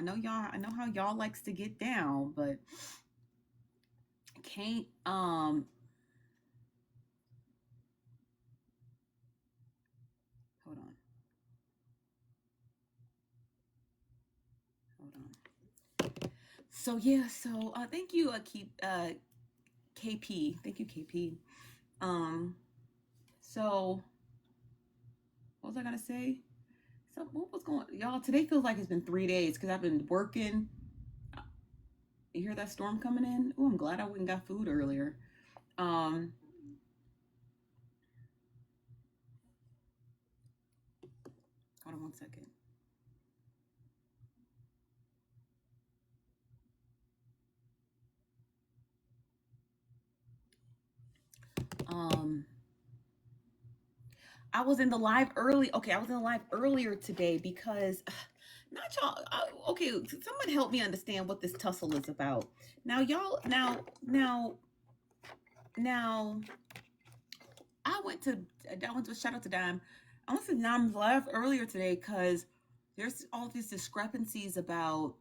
I know how y'all likes to get down, but can't hold on. Hold on. So yeah, so thank you keep KP. Thank you KP. Um so what was I gonna say? So what was going y'all today feels like it's been 3 days because I've been working. You hear that storm coming in? Oh, I'm glad I went and got food earlier. Um Hold on one second. Um I was in the live early. Okay, I was in the live earlier today because not y'all. Okay, someone help me understand what this tussle is about. Now, y'all. Now. I went to shout out to Dime. I went to Dime's live earlier today because there's all these discrepancies about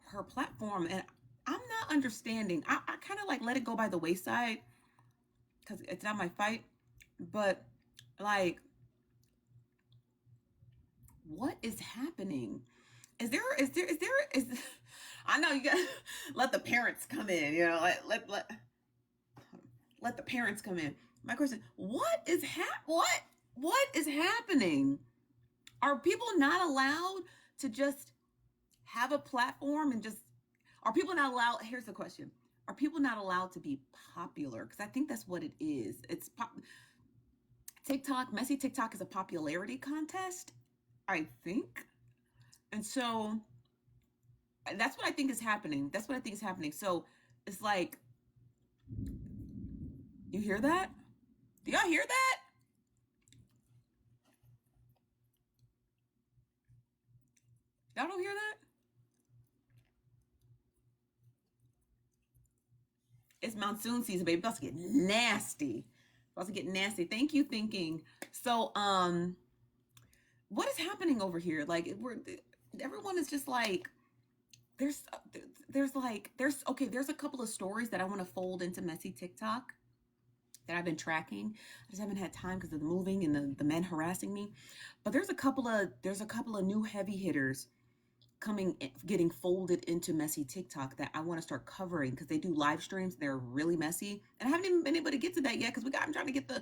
her platform, and I'm not understanding. I kind of like let it go by the wayside because it's not my fight, but like what is happening? Is I know you got to let the parents come in, you know, let the parents come in. My question, what is happening? Are people not allowed to just have a platform and just are people not allowed here's the question. Are people not allowed to be popular? Because I think that's what it is. TikTok, messy TikTok is a popularity contest, I think. And so that's what I think is happening. That's what I think is happening. So it's like, you hear that? Do y'all hear that? Y'all don't hear that? It's monsoon season, baby. About to get nasty. About to get nasty. Thank you, thinking. So, what is happening over here? Like, everyone is just like, there's, there's a couple of stories that I want to fold into messy TikTok that I've been tracking. I just haven't had time because of the moving and the men harassing me. But there's a couple of new heavy hitters coming getting folded into messy TikTok that I want to start covering because they do live streams. They're really messy, and I haven't even been able to get to that yet because I'm trying to get the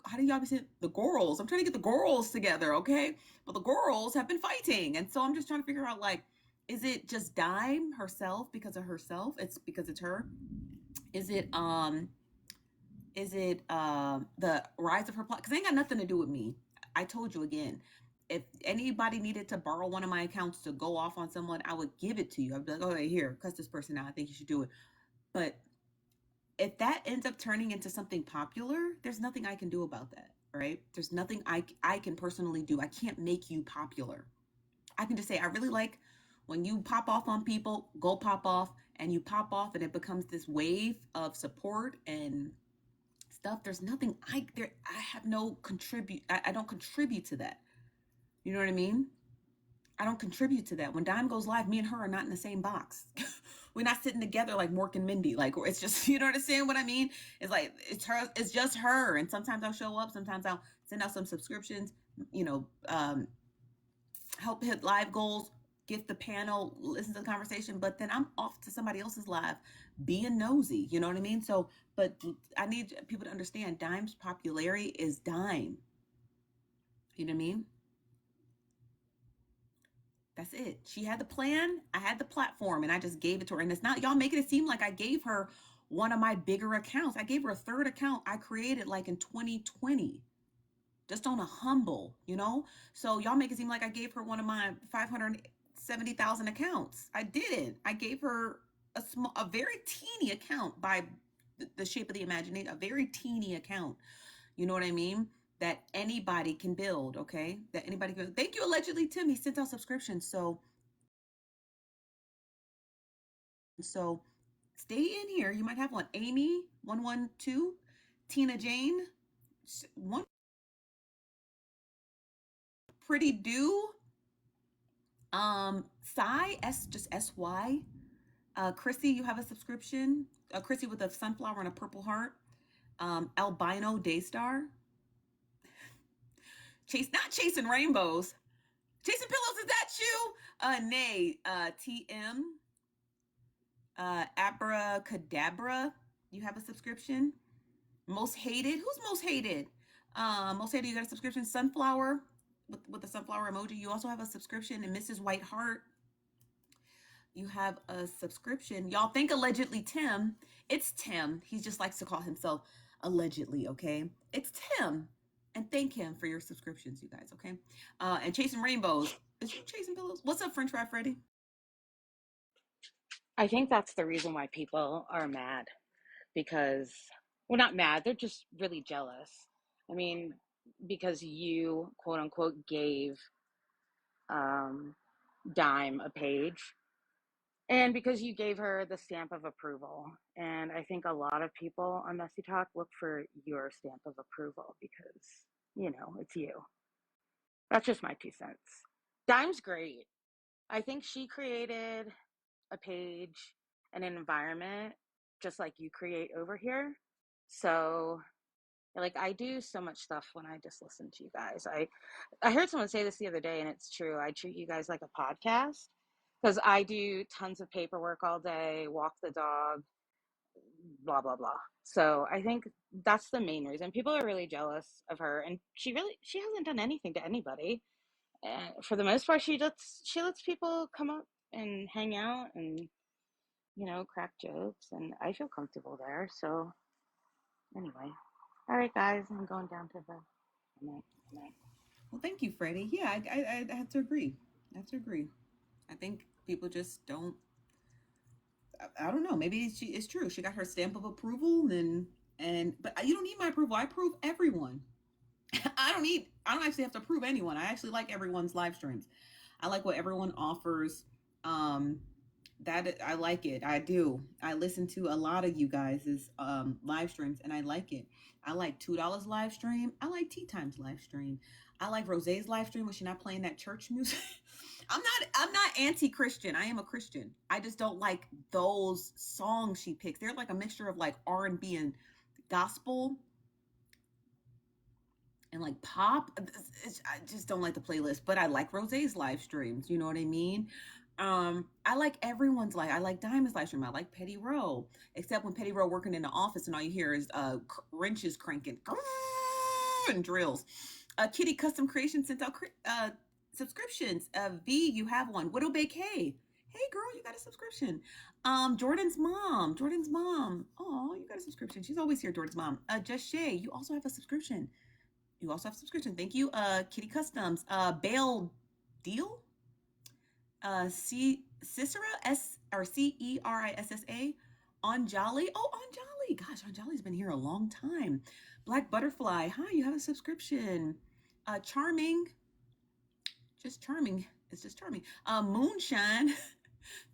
how do y'all be saying the girls? I'm trying to get the girls together, okay? But the girls have been fighting, and so I'm just trying to figure out like, is it just Dime herself because of herself? It's because it's her. Is it the rise of her plot? Because it ain't got nothing to do with me. I told you again. If anybody needed to borrow one of my accounts to go off on someone, I would give it to you. I'd be like, okay, here, cuss this person out. I think you should do it. But if that ends up turning into something popular, there's nothing I can do about that. Right? There's nothing I can personally do. I can't make you popular. I can just say I really like when you pop off on people, go pop off, and you pop off, and it becomes this wave of support and stuff. There's nothing I have no contribute. I don't contribute to that. You know what I mean? I don't contribute to that. When Dime goes live, me and her are not in the same box. We're not sitting together like Mork and Mindy. Like it's just you know what I'm saying. What I mean? It's like it's her. It's just her. And sometimes I'll show up. Sometimes I'll send out some subscriptions. You know, help hit live goals, get the panel, listen to the conversation. But then I'm off to somebody else's live, being nosy. You know what I mean? So, but I need people to understand. Dime's popularity is Dime. You know what I mean? That's it. She had the plan, I had the platform, and I just gave it to her. And it's not y'all making it seem like I gave her one of my bigger accounts. I gave her a third account I created like in 2020, just on a humble, you know? So y'all make it seem like I gave her one of my 570,000 accounts. I didn't. I gave her a very teeny account by the shape of the imagination, a very teeny account. You know what I mean? That anybody can build, okay? That anybody can. Thank you, allegedly Tim. He sent out subscriptions. So stay in here. You might have one. Amy 112, Tina Jane, one pretty do. Sy, just SY. Chrissy, you have a subscription. Chrissy with a sunflower and a purple heart. Albino Daystar. Not chasing rainbows. Chasing pillows, is that you? Nay, TM. Abracadabra, you have a subscription. Most hated, who's most hated? Most hated, you got a subscription. Sunflower with the sunflower emoji, you also have a subscription. And Mrs. Whiteheart, you have a subscription. Y'all think allegedly Tim. It's Tim. He just likes to call himself allegedly, okay? It's Tim. And thank him for your subscriptions, you guys, okay? And Chasing Rainbows. Is you chasing pillows? What's up, French Fry Freddy? I think that's the reason why people are mad because, well, not mad, they're just really jealous. I mean, because you, quote unquote, gave um, Dime a page and because you gave her the stamp of approval. And I think a lot of people on Messy Talk look for your stamp of approval because, it's you. That's just my 2 cents. Dime's great. I think she created a page and an environment just like you create over here. So like I do so much stuff when I just listen to you guys. I heard someone say this the other day and it's true. I treat you guys like a podcast because I do tons of paperwork all day, walk the dog, blah blah blah. So I think that's the main reason people are really jealous of her and she hasn't done anything to anybody. And for the most part she lets people come up and hang out and crack jokes, and I feel comfortable there. So, anyway, all right, guys, I'm going down to the night. Night. Well, thank you, Freddie. Yeah, I have to agree. I have to agree. I think people just don't. I don't know. Maybe it's true. She got her stamp of approval, and but you don't need my approval. I approve everyone. I don't need. I don't actually have to approve anyone. I actually like everyone's live streams. I like what everyone offers. Um, that I like it. I do. I listen to a lot of you guys' live streams, and I like it. I like $2 live stream. I like Tea Times live stream. I like Rose's live stream when she's not playing that church music. I'm not anti-Christian. I am a Christian. I just don't like those songs she picks. They're like a mixture of like R&B and gospel and like pop. I just don't like the playlist, but I like Rose's live streams. You know what I mean? I like everyone's live. I like Diamond's live stream. I like Petty Row, except when Petty Row working in the office and all you hear is wrenches cranking and drills. Kitty Custom Creation sent out subscriptions. V, you have one. Widow Bay K. Hey girl, you got a subscription. Jordan's mom. Jordan's mom. Oh, you got a subscription. She's always here, Jordan's mom. Just Shay, you also have a subscription. You also have a subscription. Thank you. Kitty Customs. Bale Deal. Cicera Cerissa. Anjali. Oh, Anjali. Gosh, Anjali's been here a long time. Black Butterfly. Hi, you have a subscription. Charming. Just charming. It's just charming. Moonshine.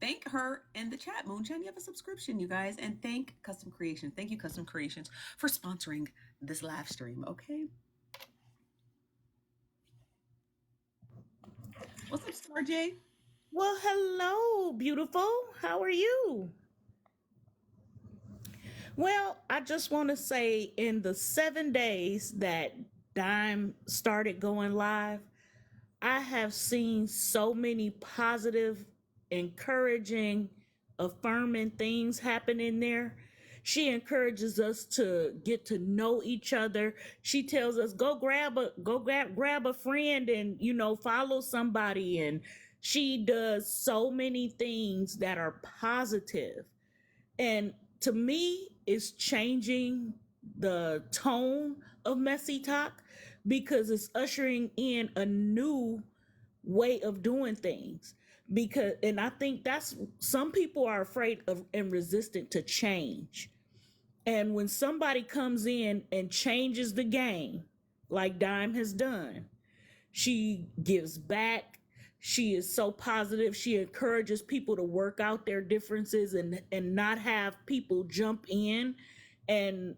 Thank her in the chat. Moonshine, you have a subscription, you guys. And thank Custom Creation. Thank you, Custom Creations, for sponsoring this live stream. Okay. What's up, Star J? Well, hello, beautiful. How are you? Well, I just want to say in the 7 days that Dime started going live, I have seen so many positive, encouraging, affirming things happen in there. She encourages us to get to know each other. She tells us grab a friend and follow somebody, and she does so many things that are positive. And to me, it's changing the tone of Messy Talk because it's ushering in a new way of doing things. Because, and I think that's some people are afraid of and resistant to change. And when somebody comes in and changes the game, like Dime has done, she gives back. She is so positive. She encourages people to work out their differences and not have people jump in. And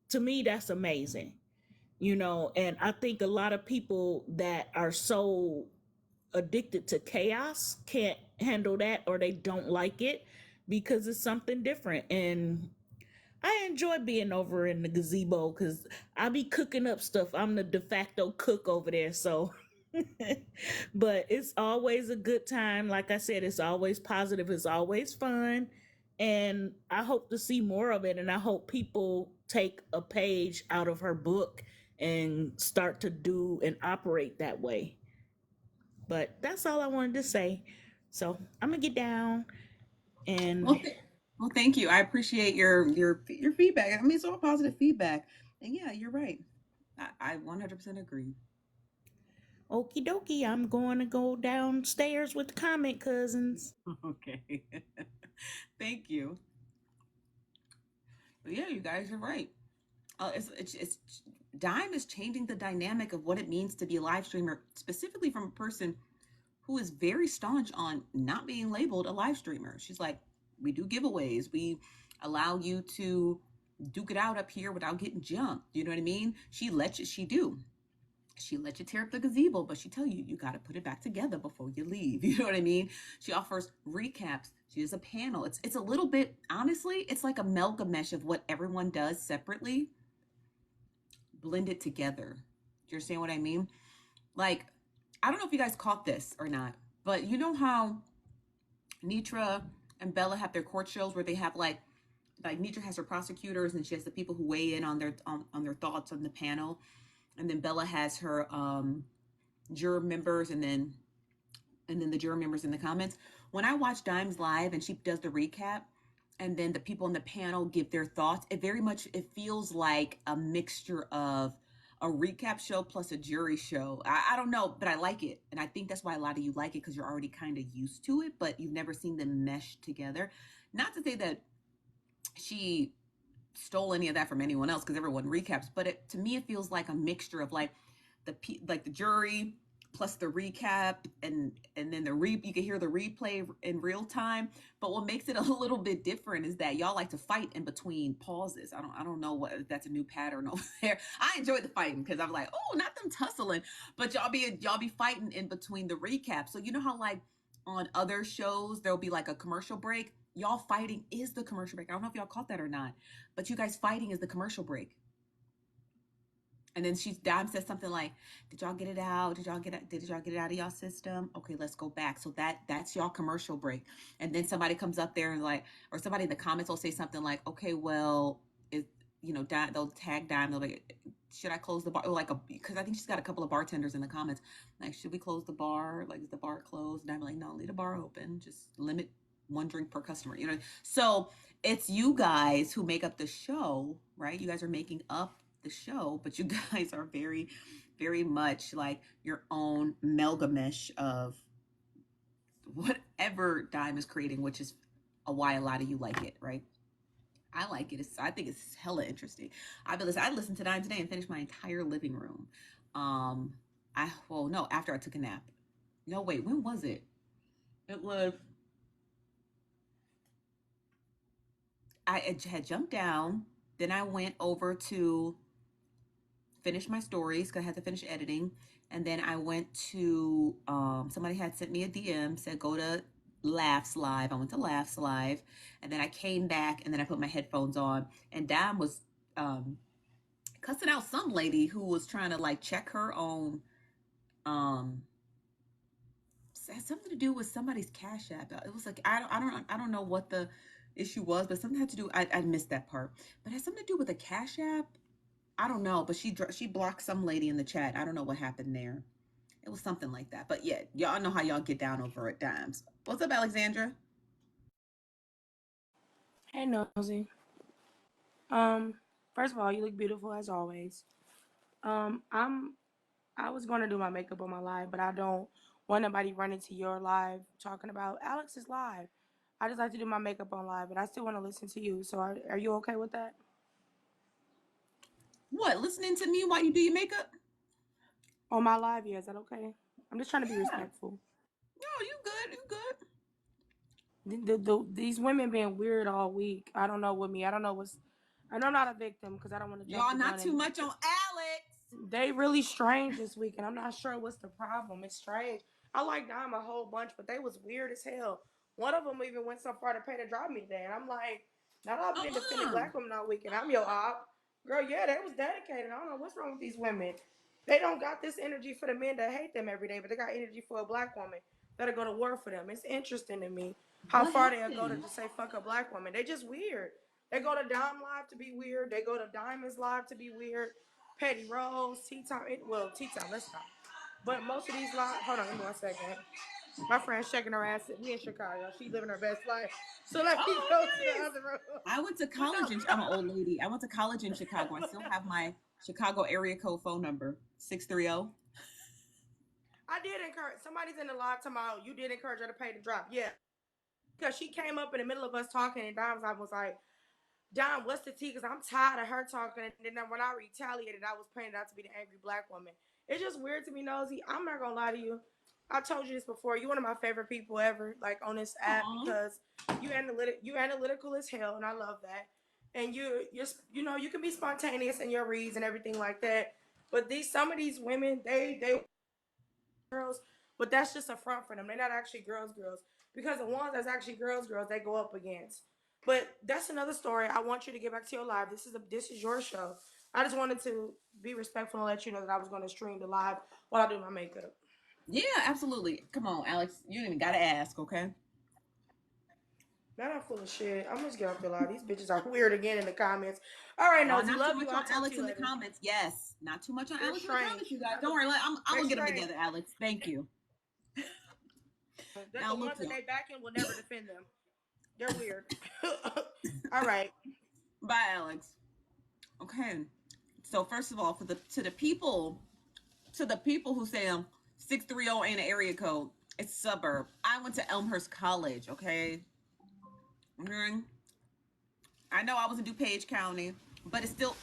to me, that's amazing. And I think a lot of people that are so addicted to chaos can't handle that, or they don't like it because it's something different. And I enjoy being over in the gazebo because I be cooking up stuff. I'm the de facto cook over there. So, but it's always a good time. Like I said, it's always positive, it's always fun. And I hope to see more of it. And I hope people take a page out of her book and start to do and operate that way. But that's all I wanted to say. So I'm going to get down Well, and well, thank you. I appreciate your feedback. I mean, it's all positive feedback. And yeah, you're right. I 100% agree. okie dokie, I'm going to go downstairs with the comment cousins. Okay. Thank you. But yeah, you guys are right. It's Dime is changing the dynamic of what it means to be a live streamer, specifically from a person who is very staunch on not being labeled a live streamer. She's like, we do giveaways. We allow you to duke it out up here without getting jumped. You know what I mean? She lets you, she do. She let you tear up the gazebo, but she tell you you got to put it back together before you leave. You know what I mean? She offers recaps. She has a panel. It's a little bit, honestly, it's like a amalgamation of what everyone does separately, blended together. Do you understand what I mean? Like, I don't know if you guys caught this or not, but you know how Nitra and Bella have their court shows where they have like Nitra has her prosecutors and she has the people who weigh in on their thoughts on the panel, and then Bella has her juror members, and then the juror members in the comments. When I watch Dimes live and she does the recap, and then the people on the panel give their thoughts, it feels like a mixture of a recap show plus a jury show. I don't know, but I like it, and I think that's why a lot of you like it, because you're already kind of used to it, but you've never seen them mesh together. Not to say that she stole any of that from anyone else, because everyone recaps, but to me it feels like a mixture of like the jury plus the recap, and then you can hear the replay in real time. But what makes it a little bit different is that y'all like to fight in between pauses. I don't know what if that's a new pattern over there. I enjoy the fighting because I'm like, oh, not them tussling, but y'all be fighting in between the recap. So you know how like on other shows there'll be like a commercial break. Y'all fighting is the commercial break. I don't know if y'all caught that or not, but you guys fighting is the commercial break. And then Dime says something like, "Did y'all get it out? Did y'all get it out of y'all system? Okay, let's go back." So that's y'all commercial break. And then somebody comes up there and like, or somebody in the comments will say something like, "Okay, well, is Dime, they'll tag Dime. They'll be like, should I close the bar?" Or like because I think she's got a couple of bartenders in the comments. Like, should we close the bar? Like, is the bar closed? And I'm like, no, leave the bar open. Just limit one drink per customer. So it's you guys who make up the show, right? You guys are making up the show, but you guys are very, very much like your own amalgamation of whatever Dime is creating, which is why a lot of you like it, right? I like it. I think it's hella interesting. I listened to Dime today and finished my entire living room. Um, well, no, after I took a nap. No, wait, when was it? It was I had jumped down, then I went over to finish my stories because I had to finish editing. And then I went to somebody had sent me a DM, said go to Laughs Live. I went to Laughs Live, and then I came back, and then I put my headphones on, and Dam was um, cussing out some lady who was trying to like check her own um, had something to do with somebody's cash app. It was like I don't know what the issue was, but something had to do. I missed that part, but it had something to do with a cash app. I don't know, but she blocked some lady in the chat. I don't know what happened there. It was something like that. But yeah, y'all know how y'all get down over at Dimes. What's up, Alexandra? Hey Nosy. Um, First of all, you look beautiful as always. I was going to do my makeup on my live, but I don't want nobody running to your live talking about Alex is live. I just like to do my makeup on live, but I still want to listen to you. So are you okay with that? What? Listening to me while you do your makeup? On my live, yeah, is that okay? I'm just trying to be Yeah. respectful. No, you good. You good. These women being weird all week. I don't know with me. I don't know what's. I know I'm not a victim because I don't want to jump Y'all the not gun. too And much on Alex. they really strange this week, and I'm not sure what's the problem. It's strange. I like Dime a whole bunch, but they was weird as hell. One of them even went so far to pay to drop me there. And I'm like, not all been defending Uh-uh. black women all weekend. I'm your op. Girl, yeah, they was dedicated. I don't know what's wrong with these women. They don't got this energy for the men that hate them every day, but they got energy for a black woman that'll go to war for them. It's interesting to me how What far they'll go to happened? just say fuck a black woman. They just weird. They go to Dime Live to be weird. They go to Diamonds Live to be weird. Petty Rose, Tea Time. Well, Tea Time, let's stop. But most of these lives, hold on, give me 1 second. My friend's shaking her ass. We in Chicago. She living her best life. So let me Oh, go to the nice. other room. I went to But college no. in, I'm an old lady. I went to college in Chicago. I still have my Chicago area code phone number, 630. I did encourage, somebody's in the live tomorrow. You did encourage her to pay the drop. Yeah. Because she came up in the middle of us talking, and Dom was like, Dom, what's the tea? Because I'm tired of her talking. And then when I retaliated, I was painted out to be the angry black woman. It's just weird to me, Nosy. I'm not going to lie to you. I told you this before. You're one of my favorite people ever, like on this app, Aw. because you analytical as hell, and I love that. And you know you can be spontaneous in your reads and everything like that. But some of these women, they girls, but that's just a front for them. They're not actually girls, because the ones that's actually girls, they go up against. But that's another story. I want you to get back to your live. This is your show. I just wanted to be respectful and let you know that I was going to stream the live while I do my makeup. Yeah, absolutely. Come on, Alex. You didn't even gotta ask, okay? Man, I'm full of shit. I'm just get off the live. These bitches are weird again in the comments. All right, Nosy, Not too love you. much I'll on talk to Alex you in the later. comments. Yes, not too much on They're Alex in the comments, strange. you guys. Don't worry. I'm They're gonna get them strange. together, Alex. Thank you. The Now look, ones that y'all. they back in will never defend them. They're weird. All right. Bye, Alex. Okay. So first of all, to the people who say 630 ain't an area code, it's suburb. I went to Elmhurst College. Okay. Okay. I know I was in DuPage County, but it still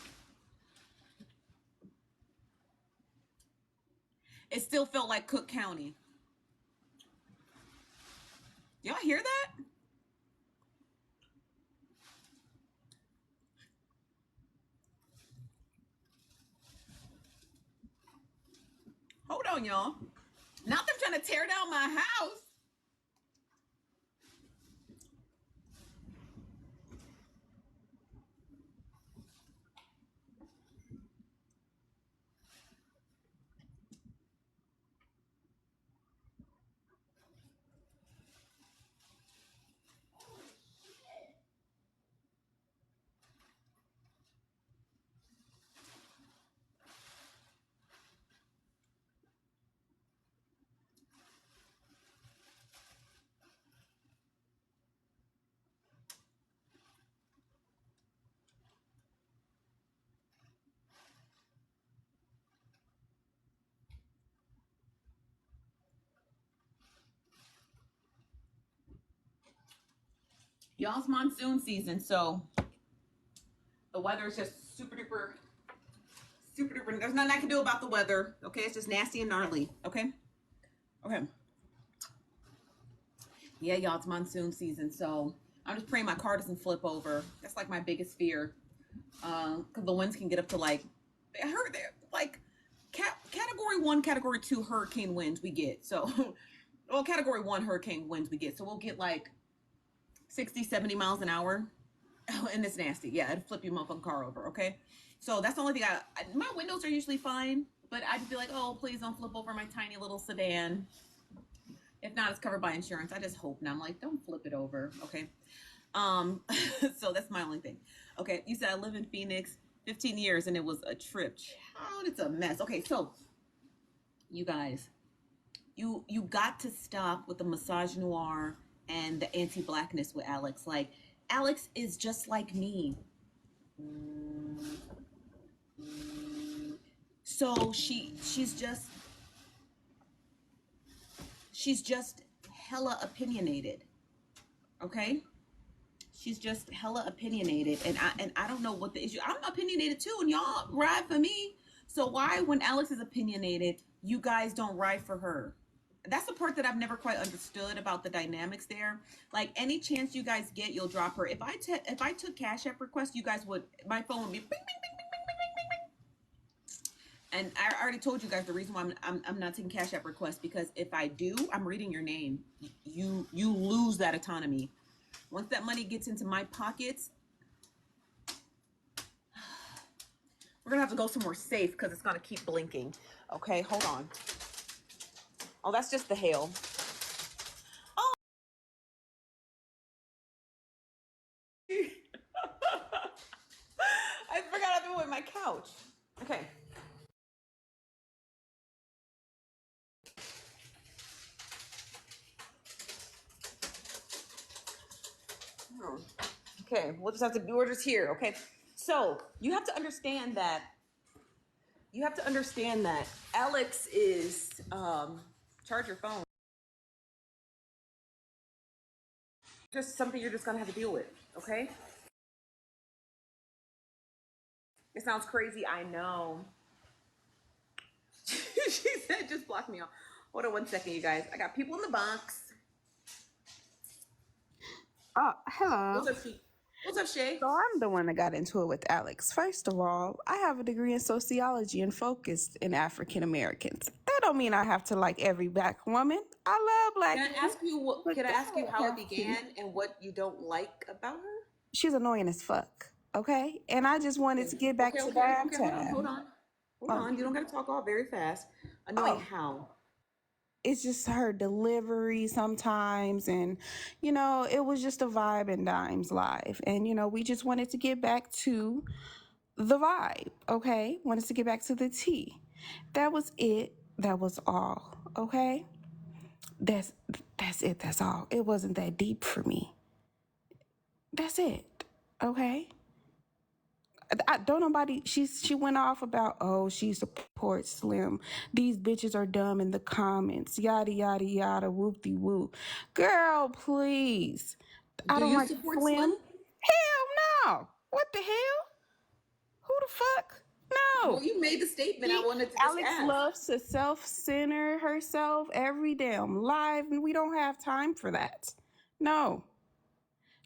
felt like Cook County. Y'all hear that? Hold on, y'all. Not them trying to tear down my house. Y'all's monsoon season, so the weather is just super duper, super duper. There's nothing I can do about the weather. Okay, it's just nasty and gnarly. Okay, okay. Yeah, y'all, it's monsoon season, so I'm just praying my car doesn't flip over. That's like my biggest fear, because the winds can get up to like, I heard they're like category 1, category 2 hurricane winds we get. So, well, category 1 hurricane winds we get. So we'll get like 60, 70 miles an hour. Oh, and it's nasty. Yeah, it'll flip your motherfucking car over. Okay, so that's the only thing. My windows are usually fine, but I'd be like, oh, please don't flip over my tiny little sedan. If not, it's covered by insurance. I just hope. And I'm like, don't flip it over. Okay. Um, so that's my only thing. Okay, you said I live in Phoenix 15 years and it was a trip. Child, it's a mess. Okay, so you guys, you got to stop with the misogynoir and the anti-blackness with Alex. Like, Alex is just like me. So she's just hella opinionated. Okay? She's just hella opinionated, and I don't know what the issue. I'm opinionated too, and y'all ride for me. So why, when Alex is opinionated, you guys don't ride for her? That's the part that I've never quite understood about the dynamics there. Like, any chance you guys get, you'll drop her. If I took Cash App requests, you guys would, my phone would be bing, bing, bing, bing, bing, bing, bing, bing. And I already told you guys the reason why I'm not taking Cash App requests, because if I do, I'm reading your name. You lose that autonomy. Once that money gets into my pockets, we're gonna have to go somewhere safe because it's gonna keep blinking. Okay, hold on. Oh, that's just the hail. Oh, I forgot I threw away my couch. Okay. Oh, okay, we'll just have to be orders here. Okay, so you have to understand that. You have to understand that Alex is charge your phone. Just something you're just gonna have to deal with. Okay. It sounds crazy, I know. She said just block me off. Hold on one second, you guys. I got people in the box. Hello. What's up, She? What's up, Shay? So I'm the one that got into it with Alex. First of all, I have a degree in sociology and focused in African Americans. That don't mean I have to like every black woman. I love black Can I women, ask you what? but Can I that ask you don't how it have to. began and what you don't like about her? She's annoying as fuck. Okay, and I just wanted to get back Okay, to okay, okay. Hold on, hold downtown. on, hold Oh, on. You don't gotta talk all very fast. Annoying oh, how? it's just her delivery sometimes, and it was just a vibe in Dimes Live, and we just wanted to get back to the vibe, okay? Wanted to get back to the tea. That was it. That was all, okay? That's that's it. That's all. It wasn't that deep for me. That's it, okay? Don't nobody. She went off about, oh, she supports Slim. These bitches are dumb in the comments. Yada yada yada. Whoop de whoop. Girl, please. I Do don't you like support Slim. Slim? Hell no. What the hell? Who the fuck? Well, No. you made the statement. I She, wanted to just Alex ask. loves to self-center herself every damn live, and we don't have time for that. No.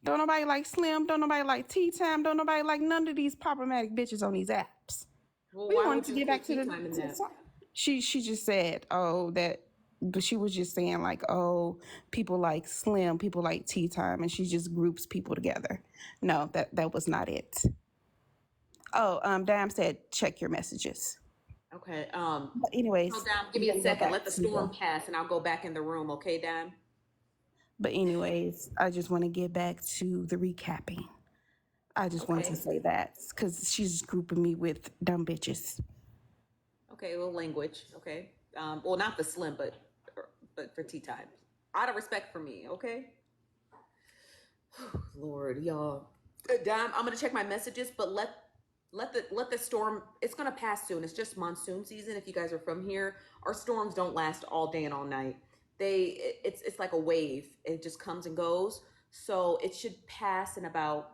Don't nobody like Slim. Don't nobody like Tea Time. Don't nobody like none of these problematic bitches on these apps. Well, We why wanted would to you get include back tea time in to the that? song. She just said, oh, that, but she was just saying like, oh, people like Slim, people like Tea Time, and she just groups people together. No, that was not it. Oh, Dam said check your messages. Okay. But So anyways, Dam, give I'm me a gonna go second. back Let the to storm the. pass, and I'll go back in the room. Okay, Dam. But anyways, I just want to get back to the recapping. I just wanted to Okay. say that because she's grouping me with dumb bitches. Okay. A little language. Okay. Well, not the Slim, but for tea time. Out of respect for me. Okay. Lord, y'all. Dam, I'm gonna check my messages, but let the storm. It's gonna pass soon. It's just monsoon season. If you guys are from here, our storms don't last all day and all night. It's like a wave. It just comes and goes. So it should pass in about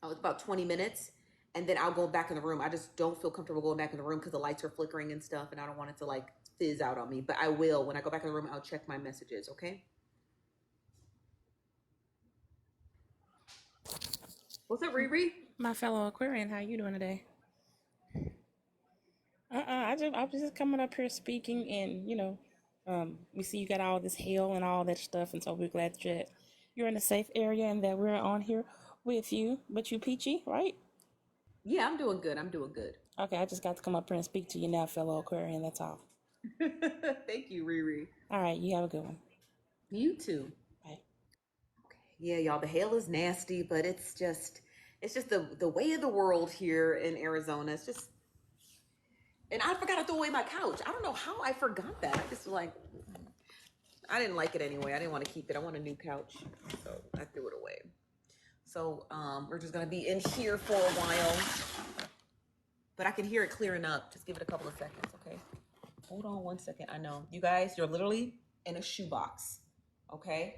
20 minutes, and then I'll go back in the room. I just don't feel comfortable going back in the room because the lights are flickering and stuff, and I don't want it to like fizz out on me. But I will when I go back in the room. I'll check my messages. Okay. What's up, Riri? My fellow Aquarian, how you doing today? I was just coming up here speaking, and we see you got all this hail and all that stuff, and so we're glad that you're in a safe area and that we're on here with you. But you peachy, right? Yeah, I'm doing good. I'm doing good. Okay, I just got to come up here and speak to you now, fellow Aquarian. That's all. Thank you, Riri. All right, you have a good one. You too. Bye. Okay. Yeah, y'all, the hail is nasty, but it's just the way of the world here in Arizona. It's just, and I forgot to throw away my couch. I don't know how I forgot that. I just like, I didn't like it anyway. I didn't want to keep it. I want a new couch, so I threw it away. So we're just gonna be in here for a while, but I can hear it clearing up. Just give it a couple of seconds, okay? Hold on one second. I know you guys. You're literally in a shoebox, okay?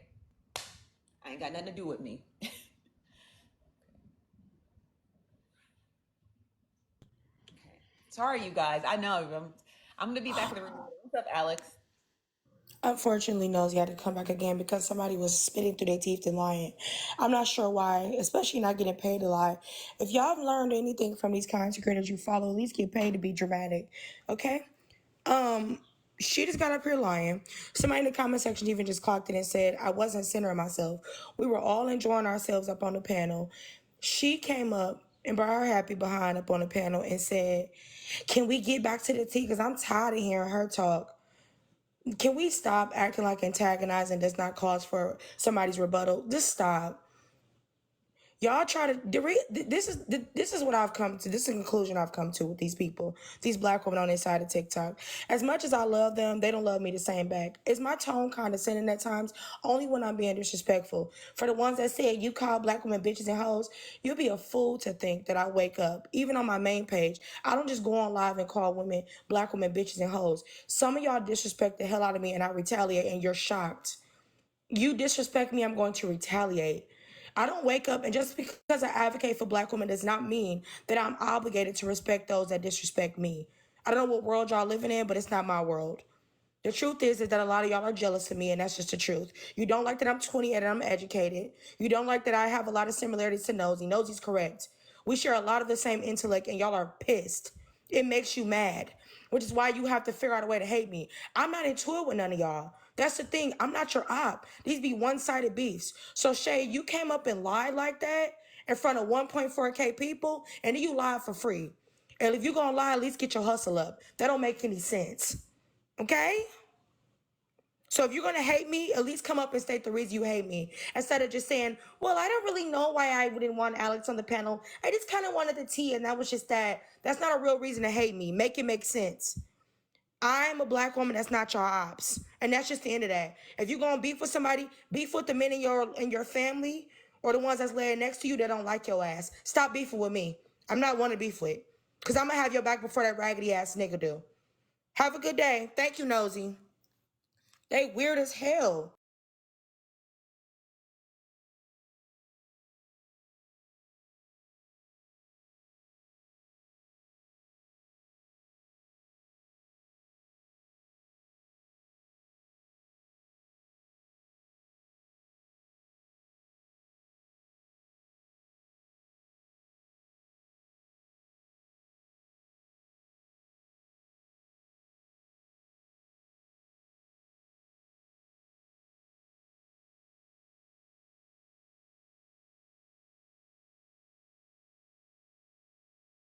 I ain't got nothing to do with me. Okay. Sorry, you guys. I know I'm gonna be back in the room. What's up, Alex? Unfortunately, Nosy had to come back again because somebody was spitting through their teeth and lying. I'm not sure why, especially not getting paid to lie. If y'all have learned anything from these content creators you follow, at least get paid to be dramatic, okay? Um, she just got up here lying. Somebody in the comment section even just clocked it and said, I wasn't centering myself. We were all enjoying ourselves up on the panel. She came up and brought her happy behind up on the panel and said, can we get back to the tea? Because I'm tired of hearing her talk. Can we stop acting like antagonizing does not cause for somebody's rebuttal? Just stop. Y'all try to this is what I've come to. This is the conclusion I've come to with these people, these black women on this side of TikTok. As much as I love them, they don't love me the same back. Is my tone condescending at times? Only when I'm being disrespectful. For the ones that said you call black women bitches and hoes, you'll be a fool to think that I wake up, even on my main page. I don't just go on live and call women, black women bitches and hoes. Some of y'all disrespect the hell out of me and I retaliate and you're shocked. You disrespect me, I'm going to retaliate. I don't wake up and just because I advocate for black women does not mean that I'm obligated to respect those that disrespect me. I don't know what world y'all living in, but it's not my world. The truth is that a lot of y'all are jealous of me, and that's just the truth. You don't like that I'm 20 and I'm educated. You don't like that I have a lot of similarities to Nosy. Nosy's correct. We share a lot of the same intellect, and y'all are pissed. It makes you mad, which is why you have to figure out a way to hate me. I'm not into it with none of y'all. That's the thing. I'm not your op. These be one-sided beefs. So, Shay, you came up and lied like that in front of 1.4K people, and then you lied for free. And if you're going to lie, at least get your hustle up. That don't make any sense. Okay? So if you're going to hate me, at least come up and state the reason you hate me. Instead of just saying, well, I don't really know why I wouldn't want Alex on the panel. I just kind of wanted the tea, and that was just that. That's not a real reason to hate me. Make it make sense. I'm a black woman that's not your ops. And that's just the end of that. If you're going to beef with somebody, beef with the men in your family or the ones that's laying next to you that don't like your ass. Stop beefing with me. I'm not one to beef with. Because I'm going to have your back before that raggedy ass nigga do. Have a good day. Thank you, Nosy. They weird as hell.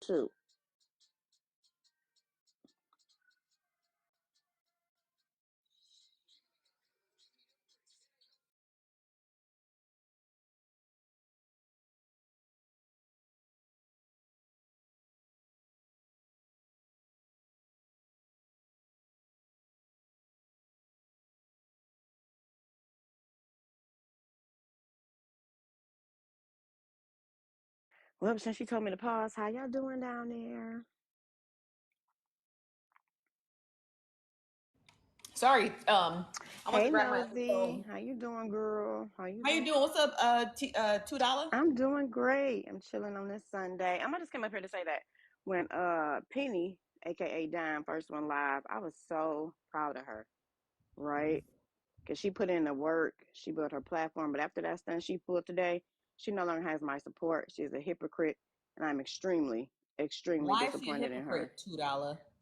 Shoot. Well, since she told me to pause, how y'all doing down there? Sorry, I went to Hey, grab my other Nosy. phone. How you doing, girl? How you How you doing? doing? What's up? $2. I'm doing great. I'm chilling on this Sunday. I'm gonna just come up here to say that when Penny, aka Dime, first went live, I was so proud of her, right? Because she put in the work, she built her platform, but after that stunt she pulled today, she no longer has my support. She's a hypocrite, and I'm extremely, extremely Why is she a disappointed in her. hypocrite? $2.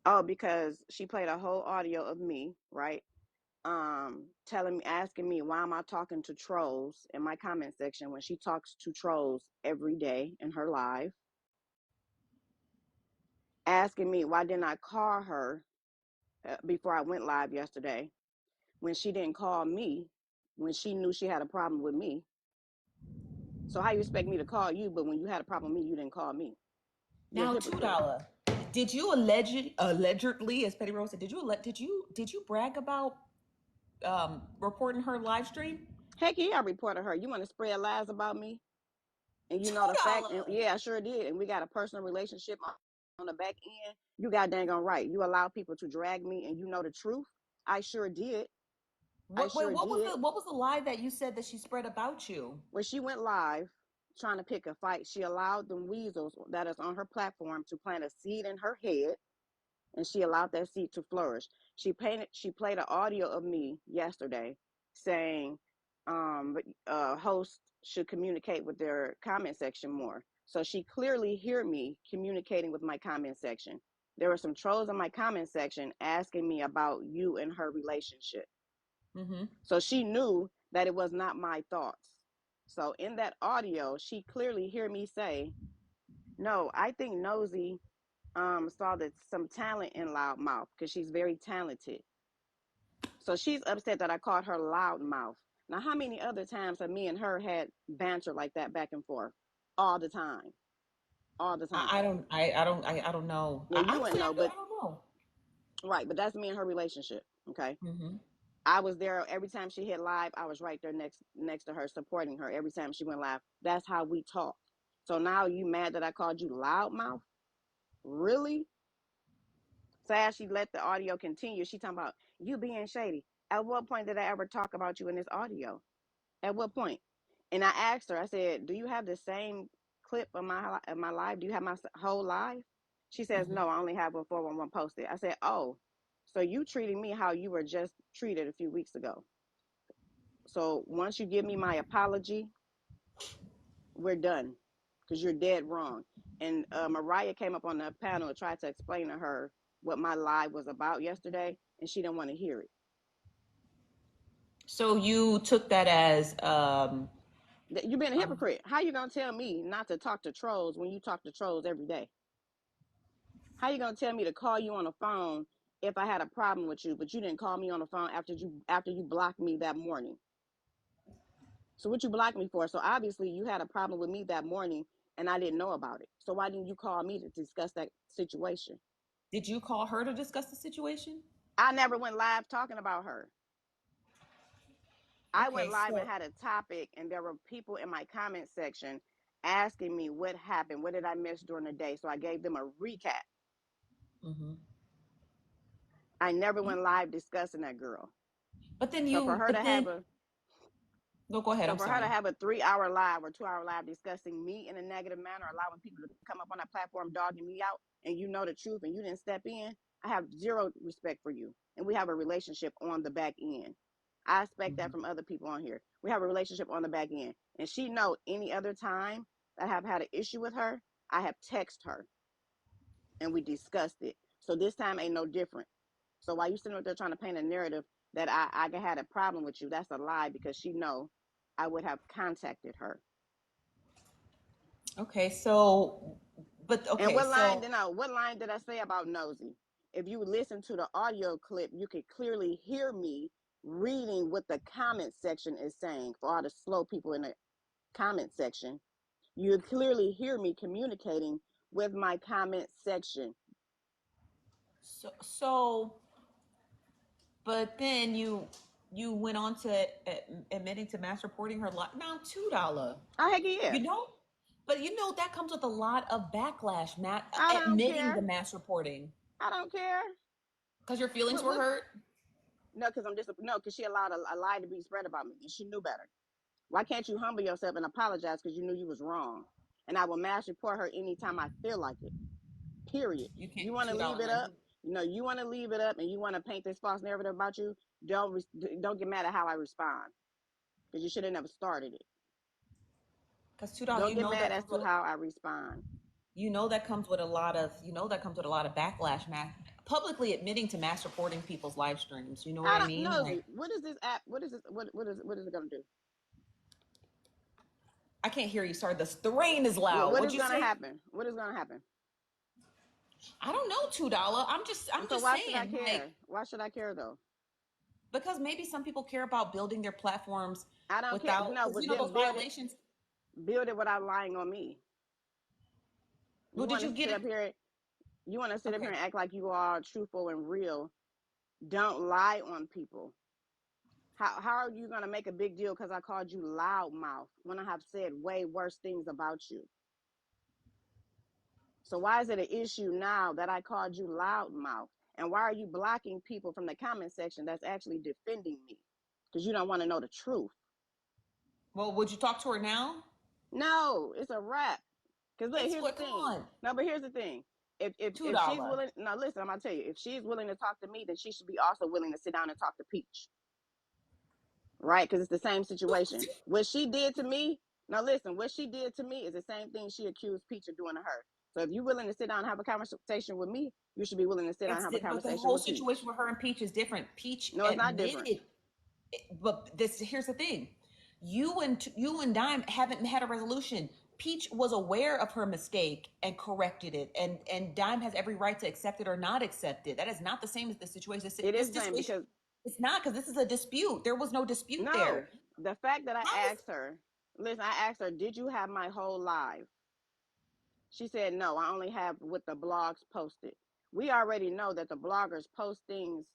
Oh, because she played a whole audio of me, right? Telling me, asking me why am I talking to trolls in my comment section when she talks to trolls every day in her live, asking me why didn't I call her before I went live yesterday when she didn't call me when she knew she had a problem with me. So how you expect me to call you, but when you had a problem with me, you didn't call me? You're a Now two hypocrite. dollar. Did you allegedly, as Petty Rose said, did you brag about reporting her live stream? Heck yeah, I reported her. You want to spread lies about me? And you Two know the fact, and dollar. yeah, I sure did. And we got a personal relationship on the back end. You got dang on right. You allow people to drag me, and you know the truth. I sure did. I What? Wait, sure did. what was the lie that you said that she spread about you? When she went live trying to pick a fight, she allowed them weasels that is on her platform to plant a seed in her head and she allowed that seed to flourish. She played an audio of me yesterday saying hosts should communicate with their comment section more. So she clearly hear me communicating with my comment section. There were some trolls in my comment section asking me about you and her relationship. Mm-hmm. So she knew that it was not my thoughts. So in that audio, she clearly hear me say, no, I think Nosy saw that some talent in Loudmouth because she's very talented. So she's upset that I called her Loudmouth. Now, how many other times have me and her had banter like that back and forth? All the time. All the time. I don't know. Yeah, you wouldn't Honestly, know, but I don't know. right, but that's me and her relationship. Okay. Mm-hmm. I was there every time she hit live. I was right there next to her, supporting her every time she went live. That's how we talk. So now you mad that I called you Loudmouth? Really? So as she let the audio continue, she talking about you being shady. At what point did I ever talk about you in this audio? At what point? And I asked her, I said, do you have the same clip of my live? Do you have my whole live? She says, Mm-hmm. no, I only have a 411 posted. I said, oh, so you treating me how you were just treated a few weeks ago. So once you give me my apology, we're done because you're dead wrong. And Mariah came up on the panel and tried to explain to her what my live was about yesterday, and she didn't want to hear it. So you took that as You've been a hypocrite. How you gonna tell me not to talk to trolls when you talk to trolls every day? How you gonna tell me to call you on the phone if I had a problem with you, but you didn't call me on the phone after you blocked me that morning? So what you blocked me for? So obviously you had a problem with me that morning and I didn't know about it. So why didn't you call me to discuss that situation? did you call her to discuss the situation? I never went live talking about her. I went Okay, live and so had a topic, and there were people in my comment section asking me what happened, what did I miss during the day. So I gave them a recap. mm-hmm. I never went live discussing that girl. But then So for you her to but have then a no, go ahead, So I'm for her to sorry. have a 3 hour live or 2 hour live discussing me in a negative manner, allowing people to come up on that platform dogging me out, and you know the truth and you didn't step in, I have zero respect for you. And we have a relationship on the back end. I expect that Mm-hmm. from other people on here. We have a relationship on the back end. And she know any other time I have had an issue with her, I have texted her and we discussed it. So this time ain't no different. So while you sitting up there trying to paint a narrative that I had a problem with you, that's a lie because she know I would have contacted her. Okay, so but And okay, so what line did I say about Nosy? If you listen to the audio clip, you could clearly hear me reading what the comment section is saying for all the slow people in the comment section. You clearly hear me communicating with my comment section. so but then you went on to admitting to mass reporting her lot now $2. Oh heck yeah. You know, but you know that comes with a lot of backlash, Matt, I don't admitting care. the mass reporting I don't care. because your feelings were What hurt. no, because she allowed a lie to be spread about me and she knew better. Why can't you humble yourself and apologize because you knew you was wrong? And I will mass report her anytime I feel like it. Period. You You can't want to leave $2 it now. up? You want to leave it up, and you want to paint this false narrative about you. Don't get mad at how I respond because you should have never started it. Because $2, Don't get mad as to how I respond. you know that comes with a lot of backlash, Matt. Publicly admitting to mass reporting people's live streams. You know what I I don't mean? Nosy. Like What is this app? What is it gonna do? I can't hear you. Sorry, the rain is What loud. what What'd is you gonna say? happen? What is gonna happen? I don't know $2. I'm So just why should I saying, like, care? Why should I care though? because maybe some people care about building their platforms I don't care. without No, because but those then violations. build it without lying on me. Well, You did want to you get sit it? up here. You want to sit up here Okay. and act like you are truthful and real. Don't lie on people. How are you gonna make a big deal because I called you loudmouth when I have said way worse things about you? So why is it an issue now that I called you loudmouth? And why are you blocking people from the comment section that's actually defending me? Because you don't want to know the truth. Well, would you talk to her now? No, it's a wrap. Because look, It's here's the what? Come thing. on. No, but here's the thing. Two if she's dollar. willing, now listen, I'm gonna tell you, if she's willing to talk to me, then she should be also willing to sit down and talk to Peach, right? Because it's the same situation. What she did to me, now listen, what she did to me is the same thing she accused Peach of doing to her. So if you're willing to sit down and have a conversation with me, you should be willing to sit down and have a But the conversation whole with Peach. situation with her and Peach is different. Peach No, it's not different. admitted, but this here's the thing: you and Dime haven't had a resolution. Peach was aware of her mistake and corrected it, and Dime has every right to accept it or not accept it. That is not the same as the situation. It This is the same situation, because it's not because this is a dispute. There was no dispute no, there. the fact that I How is asked her, listen, I asked her, did you have my whole live? She said, no, I only have what the blogs posted. We already know that the bloggers post things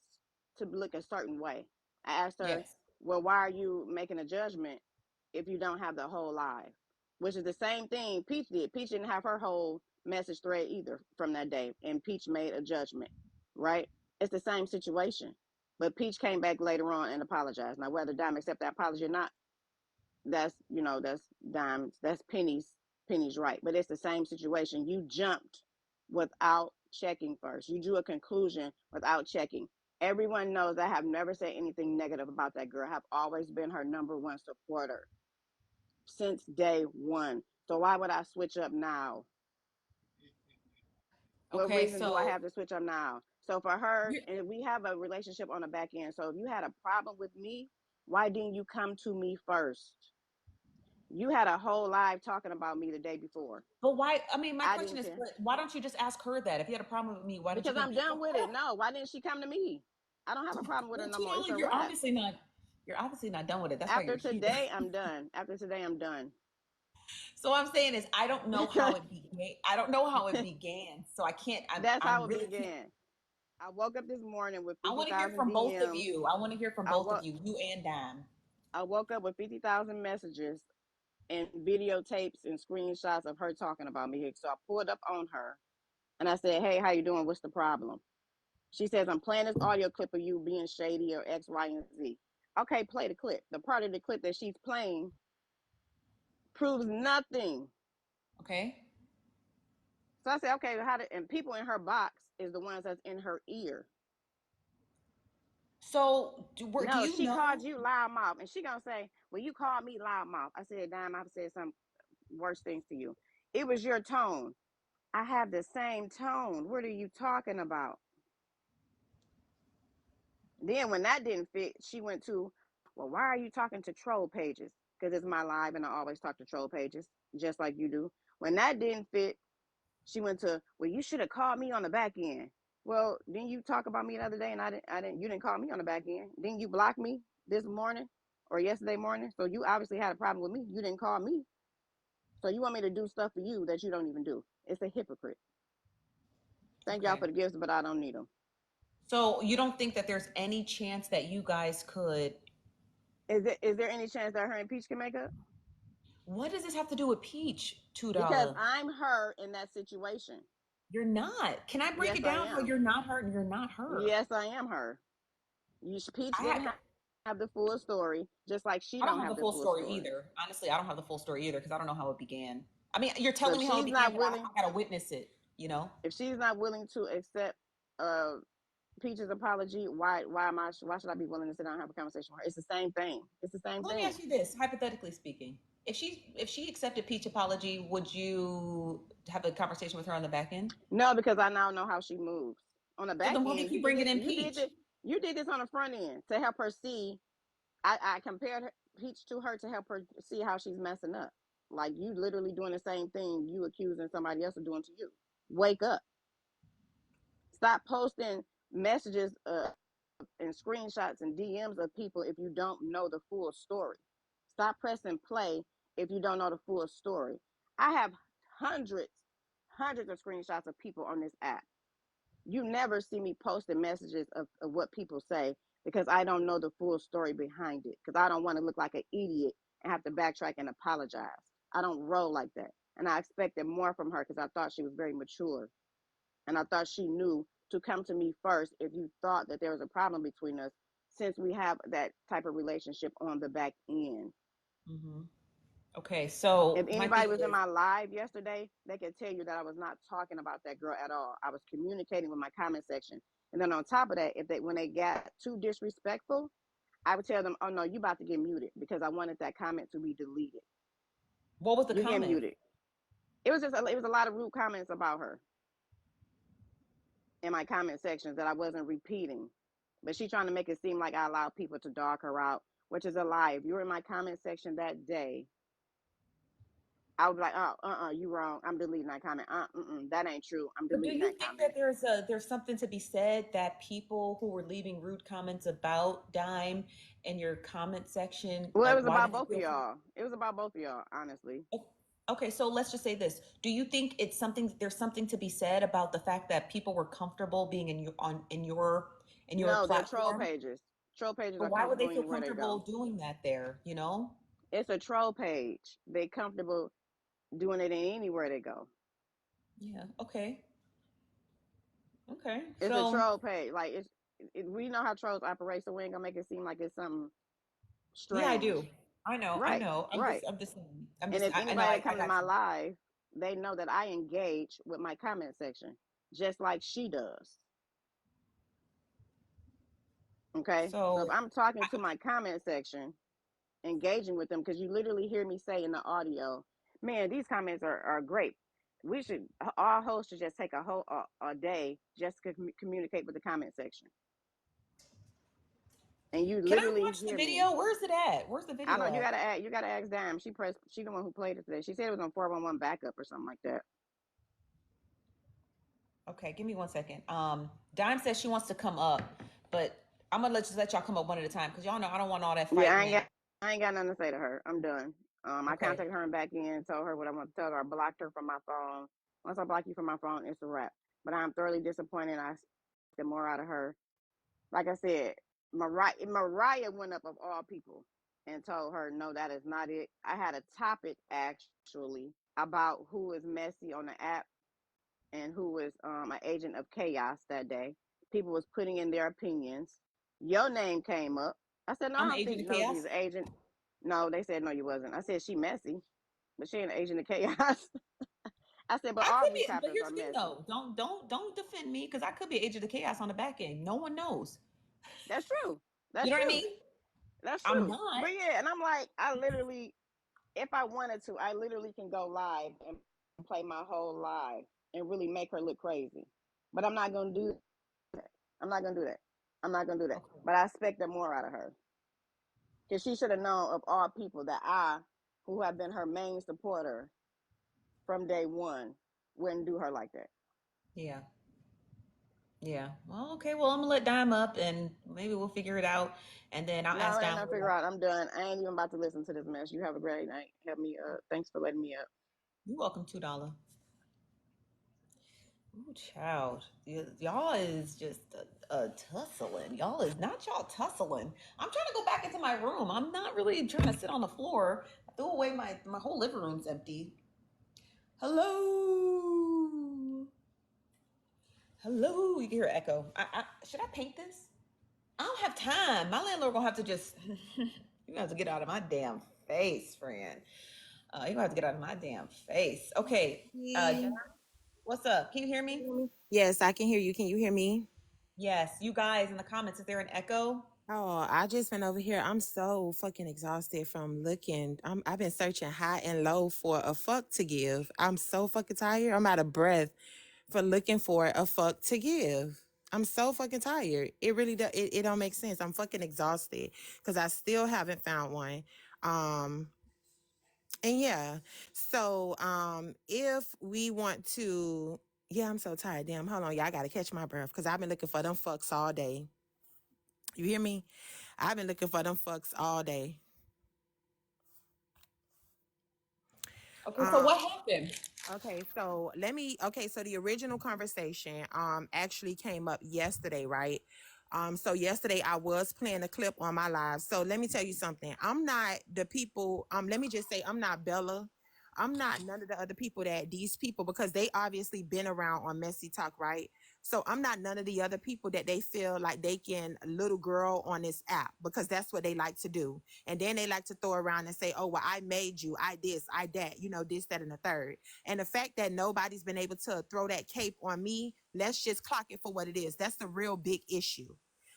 to look a certain way. I asked her, yes, well, why are you making a judgment if you don't have the whole live? Which is the same thing Peach did. Peach didn't have her whole message thread either from that day, and Peach made a judgment, right? It's the same situation. But Peach came back later on and apologized. Now, whether Dime accept that apology or not, that's that's Dime's, that's Penny's right. But it's the same situation. You jumped without checking first. You drew a conclusion without checking. Everyone knows I have never said anything negative about that girl. I have always been her number one supporter since day one. So why would I switch up now? What okay, reason do I so have to switch up now? So for her, you and we have a relationship on the back end. So if you had a problem with me, why didn't you come to me first? You had a whole live talking about me the day before. but why? I mean, my I question didn't is, care why don't you just ask her that? If you had a problem with me, why don't you because come? I'm done So with it. No, why didn't she come to me? I don't have a problem with her well, no two more. It's a dollars. You're wrap. obviously not. You're obviously not done with it. That's why After you're here. today, I'm done. After today, I'm done. So what I'm saying is, I don't know how it began. I don't know how it began. So I can't. That's I how it really can't. began. I woke up this morning with I want to hear 50,000 from both of DMs. you. I want to hear from I both of woke you and Dime. I woke up with 50,000 messages and videotapes and screenshots of her talking about me. So I pulled up on her and I said, "Hey, how you doing? What's the problem?" She says, "I'm playing this audio clip of you being shady or X, Y, and Z." Okay, play the clip. The part of the clip that she's playing proves nothing. Okay. So I said, okay, how did, and people in her box is the ones that's in her ear. So do No, you she called know? you loudmouth, and she gonna say, "Well, you called me loudmouth." I said, "Damn, I've said some worse things to you. It was your tone. I have the same tone. What are you talking about?" Then when that didn't fit, she went to, "Well, why are you talking to troll pages?" Because it's my live, and I always talk to troll pages, just like you do. When that didn't fit, she went to, "Well, you should have called me on the back end." Well, didn't you talk about me the other day and you didn't call me on the back end? Didn't you block me this morning or yesterday morning? So you obviously had a problem with me. You didn't call me. So you want me to do stuff for you that you don't even do. It's a hypocrite. Thank y'all Okay. for the gifts, but I don't need them. So you don't think that there's any chance that you guys could? Is there any chance that her and Peach can make up? What does this have to do with Peach? Two Because dollar. I'm her in that situation. You're not. Can I break Yes, it I down how am. you're not her and you're not her? Yes, I am her. Peach I didn't have. have the full story, just like she I don't don't have the have the full full story story. either. Honestly, I don't have the full story either because I don't know how it began. I mean, you're So telling me how it began, but I gotta witness it. You know. if she's not willing to accept uh Peach's apology, why should I be willing to sit down and have a conversation with her? It's the same thing. It's the same Let me thing. ask you this, hypothetically speaking: if she accepted Peach apology, would you have a conversation with her on the back end? No, because I now know how she moves. On the So back then why do you end, keep bringing in Peach? you did this on the front end to help her see. I compared Peach to her to help her see how she's messing up. Like you literally doing the same thing you accusing somebody else of doing to you. Wake up. Stop posting messages and screenshots and DMs of people if you don't know the full story. Stop pressing play if you don't know the full story. I have hundreds, hundreds of screenshots of people on this app. You never see me posting messages of what people say because I don't know the full story behind it. Because I don't want to look like an idiot and have to backtrack and apologize. I don't roll like that. And I expected more from her because I thought she was very mature. And I thought she knew to come to me first if you thought that there was a problem between us, since we have that type of relationship on the back end. Mm-hmm. Okay, If so my anybody thing was in is, my live yesterday, they can tell you that I was not talking about that girl at all. I was communicating with my comment section. And then on top of that, if they when they got too disrespectful, I would tell them, "Oh no, you about to get muted," because I wanted that comment to be deleted. what was the You get comment? muted. It was a lot of rude comments about her in my comment sections that I wasn't repeating. But she trying to make it seem like I allowed people to dog her out, which is a lie. If you were in my comment section that day, I would be like, "Oh, you wrong. I'm deleting that comment. That ain't true. I'm But do deleting you that think that comment." there's something to be said that people who were leaving rude comments about Dime in your comment section, Well, it like was why about did they both of feel free? y'all. It was about both of y'all, honestly. Okay, so let's just say this. Do you think it's something there's something to be said about the fact that people were comfortable being in your No, they're troll platform? pages. Troll pages But are why would they comfortable feel anywhere they comfortable go. doing that there, you know? It's a troll page. They comfortable doing it in anywhere they go. Yeah, okay. Okay. It's a So troll page. Like we know how trolls operate, so we ain't gonna make it seem like it's something yeah, I do. strange. I know, I Right, know. right. I'm just saying. I'm And just if I know anybody that I come to got my you. live, they know that I engage with my comment section just like she does. Okay, so if So I'm talking to I, my comment section, engaging with them, because you literally hear me say in the audio, man, these comments are great. We should All hosts should just take a day just to communicate with the comment section, and you can I literally watch the hear me. video? Where's it at? Where's the I video know at? you gotta ask Dime. She the one who played it today. She said it was on 411 backup or something like that. Okay, give me one second. Dime says she wants to come up, but I'm gonna let y'all come up one at a time because y'all know I don't want all that Yeah, fighting and I ain't got nothing to say to her. I'm done. I okay. contacted her and back in, told her what I want to tell her. I blocked her from my phone. Once I block you from my phone, it's a wrap. But I'm thoroughly disappointed. I expected more out of her. Like I said, Mariah went up of all people and told her, no, that is not it. I had a topic actually about who is messy on the app and who was an agent of chaos that day. People was putting in their opinions. Your name came up. I said, no, I I'm an don't agent think of Nosy is chaos. an agent. No, they said no, you wasn't. I said she messy, but she ain't an agent of chaos. I said, but I all could these be, but topics here's are the thing messy. though. Don't defend me because I could be an agent of chaos on the back end. No one knows. That's true. You That's know what I true. mean? That's I'm true. not. But yeah, and I'm like, I literally, if I wanted to, I literally can go live and play my whole live and really make her look crazy. But I'm not gonna do. I'm not gonna do that. I'm not gonna do that. Okay. But I expected more out of her. Because she should have known of all people that I, who have been her main supporter from day one, wouldn't do her like that. Yeah. Yeah. Well, okay. Well, I'm gonna let Dime up and maybe we'll figure it out. And then I'll No, ask I ain't Dime. gonna figure out. I'm done. I ain't even about to listen to this mess. You have a great night. Help me up. Thanks for letting me up. You're welcome, $2. Ooh, child. Y'all is just a tussling. Y'all is not y'all tussling. I'm trying to go back into my room. I'm not really trying to sit on the floor. I threw away my whole living room's empty. Hello. Hello. You can hear echo. Should I paint this? I don't have time. My landlord gonna have to just you gonna have to get out of my damn face, friend. You gonna have to get out of my damn face. Okay. Jen, Me. what's up? Can you hear me? Yes, I can hear you. Can you hear me? Yes. You guys in the comments, is there an echo? Oh, I just been over here. I'm so fucking exhausted from looking. I've been searching high and low for a fuck to give. I'm so fucking tired. I'm out of breath for looking for a fuck to give. I'm so fucking tired. It really does. It don't make sense. I'm fucking exhausted because I still haven't found one. Um, and yeah, so if we want to, yeah, I'm so tired. Damn, hold on, y'all. I gotta catch my breath because I've been looking for them fucks all day. You hear me? I've been looking for them fucks all day. Okay, so Um, what happened? okay, so so the original conversation actually came up yesterday, right? So yesterday I was playing a clip on my live. So let me tell you something. I'm not the people, let me just say I'm not Bella. I'm not none of the other people that these people because they obviously been around on Messy Talk, right? So I'm not none of the other people that they feel like they can little girl on this app, because that's what they like to do. And then they like to throw around and say, oh, well, I made you, I this, I that, this, that, and the third. And the fact that nobody's been able to throw that cape on me, let's just clock it for what it is. That's the real big issue.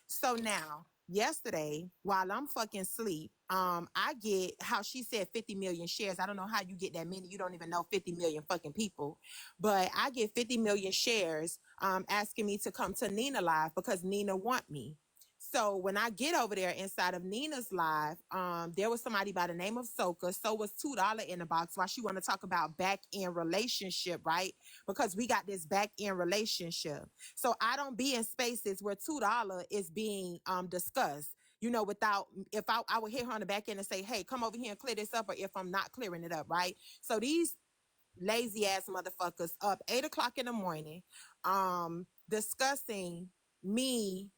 So now, yesterday, while I'm fucking asleep, I get how she said 50 million shares. I don't know how you get that many. You don't even know 50 million fucking people. But I get 50 million shares asking me to come to Nina live because Nina want me. So when I get over there inside of Nina's live, there was somebody by the name of Soka. So was $2 in the box. Why she want to talk about back end relationship, right? Because we got this back end relationship. So I don't be in spaces where $2 is being discussed. Without, if I would hit her on the back end and say, hey, come over here and clear this up, or if I'm not clearing it up, right? So these lazy ass motherfuckers up 8 o'clock in the morning, discussing me.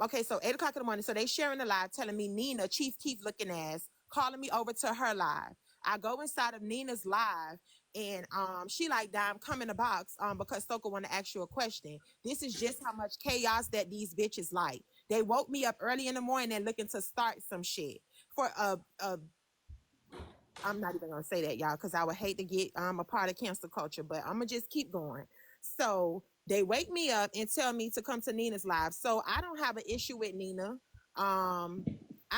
Okay, so 8 o'clock in the morning. So they sharing the live, telling me Nina, Chief Keef looking ass, calling me over to her live. I go inside of Nina's live, and she like, Dime, come in the box, because Soka want to ask you a question. This is just how much chaos that these bitches like. They woke me up early in the morning and looking to start some shit for a I'm not even gonna say that, y'all, because I would hate to get a part of cancel culture, but I'm gonna just keep going. So they wake me up and tell me to come to Nina's live. So I don't have an issue with Nina. I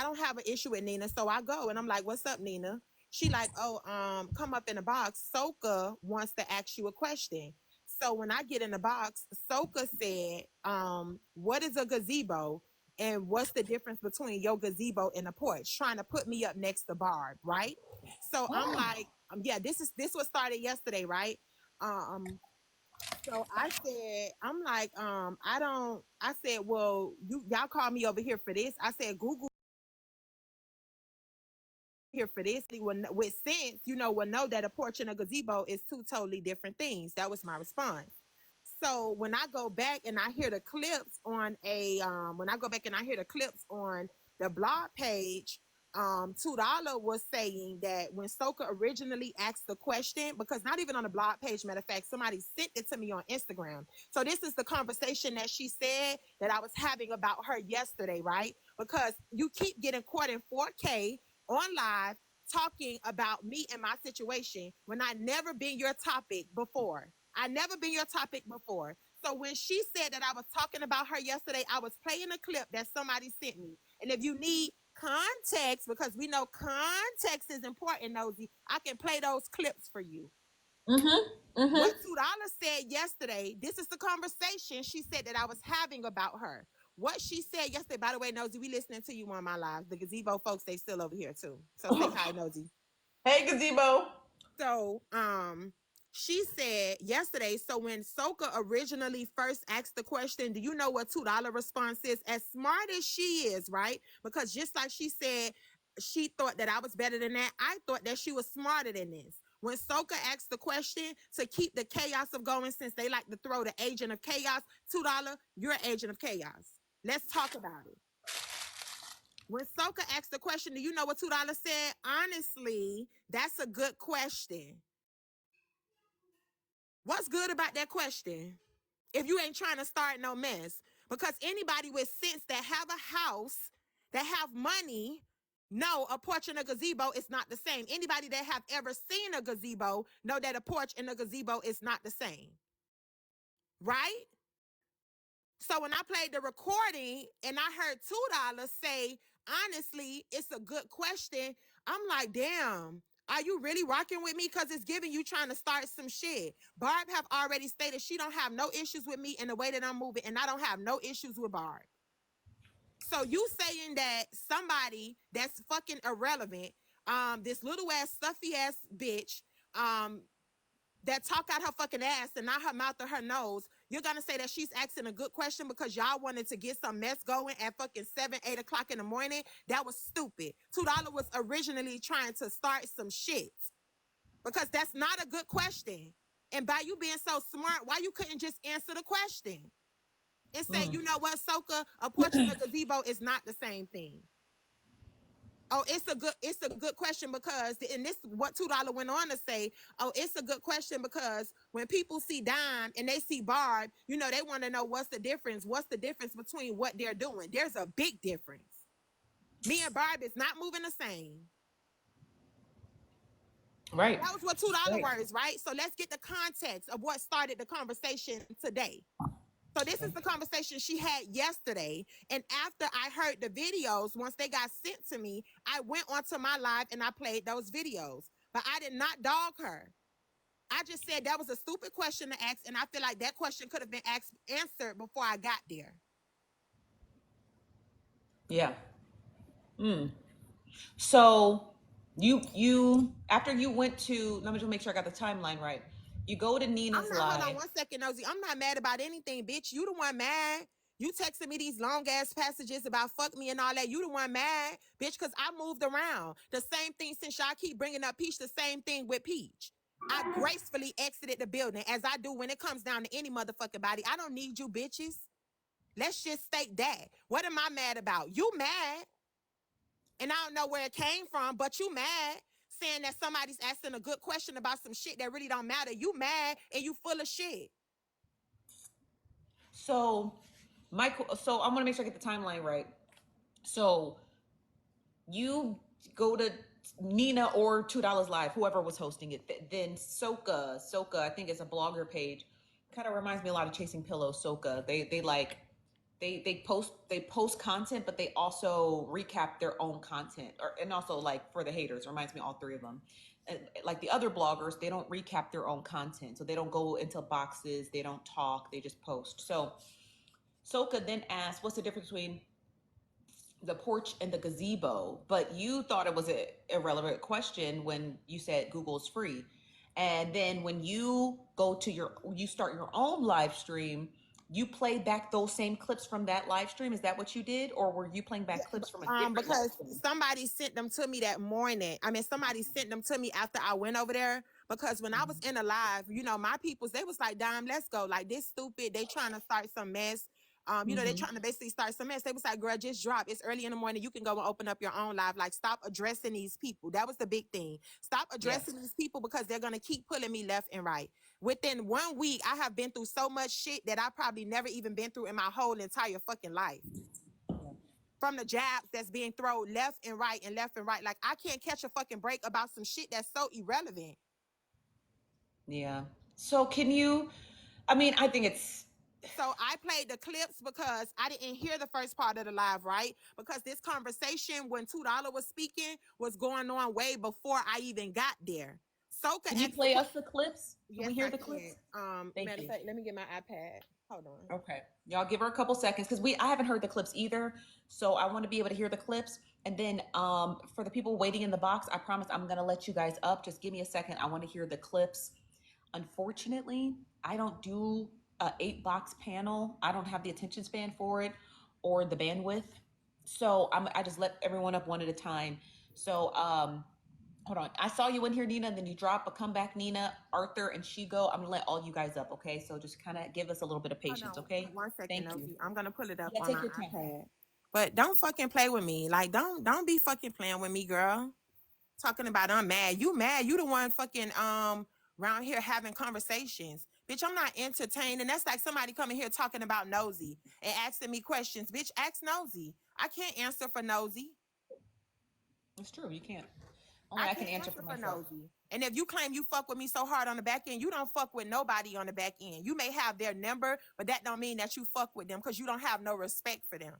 don't have an issue with Nina. So I go and I'm like, what's up, Nina? She like, oh, come up in the box. Soka wants to ask you a question. So when I get in the box, Soka said, what is a gazebo? And what's the difference between your gazebo and a porch? Trying to put me up next to Barb, right? So I'm like, yeah, this was started yesterday, right? So I said, I'm like, I said, well, y'all call me over here for this. I said, Google here for this. With sense, will know that a porch and a gazebo is two totally different things. That was my response. So when I go back and I hear the clips on the blog page, $2 was saying that when Soka originally asked the question, because not even on the blog page, matter of fact, somebody sent it to me on Instagram. So this is the conversation that she said that I was having about her yesterday, right? Because you keep getting caught in 4K on live talking about me and my situation when I never been your topic before. I never been your topic before. So when she said that I was talking about her yesterday, I was playing a clip that somebody sent me. And if you need context, because we know context is important, Nosy, I can play those clips for you. What $2 said yesterday, this is the conversation she said that I was having about her. What she said yesterday, by the way, Nosy, we listening to you on my live. The gazebo folks, they still over here too. So say hi, Nosy. Hey, gazebo. So, she said yesterday, so when Soka originally first asked the question, do you know what $2 response is? As smart as she is, right? Because just like she said, she thought that I was better than that. I thought that she was smarter than this. When Soka asked the question to keep the chaos of going, since they like to throw the agent of chaos, $2, you're an agent of chaos. Let's talk about it. When Soka asked the question, do you know what $2 said? Honestly, that's a good question. What's good about that question? If you ain't trying to start no mess. Because anybody with sense that have a house, that have money, know a porch and a gazebo is not the same. Anybody that have ever seen a gazebo know that a porch and a gazebo is not the same. Right? So when I played the recording and I heard $2 say, honestly, it's a good question, I'm like, damn, are you really rocking with me? Because it's giving you trying to start some shit. Barb have already stated she don't have no issues with me in the way that I'm moving, and I don't have no issues with Barb. So you saying that somebody that's fucking irrelevant, this little ass, stuffy ass bitch, that talk out her fucking ass and not her mouth or her nose, you're gonna say that she's asking a good question because y'all wanted to get some mess going at fucking 7, 8 o'clock in the morning? That was stupid. $2 was originally trying to start some shit because that's not a good question. And by you being so smart, why you couldn't just answer the question and say, you know what, Soka, a porch and a gazebo is not the same thing. Oh, it's a good question because, and this what $2 went on to say. Oh, it's a good question because when people see Dime and they see Barb, you know, they want to know what's the difference. What's the difference between what they're doing? There's a big difference. Me and Barb is not moving the same. Right. That was what $2 Right. words, right? So let's get the context of what started the conversation today. So this is the conversation she had yesterday. And after I heard the videos, once they got sent to me, I went onto my live and I played those videos. But I did not dog her. I just said that was a stupid question to ask, and I feel like that question could have been answered before I got there. Yeah. So you after you went to, let me just make sure I got the timeline right. You go to Nina's I'm not, hold on live. 1 second, Nosy. I'm not mad about anything, bitch. You the one mad. You texting me these long ass passages about fuck me and all that. You the one mad, bitch, because I moved around. The same thing since y'all keep bringing up Peach, the same thing with Peach. I gracefully exited the building as I do when it comes down to any motherfucking body. I don't need you bitches. Let's just state that. What am I mad about? You mad. And I don't know where it came from, but you mad. Saying that somebody's asking a good question about some shit that really don't matter. You mad and you full of shit. So Michael, so I'm gonna make sure I get the timeline right. So you go to Nina or $2 live, whoever was hosting it. Then Soka, I think it's a blogger page. Kind of reminds me a lot of Chasing Pillows. Soka, they like they post content, but they also recap their own content, and also like for the haters, reminds me of all three of them. And like the other bloggers, they don't recap their own content, so they don't go into boxes, they don't talk, they just post. So Soka then asked, "What's the difference between the porch and the gazebo?" But you thought it was an irrelevant question when you said Google's free. And then when you you start your own live stream, you play back those same clips from that live stream. Is that what you did? Or were you playing back clips from a different live Because stream? somebody sent them to me that morning. I mean, somebody sent them to me after I went over there. Because when I was in a live, you know, my peoples, they was like, Dime, let's go. Like, this stupid. They trying to start some mess. You know, they trying to basically start some mess. They was like, girl, just drop. It's early in the morning. You can go and open up your own live. Like, stop addressing these people. That was the big thing. Stop addressing Yes. these people because they're going to keep pulling me left and right. Within 1 week, I have been through so much shit that I probably never even been through in my whole entire fucking life. From the jabs that's being thrown left and right and left and right. Like, I can't catch a fucking break about some shit that's so irrelevant. Yeah. So can you, I mean, I think it's, So I played the clips because I didn't hear the first part of the live, right? Because this conversation when $2 was speaking was going on way before I even got there. Soka can you asked the play us question. the clips? Can we Yes, hear I the clips? can. Thank Matter of you. fact, let me get my iPad. Hold on. Okay. Y'all give her a couple seconds because I haven't heard the clips either. So I want to be able to hear the clips. And then for the people waiting in the box, I promise I'm gonna let you guys up. Just give me a second. I want to hear the clips. Unfortunately, I don't do a 8 box panel. I don't have the attention span for it or the bandwidth. So I just let everyone up one at a time. So hold on. I saw you in here, Nina, and then you drop, but come back, Nina, Arthur, and Shigo. I'm gonna let all you guys up, okay? So just kind of give us a little bit of Hold patience, on okay? 1 second, Thank you. Nosy. I'm gonna pull it up Yeah, on take my your time. iPad. But don't fucking play with me. Like, don't be fucking playing with me, girl. Talking about I'm mad. You mad. You the one fucking around here having conversations. Bitch, I'm not entertained. And that's like somebody coming here talking about Nosy and asking me questions. Bitch, ask Nosy. I can't answer for Nosy. It's true. You can't. Only I I can can't answer answer for for myself. Nosy. And if you claim you fuck with me so hard on the back end, you don't fuck with nobody on the back end. You may have their number, but that don't mean that you fuck with them because you don't have no respect for them.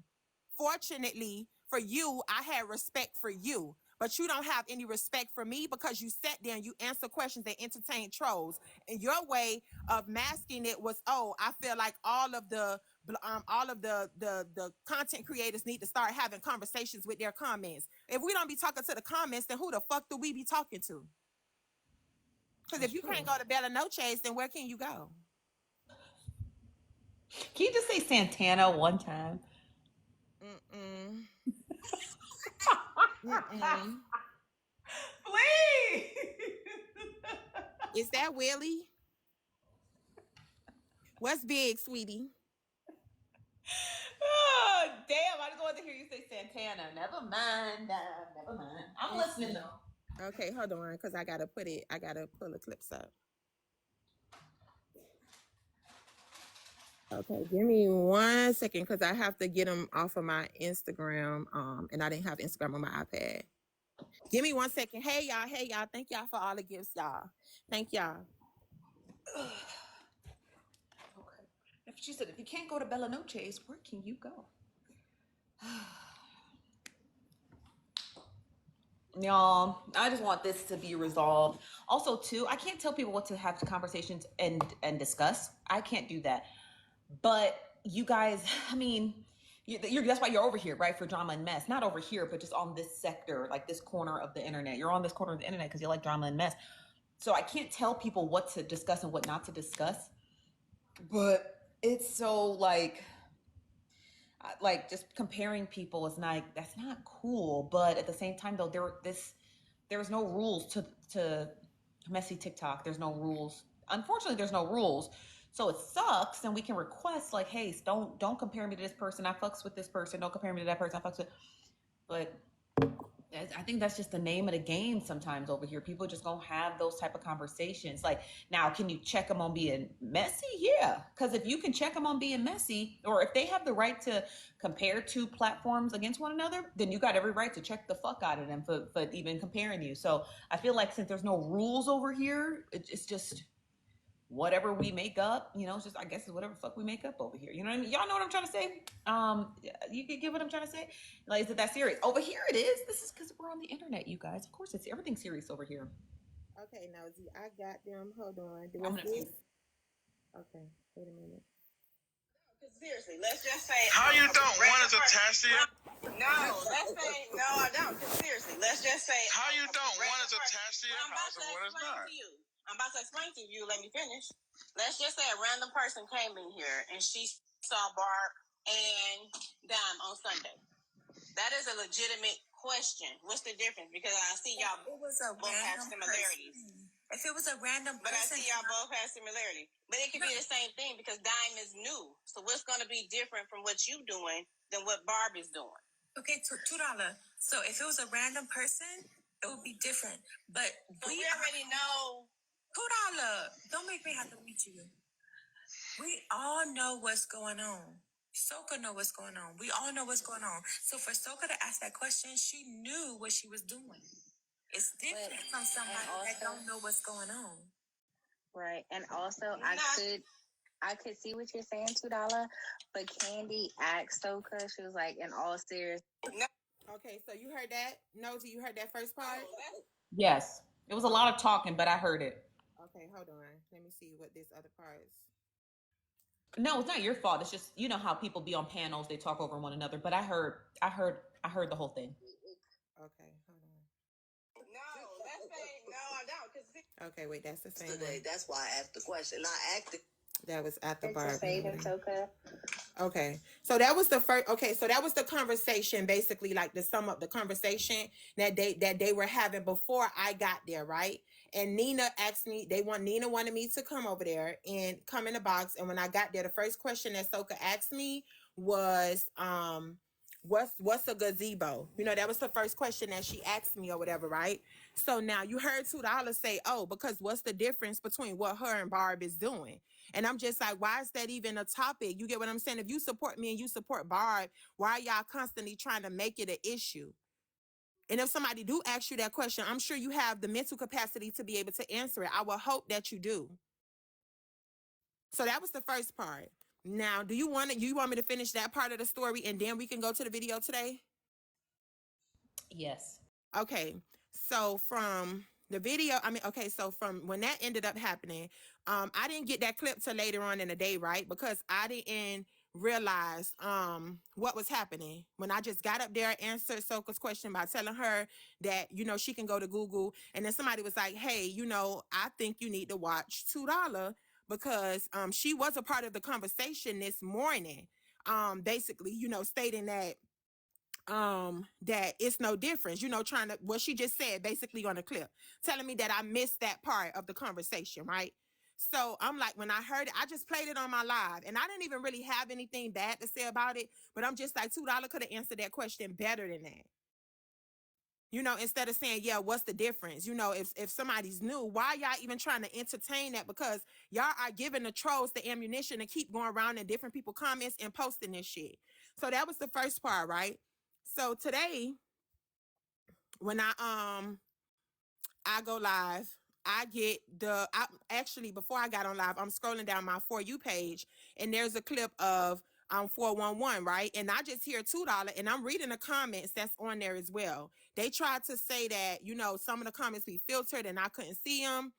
Fortunately for you, I had respect for you, but you don't have any respect for me because you sat there and you answer questions and entertain trolls. And your way of masking it was, oh, I feel like all of the content creators need to start having conversations with their comments. If we don't be talking to the comments, then who the fuck do we be talking to? Because if That's you true. can't go to Bella Noche's, then where can you go? Can you just say Santana one time? Mm-mm. Mm-mm. Please. Is that Willie? What's big, sweetie? Oh, Damn, I just wanted to hear you say Santana. Never mind. Never mind. I'm listening though. Okay, hold on, because I gotta pull the clips up. Okay, give me 1 second because I have to get them off of my Instagram. And I didn't have Instagram on my iPad. Give me 1 second. Hey y'all. Thank y'all for all the gifts, y'all. Thank y'all. Okay. If she said, if you can't go to Bella Noche's, where can you go? Y'all, I just want this to be resolved. Also, too, I can't tell people what to have conversations and discuss. I can't do that. But you guys, I mean, that's why you're over here, right? For drama and mess. Not over here, but just on this sector, like this corner of the internet. You're on this corner of the internet because you like drama and mess. So I can't tell people what to discuss and what not to discuss. But it's so like just comparing people is not, that's not cool. But at the same time, though, there's no rules to messy TikTok. There's no rules. Unfortunately, there's no rules. So it sucks, and we can request like, hey, don't compare me to this person. I fucks with this person. Don't compare me to that person. I fucks with. But I think that's just the name of the game sometimes over here. People just gonna have those type of conversations. Like, now, can you check them on being messy? Yeah. Because if you can check them on being messy, or if they have the right to compare two platforms against one another, then you got every right to check the fuck out of them for even comparing you. So I feel like since there's no rules over here, it's just whatever we make up, it's just, I guess it's whatever fuck we make up over here. You know what I mean? Y'all know what I'm trying to say? You can get what I'm trying to say? Like, is it that serious? Over here it is. This is because we're on the internet, you guys. Of course, everything's serious over here. Okay, Nosy, I got them. Hold on. I'm gonna see. Okay, wait a minute. Seriously, let's just say how you don't want us attached to you? No, let's say no, I don't. Because seriously, let's just say how you don't want us attached to your house and what is not. I'm about to explain to you. Let me finish. Let's just say a random person came in here and she saw Barb and Dime on Sunday. That is a legitimate question. What's the difference? Because I see y'all both have similarities. If it was a random person. But I see y'all both have similarities. But it could be the same thing because Dime is new. So what's going to be different from what you doing than what Barb is doing? Okay, $2. So if it was a random person, it would be different. But we already know. $2. Don't make me have to meet you. We all know what's going on. Soka know what's going on. We all know what's going on. So for Soka to ask that question, she knew what she was doing. It's different from somebody that don't know what's going on. Right. And also I could see what you're saying, $2, but Candy asked Soka, she was like, in all seriousness. Okay, so you heard that? Nosy, you heard that first part? Yes. It was a lot of talking, but I heard it. Okay, hold on. Let me see what this other part is. No, it's not your fault. It's just, you know how people be on panels, they talk over one another. But I heard the whole thing. Okay, hold on. No, that's saying no, I don't. Okay, wait, that's the same one. That's why I asked the question. I asked it. That was at the bar. Soka. Okay, so that was the first. Okay, so that was the conversation, basically, like to sum up the conversation that they were having before I got there, right? And Nina asked me. Nina wanted me to come over there and come in the box. And when I got there, the first question that Soka asked me was, what's a gazebo? That was the first question that she asked me or whatever, right? So now you heard $2 say, oh, because what's the difference between what her and Barb is doing? And I'm just like, why is that even a topic? You get what I'm saying? If you support me and you support Barb, why are y'all constantly trying to make it an issue? And if somebody do ask you that question, I'm sure you have the mental capacity to be able to answer it. I will hope that you do. So that was the first part. Now, do you want me to finish that part of the story and then we can go to the video today? Yes. Okay. So from the video, so from when that ended up happening, I didn't get that clip till later on in the day, right? Because I didn't realize what was happening. When I just got up there, answered Soka's question by telling her that, she can go to Google. And then somebody was like, hey, I think you need to watch $2 because she was a part of the conversation this morning. Basically, stating that that it's no difference, trying to what she just said basically on the clip, telling me that I missed that part of the conversation, right? So I'm like, when I heard it, I just played it on my live, and I didn't even really have anything bad to say about it. But I'm just like, $2 could have answered that question better than that. You know, instead of saying, yeah, what's the difference? You know, if somebody's new, why y'all even trying to entertain that? Because y'all are giving the trolls the ammunition to keep going around in different people comments and posting this shit. So that was the first part, right? So today, when I go live, I get actually, before I got on live, I'm scrolling down my For You page, and there's a clip of 411, right? And I just hear $2, and I'm reading the comments that's on there as well. They tried to say that, you know, some of the comments be filtered and I couldn't see them.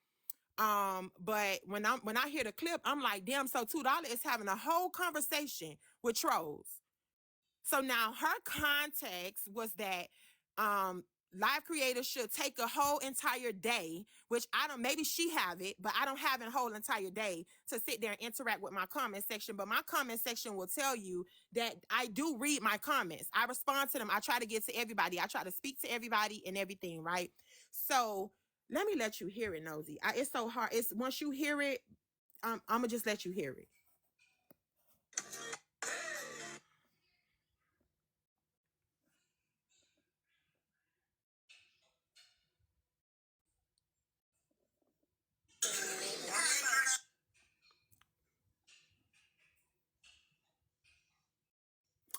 But when I hear the clip, I'm like, damn, so $2 is having a whole conversation with trolls. So now her context was that live creators should take a whole entire day, which I don't, maybe she have it, but I don't have a whole entire day to sit there and interact with my comment section. But my comment section will tell you that I do read my comments. I respond to them. I try to get to everybody. I try to speak to everybody and everything, right? So let me let you hear it, Nosy. It's so hard. It's once you hear it, I'm gonna just let you hear it.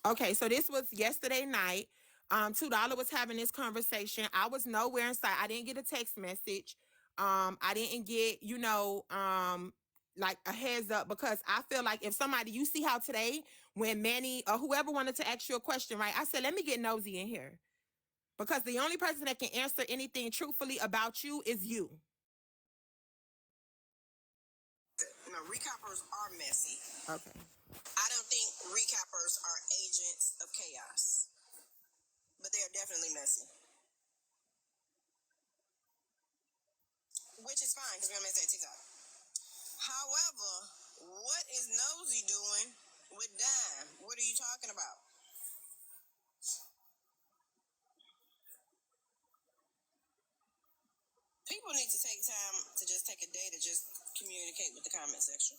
Okay, so this was yesterday night. $2 was having this conversation. I was nowhere inside. I didn't get a text message. I didn't get, you know, like a heads up, because I feel like if somebody, you see how today when Manny or whoever wanted to ask you a question, right? I said, let me get Nosy in here, because the only person that can answer anything truthfully about you is you. No, recappers are messy. Okay. I don't think recappers are agents of chaos, but they are definitely messy. Which is fine, because we're going to make that TikTok. However, what is Nosy doing with Dime? What are you talking about? People need to take time to just take a day to just communicate with the comment section.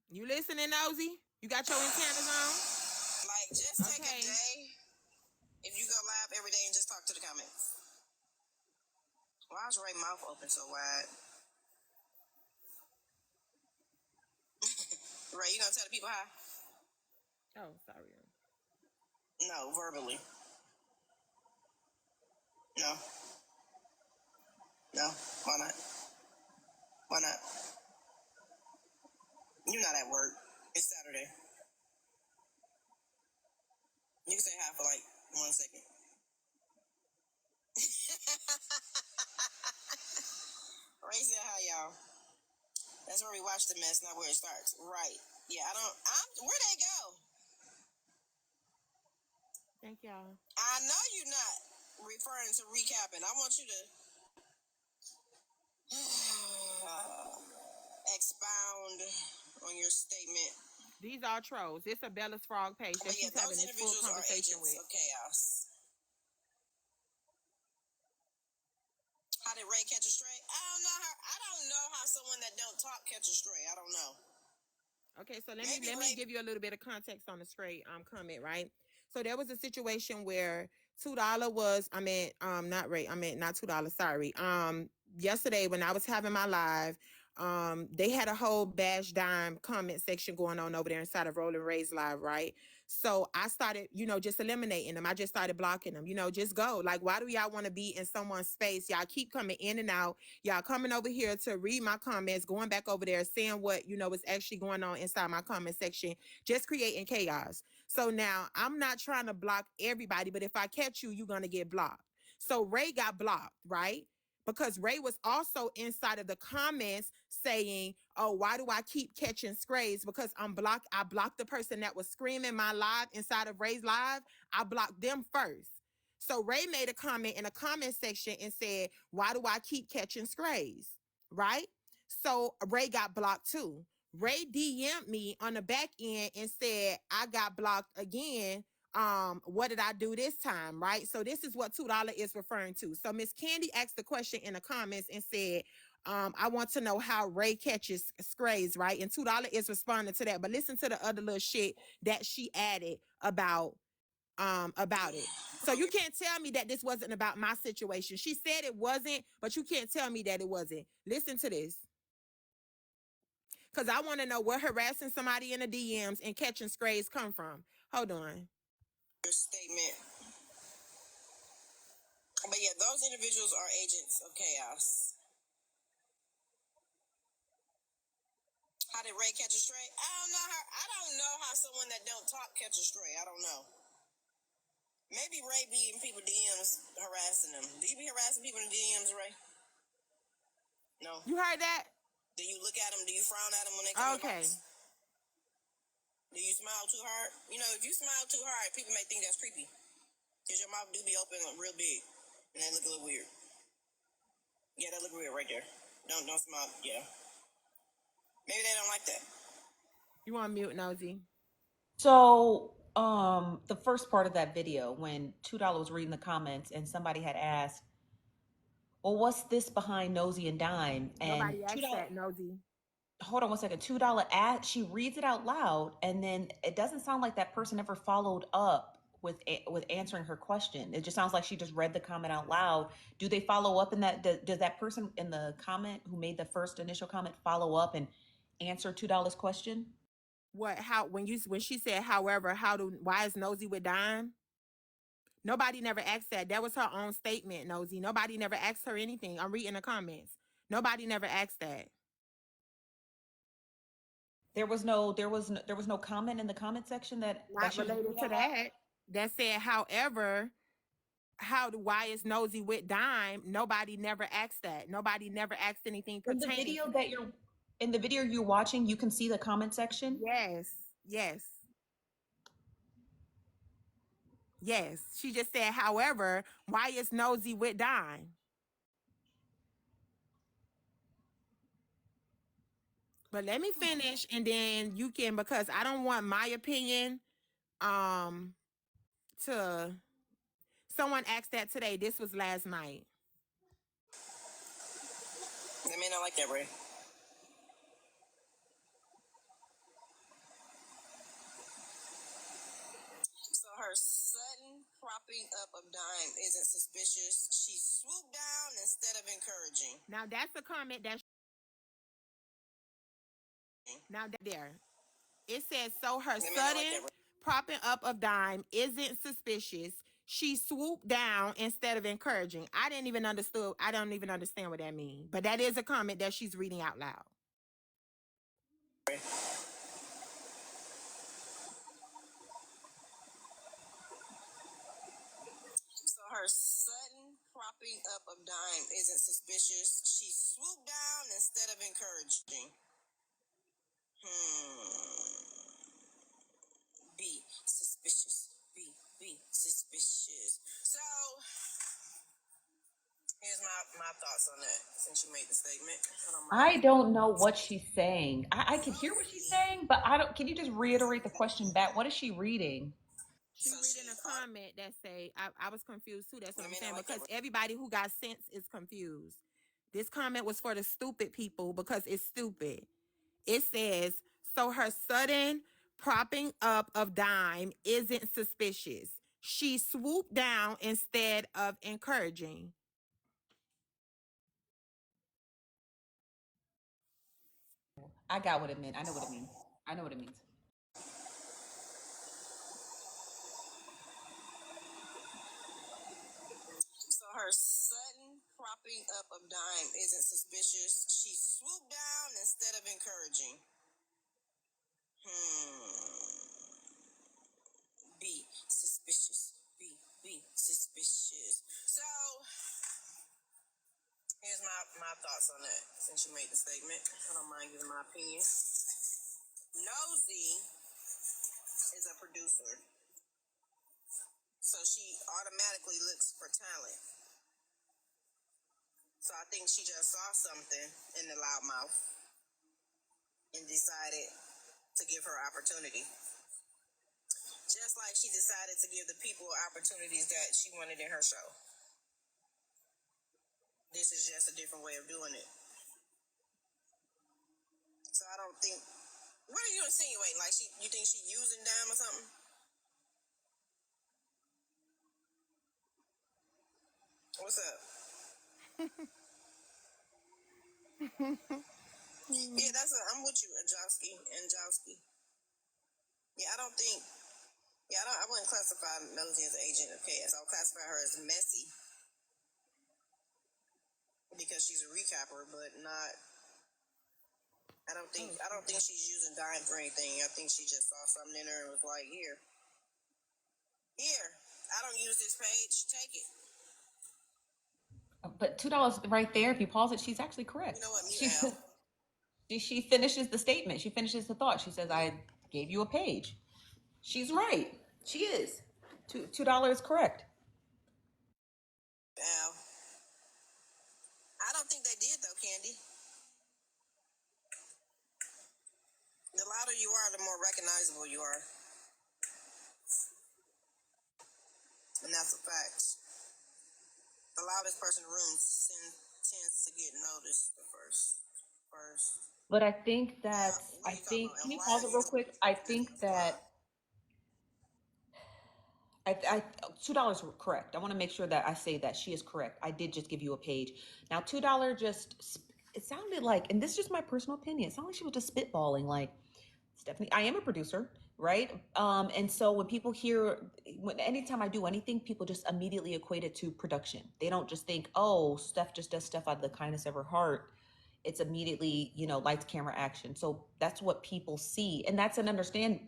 You listening, Nosy? You got your antennas on? Like, just take a day. If you go live every day and just talk to the comments. Why is Ray's mouth open so wide? Ray, you gonna tell the people hi? Oh, sorry. No, verbally. No. No. Why not? Why not? You're not at work. It's Saturday. You can say hi for like 1 second. Ray said hi, y'all. That's where we watch the mess, not where it starts. Right. Yeah, where'd they go? Thank y'all. I know you're not referring to recapping. I want you to expound on your statement. These are trolls. It's a Bella's Frog page that But yeah, she's having those this full individuals are conversation agents with. of chaos. How did Ray catch a stray? I don't know how someone that don't talk catch a stray. I don't know. Okay, so let me give you a little bit of context on the straight comment, right? So there was a situation where $2 was, not Ray, not $2, sorry. Yesterday when I was having my live, they had a whole bash dime comment section going on over there inside of Rolling Ray's live, right? So I started, just eliminating them. I just started blocking them, just go. Like, why do y'all want to be in someone's space? Y'all keep coming in and out. Y'all coming over here to read my comments, going back over there, saying what, is actually going on inside my comment section, just creating chaos. So now I'm not trying to block everybody, but if I catch you, you're going to get blocked. So Ray got blocked, right? Because Ray was also inside of the comments saying, oh, why do I keep catching scrays? Because I blocked the person that was screaming my live inside of Ray's live. I blocked them first. So Ray made a comment in a comment section and said, why do I keep catching scrays? Right? So Ray got blocked too. Ray DM'd me on the back end and said, I got blocked again what did I do this time, right? So this is what $2 is referring to. So Miss Candy asked the question in the comments and said, I want to know how Ray catches strays, right? And $2 is responding to that. But listen to the other little shit that she added about it. So you can't tell me that this wasn't about my situation. She said it wasn't, but you can't tell me that it wasn't. Listen to this. Because I want to know where harassing somebody in the DMs and catching strays come from. Hold on. Your statement. But yeah, those individuals are agents of chaos. How did Ray catch a stray? I don't know how someone that don't talk catch a stray. I don't know. Maybe Ray be in people DMs harassing them. Do you be harassing people in DMs, Ray? No. You heard that? Do you look at them? Do you frown at them when they come in the Okay. box? Do you smile too hard? You know, if you smile too hard, people may think that's creepy. Because your mouth do be open real big. And they look a little weird. Yeah, that look weird right there. Don't smile. Yeah. Maybe they don't like that. You want to mute Nosy? So, the first part of that video, when $2 was reading the comments and somebody had asked, well, what's this behind Nosy and Dime? And Nobody asked $2, that, Nosy. hold on one second, $2 ad, she reads it out loud, and then it doesn't sound like that person ever followed up with answering her question. It just sounds like she just read the comment out loud. Do they follow up in that? Does that person in the comment who made the first initial comment follow up and answer $2 question? What? How? When she said, however, why is Nosy with Dime? Nobody never asked that. That was her own statement, Nosy. Nobody never asked her anything. I'm reading the comments. Nobody never asked that. There was no comment in the comment section that Not she was reading related to out loud? that. That said, however, why is Nosy with Dime? Nobody never asked that. Nobody never asked anything In the pertaining video to that you're watching, you can see the comment section. Yes. She just said, however, why is Nosy with Dime? But let me finish and then you can, because I don't want my opinion to someone asked that today. This was last night. They may not like that, Ray. So her sudden propping up of Dime isn't suspicious. She swooped down instead of encouraging. Now that's a comment that there. It says, so her sudden propping up of Dime isn't suspicious. She swooped down instead of encouraging. I don't even understand what that means. But that is a comment that she's reading out loud. So her sudden propping up of Dime isn't suspicious. She swooped down instead of encouraging. Be suspicious. Be suspicious. So here's my thoughts on that since you made the statement. I don't know what she's saying. I can hear what she's saying, but I don't. Can you just reiterate the question back? What is she reading? She reading a comment that say, I was confused too. That's what I'm saying. Because everybody who got sense is confused. This comment was for the stupid people because it's stupid. It says, so her sudden propping up of Dime isn't suspicious. She swooped down instead of encouraging. I got what it meant. I know what it means. I know what it means. So her sudden propping up of Dime isn't suspicious. She swooped down instead of encouraging. Be suspicious. Be suspicious. So here's my thoughts on that since you made the statement. I don't mind giving my opinion. Nosy is a producer, so she automatically looks for talent. So I think she just saw something in the loudmouth and decided to give her opportunity. Just like she decided to give the people opportunities that she wanted in her show. This is just a different way of doing it. So I don't think. What are you insinuating? Like you think she using Dime or something? What's up? Yeah, I'm with you, Anjowski. Yeah, I don't think. Yeah, I wouldn't classify Nosy as an agent of chaos. I would classify her as messy because she's a recapper, but not. I don't think she's using Dime for anything. I think she just saw something in her and was like, here. I don't use this page. Take it. But $2 right there, if you pause it, she's actually correct. You know what? Mute She Al. she finishes the statement. She finishes the thought. She says, "I gave you a page." She's right. She is. $2 correct. Al. I don't think they did though, Candy. The louder you are, the more recognizable you are, and that's a fact. The loudest person in the room tends to get noticed the first. But I think that What are you talking about? can And you why pause are it you real quick? I think that I $2 correct. I want to make sure that I say that she is correct. I did just give you a page. Now $2 just it sounded like, and this is just my personal opinion. It sounded like she was just spitballing. Like, Stephanie, I am a producer, right? And so when people hear, anytime I do anything, people just immediately equate it to production. They don't just think, oh, Steph just does stuff out of the kindness of her heart. It's immediately, lights, camera, action. So that's what people see, and that's understandable.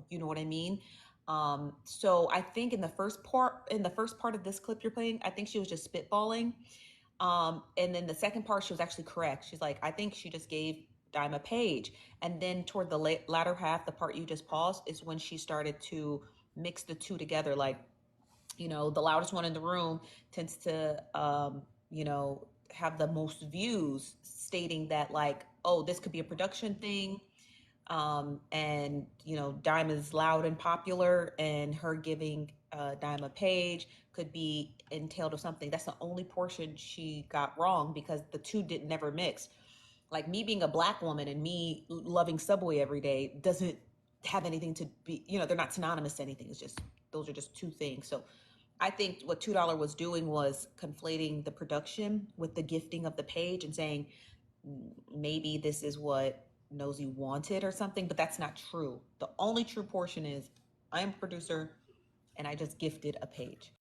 You know what I mean? So I think in the first part of this clip you're playing, I think she was just spitballing. And then the second part, she was actually correct. She's like, I think she just gave Dime a page. And then toward the latter half, the part you just paused, is when she started to mix the two together. Like, the loudest one in the room tends to, have the most views, stating that, like, oh, this could be a production thing. And Dime is loud and popular, and her giving Dime a page could be entailed of something. That's the only portion she got wrong, because the two didn't never mix. Like, me being a Black woman and me loving Subway every day doesn't have anything to be, they're not synonymous to anything. It's just, those are just two things. So I think what $2 was doing was conflating the production with the gifting of the page and saying, maybe this is what Nosy wanted or something, but that's not true. The only true portion is, I am a producer and I just gifted a page.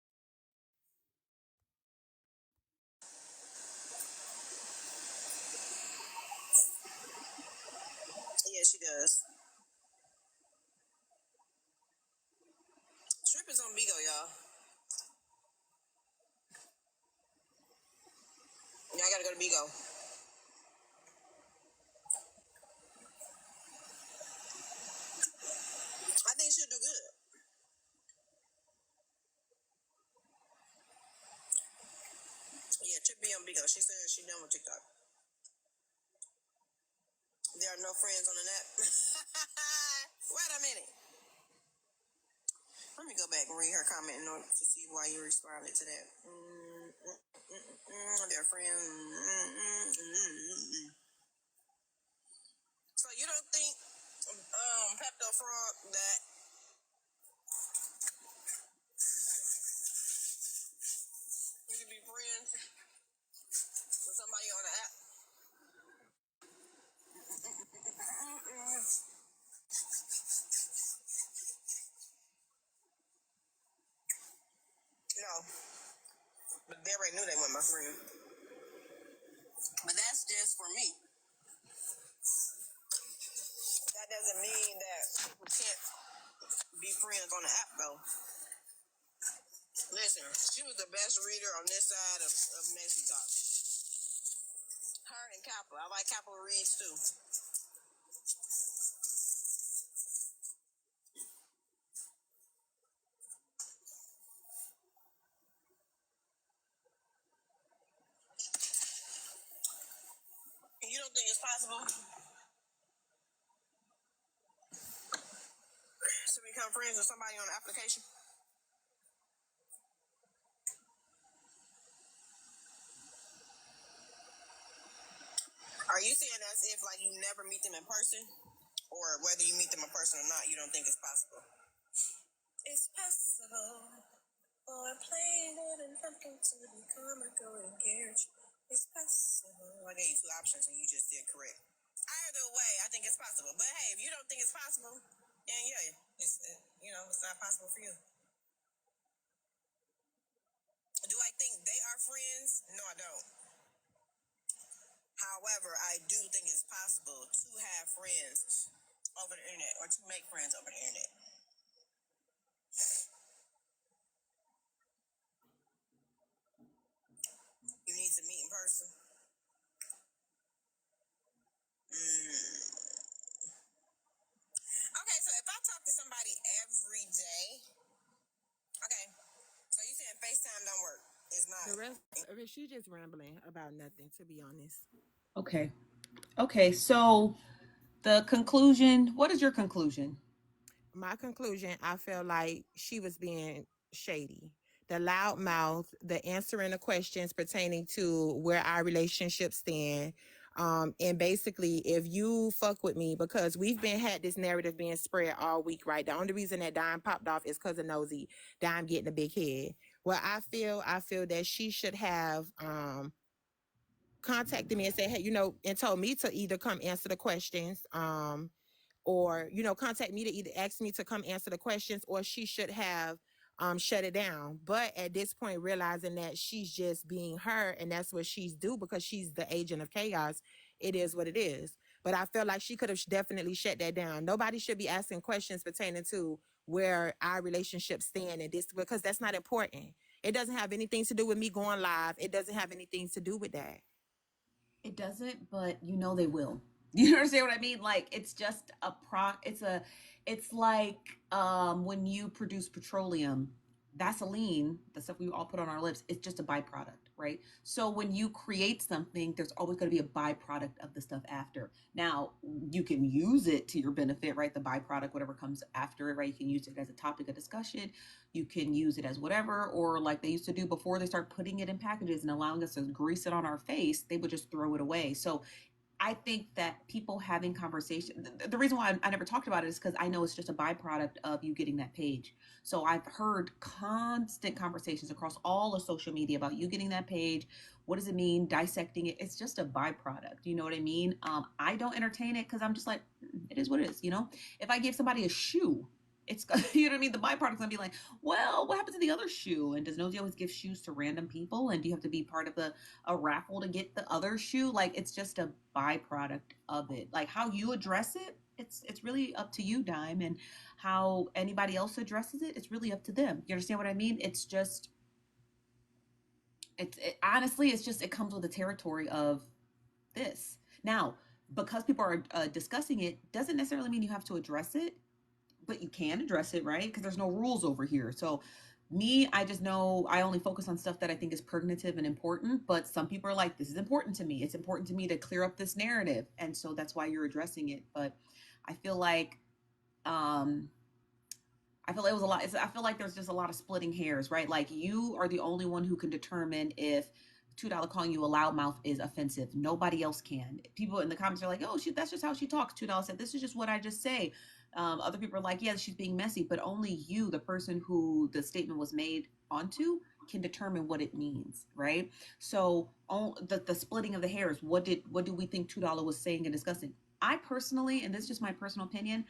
Yeah, she does. Trip is on Bigo, y'all. Y'all gotta go to Bigo. I think she'll do good. Yeah, Trip be on Bigo. She said she done with TikTok. There are no friends on the net. Wait a minute. Let me go back and read her comment in order to see why you responded to that. They're friends. So you don't think Pepto Frog that you can be friends with somebody on the app? No, but they already knew they weren't my friend. But that's just for me. That doesn't mean that people can't be friends on the app, though. Listen, she was the best reader on this side of Messy Talk. Her and Kappa. I like Kappa reads too. You don't think it's possible? friends with somebody on the application? Are you saying as if like you never meet them in person, or whether you meet them in person or not, you don't think it's possible? It's possible for a plain and something to become a golden carriage. It's possible. I gave you two options and you just did correct. Either way, I think it's possible. But hey, if you don't think it's possible, then yeah, it's it's not possible for you. Do I think they are friends? No, I don't. However, I do think it's possible to have friends over the internet or to make friends over the internet. You need to meet in person. Okay, so if I talk to somebody every day, okay, so you saying FaceTime don't work? It's not. The rest of it, she just rambling about nothing, to be honest. Okay. Okay. So the conclusion. What is your conclusion? My conclusion, I feel like she was being shady. The loud mouth, the answering the questions pertaining to where our relationships stand. And basically, if you fuck with me, because we've been had this narrative being spread all week, right? The only reason that Dime popped off is because of Nosy. Dime getting a big head. Well, I feel that she should have contacted me and said, hey, and told me to either come answer the questions, or contact me to either ask me to come answer the questions, or she should have shut it down. But at this point, realizing that she's just being her and that's what she's due because she's the agent of chaos, it is what it is. But I feel like she could have definitely shut that down. Nobody should be asking questions pertaining to where our relationships stand and this, because that's not important. It doesn't have anything to do with me going live. It doesn't have anything to do with that. It doesn't, but they will. You understand what I mean? Like it's just it's like when you produce petroleum, Vaseline, the stuff we all put on our lips, it's just a byproduct, right? So when you create something, there's always going to be a byproduct of the stuff after. Now, you can use it to your benefit, right? The byproduct, whatever comes after it, right? You can use it as a topic of discussion. You can use it as whatever, or like they used to do before they start putting it in packages and allowing us to grease it on our face, they would just throw it away. So I think that people having conversation, the reason why I never talked about it is because I know it's just a byproduct of you getting that page. So I've heard constant conversations across all of social media about you getting that page. What does it mean? Dissecting it. It's just a byproduct. You know what I mean? I don't entertain it because I'm just like, it is what it is. If I give somebody a shoe, it's you know what I mean. The byproduct's gonna be like, well, what happens to the other shoe? And does Nosy always give shoes to random people? And do you have to be part of a raffle to get the other shoe? Like it's just a byproduct of it. Like how you address it, it's really up to you, Dime, and how anybody else addresses it, it's really up to them. You understand what I mean? It's just honestly, it's just it comes with the territory of this. Now, because people are discussing it, doesn't necessarily mean you have to address it, but you can address it, right? Because there's no rules over here. So me, I just know I only focus on stuff that I think is pertinent and important, but some people are like, this is important to me. It's important to me to clear up this narrative. And so that's why you're addressing it. But I feel like um I feel like it was a lot. I feel like there's just a lot of splitting hairs, right? Like you are the only one who can determine if $2 calling you a loudmouth is offensive. Nobody else can. People in the comments are like, "Oh, that's just how she talks." $2 said, "This is just what I just say." Other people are like, "Yeah, she's being messy," but only you, the person who the statement was made onto, can determine what it means, right? So, the splitting of the hairs. What do we think $2 was saying and discussing? I personally, and this is just my personal opinion,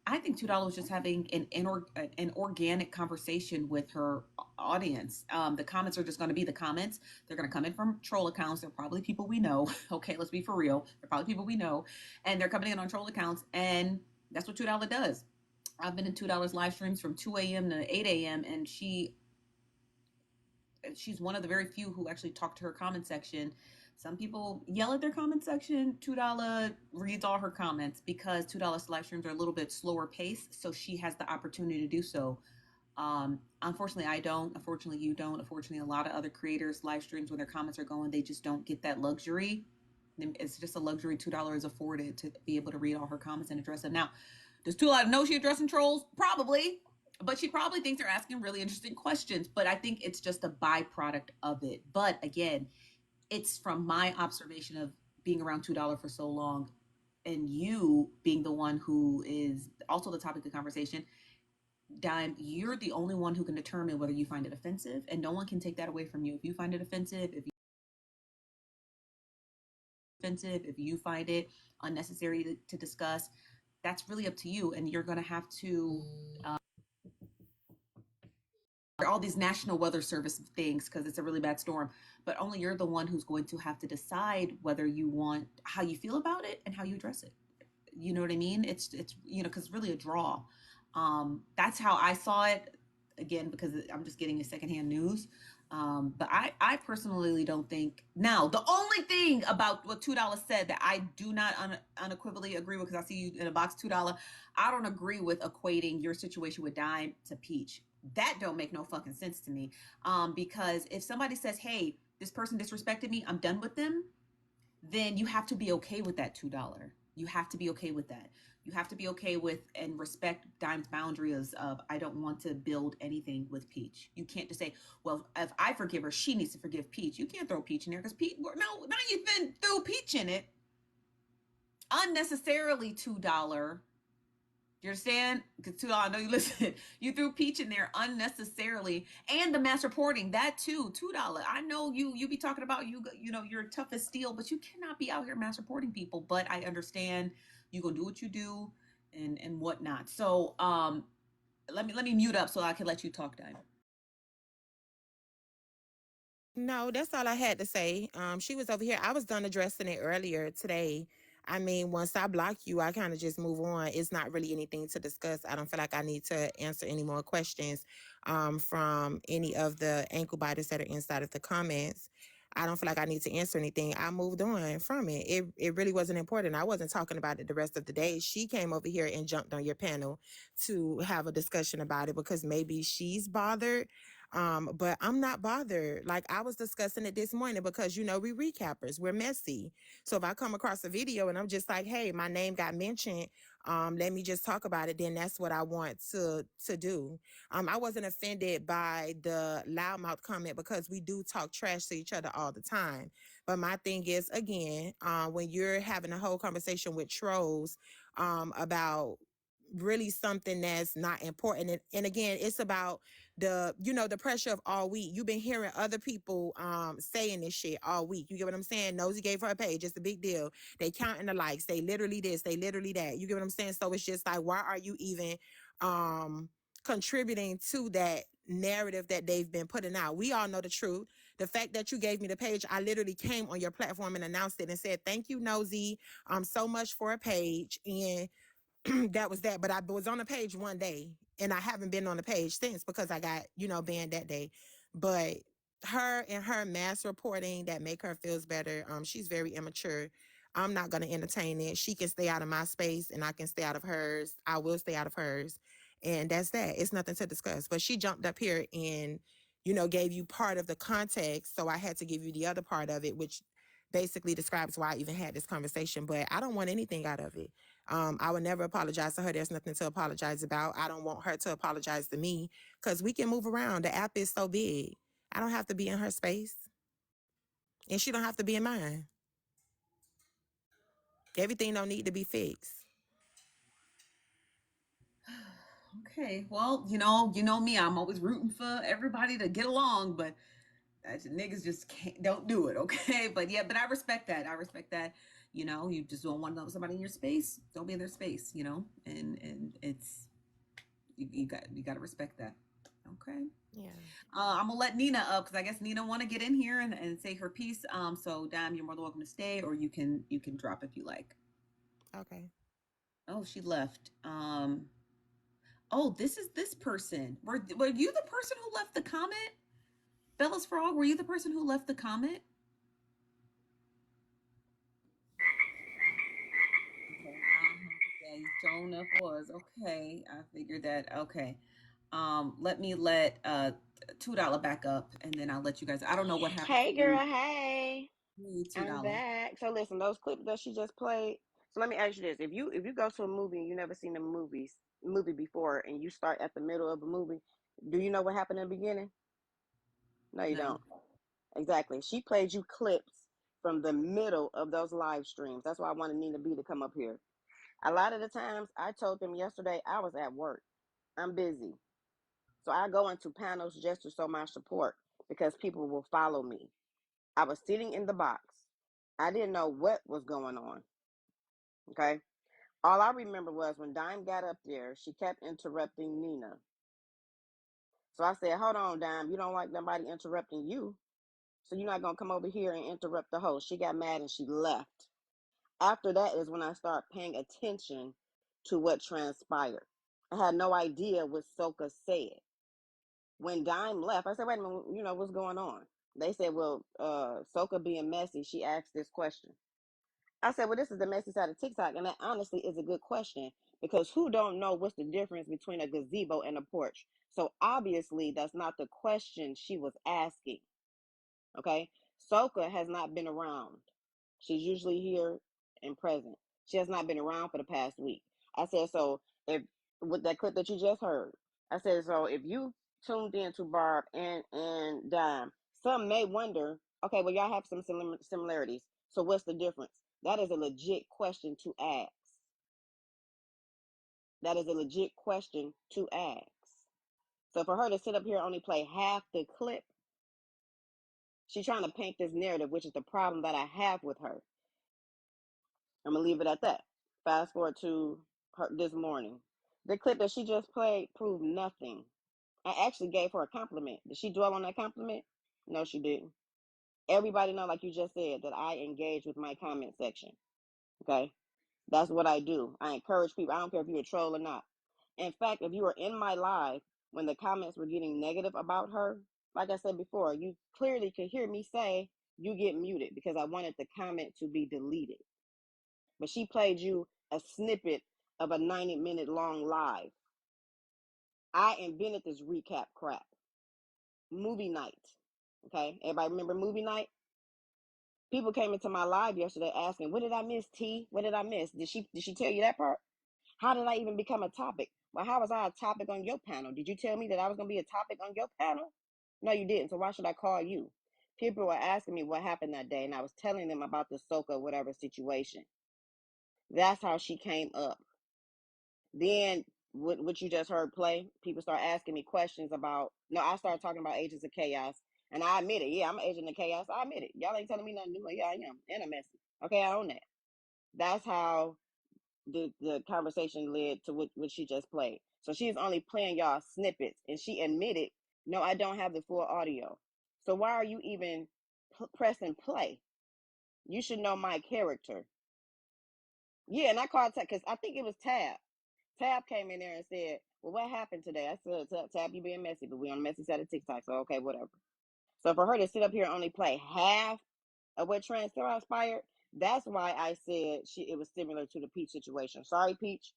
I think $2 was just having an organic conversation with her audience. The comments are just going to be the comments. They're going to come in from troll accounts. They're probably people we know. Okay, let's be for real. They're probably people we know, and they're coming in on troll accounts, and that's what $2 does. I've been in $2 live streams from 2 a.m. to 8 a.m. and she's one of the very few who actually talk to her comment section. Some people yell at their comment section. $2 reads all her comments because $2 live streams are a little bit slower paced, so she has the opportunity to do so. Unfortunately, I don't. Unfortunately, you don't. Unfortunately, a lot of other creators live streams when their comments are going, they just don't get that luxury. It's just a luxury $2 is afforded to be able to read all her comments and address them. Now, Does $2 know she addressing trolls? Probably. But she probably thinks they're asking really interesting questions. But I think it's just a byproduct of it. But again, it's from my observation of being around $2 for so long, and you being the one who is also the topic of conversation. Dime, you're the only one who can determine whether you find it offensive, and no one can take that away from you. If you find it offensive, if you find it unnecessary to discuss, that's really up to you, and you're going to have to all these national weather service things because it's a really bad storm, but only you're the one who's going to have to decide whether you want how you feel about it and how you address it. You know what I mean? It's because it's really a draw. That's how I saw it. Again, because I'm just getting a secondhand news. But I personally don't think. Now, the only thing about what $2 said that I do not unequivocally agree with, because I see you in a box $2, I don't agree with equating your situation with Dime to Peach. That don't make no fucking sense to me. Because if somebody says, "Hey, this person disrespected me, I'm done with them," then you have to be okay with that $2. You have to be okay with that. You have to be okay with and respect Dime's boundaries of I don't want to build anything with Peach. You can't just say, well, if I forgive her, she needs to forgive Peach. You can't throw Peach in there because Peach, no, now you've been threw Peach in it unnecessarily. $2. You understand? Because $2, I know you listen. You threw Peach in there unnecessarily, and the mass reporting that too. $2. I know you be talking about you're tough as steel, but you cannot be out here mass reporting people. But I understand you gonna do what you do and whatnot. So let me mute up so I can let you talk, Diamond. No, that's all I had to say. She was over here. I was done addressing it earlier today. I mean, once I block you, I kind of just move on. It's not really anything to discuss. I don't feel like I need to answer any more questions from any of the ankle biters that are inside of the comments. I don't feel like I need to answer anything. I moved on from it. It really wasn't important. I wasn't talking about it the rest of the day. She came over here and jumped on your panel to have a discussion about it because maybe she's bothered, but I'm not bothered. Like I was discussing it this morning because we recappers, we're messy. So if I come across a video and I'm just like, hey, my name got mentioned, let me just talk about it, then that's what I want to do. I wasn't offended by the loudmouth comment because we do talk trash to each other all the time. But my thing is, again, when you're having a whole conversation with trolls about really something that's not important, and again, it's about the pressure of all week. You've been hearing other people saying this shit all week. You get what I'm saying? Nosy gave her a page. It's a big deal. They counting the likes. They literally this. They literally that. You get what I'm saying? So it's just like, why are you even contributing to that narrative that they've been putting out? We all know the truth. The fact that you gave me the page, I literally came on your platform and announced it and said, thank you, Nosy, so much for a page. And that was that. But I was on the page one day and I haven't been on the page since because I got, banned that day. But her and her mass reporting that make her feels better, she's very immature. I'm not going to entertain it. She can stay out of my space and I can stay out of hers. I will stay out of hers. And that's that. It's nothing to discuss. But she jumped up here and, gave you part of the context. So I had to give you the other part of it, which basically describes why I even had this conversation. But I don't want anything out of it. I would never apologize to her. There's nothing to apologize about. I don't want her to apologize to me because we can move around. The app is so big. I don't have to be in her space and she don't have to be in mine. Everything don't need to be fixed. Okay, well, me. I'm always rooting for everybody to get along, but niggas just don't do it. Okay, but yeah, but I respect that. I respect that. You just don't want somebody in your space. Don't be in their space. And it's you got to respect that. Okay. Yeah. I'm gonna let Nina up because I guess Nina want to get in here and say her piece. So Dime, you're more than welcome to stay, or you can drop if you like. Okay. Oh, she left. Oh, this is this person. Were you the person who left the comment? Bella's Frog, were you the person who left the comment? Okay. Yeah, you showing up was. Okay. I figured that. Okay. Let me let $2 back up and then I'll let you guys. I don't know what happened Hey, to you. girl. Hey, Me, I'm $2. back. So listen, those clips that she just played, So let me ask you this: if you go to a movie and you never seen a movie before, and you start at the middle of a movie, do you know what happened in the beginning? No, you No. don't. Exactly. She played you clips from the middle of those live streams. That's why I wanted Nina B to come up here. A lot of the times, I told them yesterday I was at work. I'm busy. So I go into panels just to show my support because people will follow me. I was sitting in the box. I didn't know what was going on. Okay. All I remember was when Dime got up there, she kept interrupting Nina. So I said, hold on, Dime. You don't like nobody interrupting you. So you're not going to come over here and interrupt the host. She got mad and she left. After that is when I start paying attention to what transpired. I had no idea what Soka said. When Dime left, I said, wait a minute, what's going on? They said, well, Soka being messy, she asked this question. I said, well, this is the messy side of TikTok. And that honestly is a good question because who don't know what's the difference between a gazebo and a porch? So obviously that's not the question she was asking. Okay. Soka has not been around. She's usually here and present. She has not been around for the past week. I said, so if with that clip that you just heard, I said, so if you tuned in to Barb and Dime, some may wonder, okay, well, y'all have some similarities. So what's the difference? That is a legit question to ask. That is a legit question to ask. So for her to sit up here and only play half the clip, she's trying to paint this narrative, which is the problem that I have with her. I'm gonna leave it at that. Fast forward to her this morning. The clip that she just played proved nothing. I actually gave her a compliment. Did she dwell on that compliment? No, she didn't. Everybody know, like you just said, that I engage with my comment section. Okay, that's what I do. I encourage people. I don't care if you're a troll or not. In fact, if you were in my live when the comments were getting negative about her, like I said before, you clearly could hear me say you get muted because I wanted the comment to be deleted. But she played you a snippet of a 90-minute long live. I invented this recap crap. Movie night. Okay, everybody remember movie night? People came into my live yesterday asking, what did I miss, T? What did I miss? Did she tell you that part? How did I even become a topic? Well, how was I a topic on your panel? Did you tell me that I was going to be a topic on your panel? No, you didn't. So why should I call you? People were asking me what happened that day, and I was telling them about the Soka whatever situation. That's how she came up. Then what you just heard play, people start asking me questions about. No, I started talking about Agents of Chaos, and I admit it. Yeah, I'm an agent of chaos. I admit it. Y'all ain't telling me nothing new. Yeah, I am, and I'm messy. Okay, I own that. That's how the conversation led to what she just played. So she's only playing y'all snippets, and she admitted, no, I don't have the full audio. So why are you even pressing play? You should know my character. Yeah, and I called because I think it was Tab. Tab came in there and said, well, what happened today? I said, Tab, you being messy, but we on the messy side of TikTok, so okay, whatever. So for her to sit up here and only play half of what transpired, that's why I said it was similar to the Peach situation. Sorry, Peach.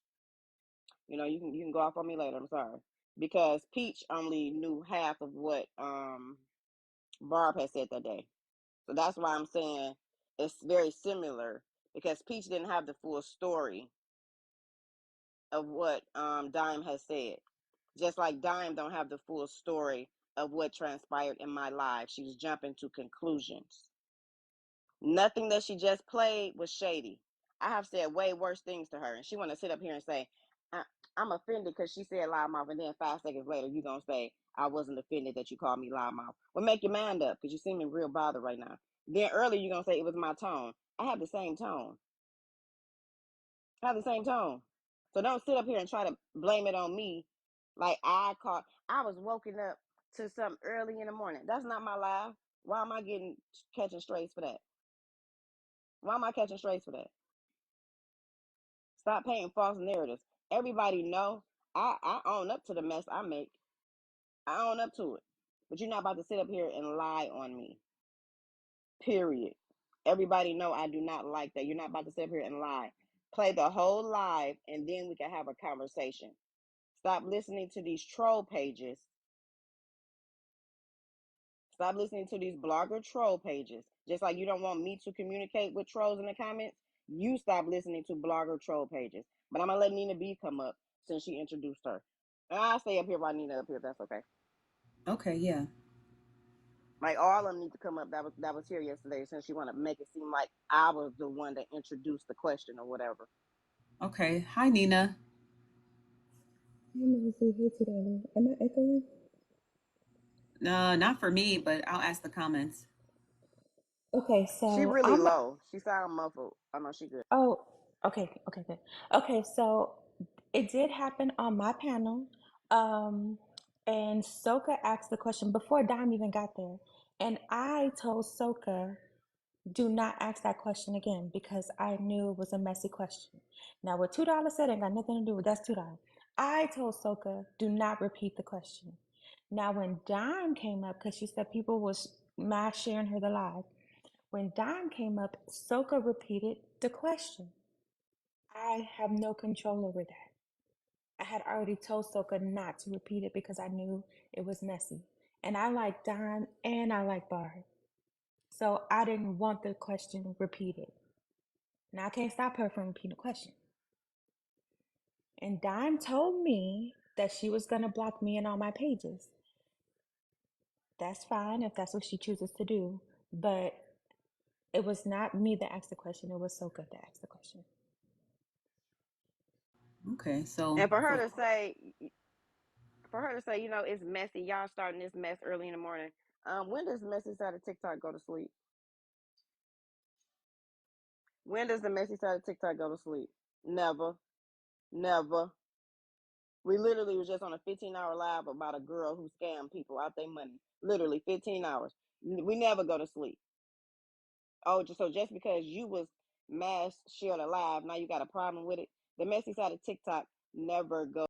You can go off on me later. I'm sorry. Because Peach only knew half of what Barb had said that day. So that's why I'm saying it's very similar because Peach didn't have the full story of what Dime has said. Just like Dime don't have the full story of what transpired in my life. She was jumping to conclusions. Nothing that she just played was shady. I have said way worse things to her, and she want to sit up here and say, I'm offended because she said loudmouth, and then 5 seconds later you gonna say I wasn't offended that you called me loudmouth. Well, make your mind up because you seem real bothered right now. Then earlier you gonna say it was my tone. I have the same tone. I have the same tone. So don't sit up here and try to blame it on me. Like I was woken up to something early in the morning. That's not my life. Why am I catching strays for that? Why am I catching strays for that? Stop painting false narratives. Everybody know I own up to the mess I make. I own up to it. But you're not about to sit up here and lie on me. Period. Everybody know I do not like that. You're not about to sit up here and lie. Play the whole live and then we can have a conversation. Stop listening to these troll pages. Stop listening to these blogger troll pages. Just like you don't want me to communicate with trolls in the comments, you stop listening to blogger troll pages. But I'm gonna let Nina B come up since she introduced her. And I'll stay up here while Nina up here, if that's okay. Okay, yeah. Like all of them need to come up that was here yesterday since she wanna make it seem like I was the one that introduced the question or whatever. Okay. Hi, Nina. Hey, Nosy. Hey, today. Am I echoing? Not for me, but I'll ask the comments. Okay, She so really I'm. low. She sound muffled. I know she good. Oh, okay, good. Okay, so it did happen on my panel. Um, and Soka asked the question before Dime even got there. And I told Soka, do not ask that question again because I knew it was a messy question. Now, what $2 said ain't got nothing to do with that's $2. I told Soka, do not repeat the question. Now, when Dime came up, because she said people was mass sharing her the live, when Dime came up, Soka repeated the question. I have no control over that. I had already told Soka not to repeat it because I knew it was messy. And I like Dime and I like Barb. So I didn't want the question repeated. Now I can't stop her from repeating the question. And Dime told me that she was going to block me and all my pages. That's fine if that's what she chooses to do. But it was not me that asked the question, it was Soka that asked the question. Okay, so And for her to say, you know, it's messy. Y'all starting this mess early in the morning. When does messy side of TikTok go to sleep? When does the messy side of TikTok go to sleep? Never, never. We literally was just on a 15-hour live about a girl who scammed people out their money. Literally 15 hours. We never go to sleep. Oh, just because you was mass shared alive, now you got a problem with it. The messy side of TikTok never goes.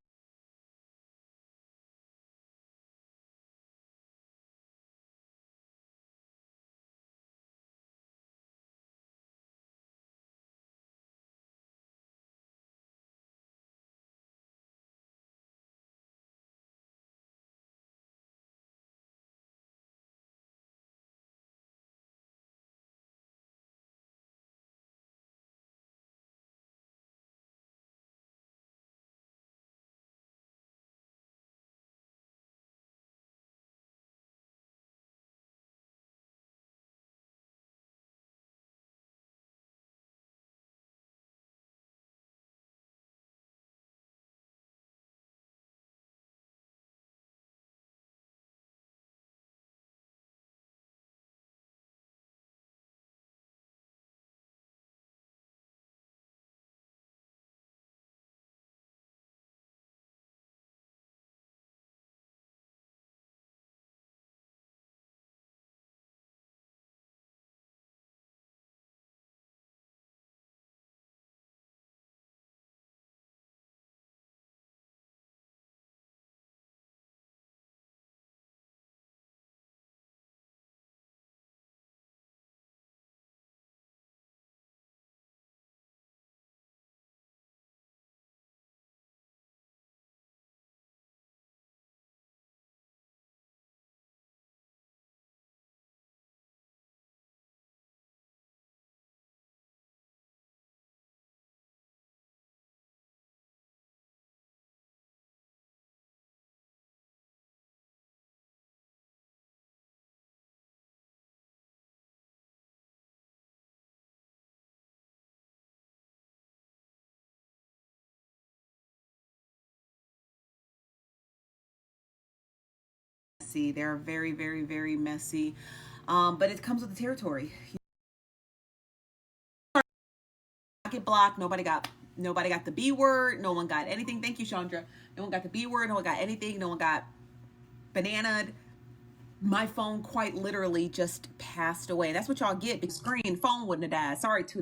messy. They're very, very, very messy. But it comes with the territory. Get blocked. Nobody got the B word. No one got anything. Thank you, Chandra. No one got the B word. No one got anything. No one got bananaed. My phone quite literally just passed away. That's what y'all get. Big screen phone wouldn't have died. Sorry, $2.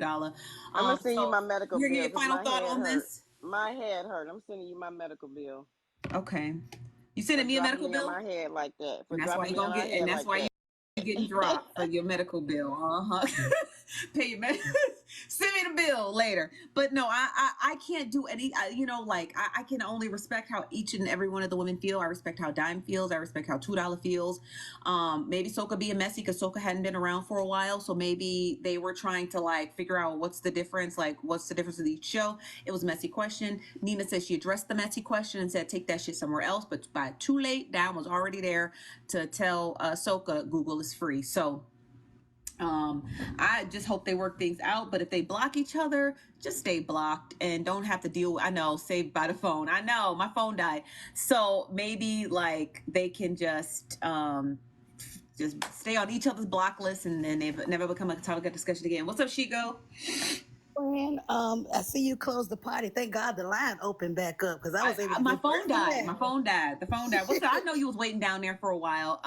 I'm gonna send you So my medical you're bill your because final my thought head on hurt. this? My head hurt. I'm sending you my medical bill Okay. You for sending me a dropping medical me on bill? my head like that. For And that's why dropping you me on gonna our get. And head that's like why that. you getting dropped for your medical bill. Uh huh. Pay your med. Send me the bill later. But no, I can't do any. Like I can only respect how each and every one of the women feel. I respect how Dime feels. I respect how $2 feels. Maybe Soka being messy because Soka hadn't been around for a while, so maybe they were trying to like figure out what's the difference. Like, what's the difference with each show? It was a messy question. Nina said she addressed the messy question and said take that shit somewhere else. But by too late, Dime was already there to tell Soka Google is free. So I just hope they work things out. But if they block each other, just stay blocked and don't have to deal with, I know, saved by the phone. I know my phone died. So maybe like they can just stay on each other's block list and then they've never become a topic of discussion again. What's up, Shigo? Friend, I see you close the party. Thank God the line opened back up because I was able to My get phone the died. My phone died. The phone died. What's up? I know you was waiting down there for a while.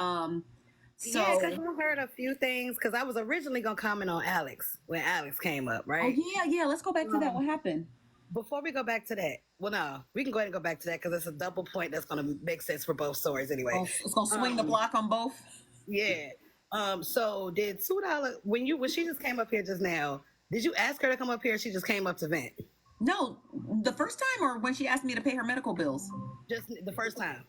Yeah, because I heard a few things. Because I was originally gonna comment on Alex when Alex came up, right? Oh yeah. Let's go back to that. What happened? Before we go back to that, well, no, we can go ahead and go back to that because it's a double point that's gonna make sense for both stories anyway. Oh, it's gonna swing the block on both. Yeah. So did $2 when she just came up here just now? Did you ask her to come up here? Or she just came up to vent. No, the first time or when she asked me to pay her medical bills? Just the first time.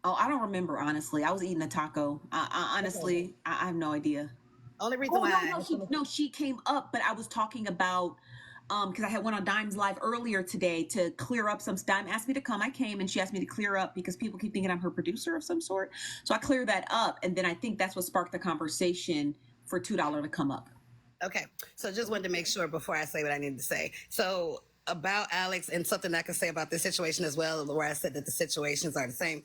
Oh, I don't remember, honestly. I was eating a taco. Honestly, I have no idea. Only reason why she came up, but I was talking about because I had went on Dime's live earlier today to clear up some. Dime asked me to come. I came and she asked me to clear up because people keep thinking I'm her producer of some sort. So I cleared that up, and then I think that's what sparked the conversation for $2 to come up. Okay, so just wanted to make sure before I say what I need to say. So about Alex and something I can say about this situation as well, where I said that the situations are the same.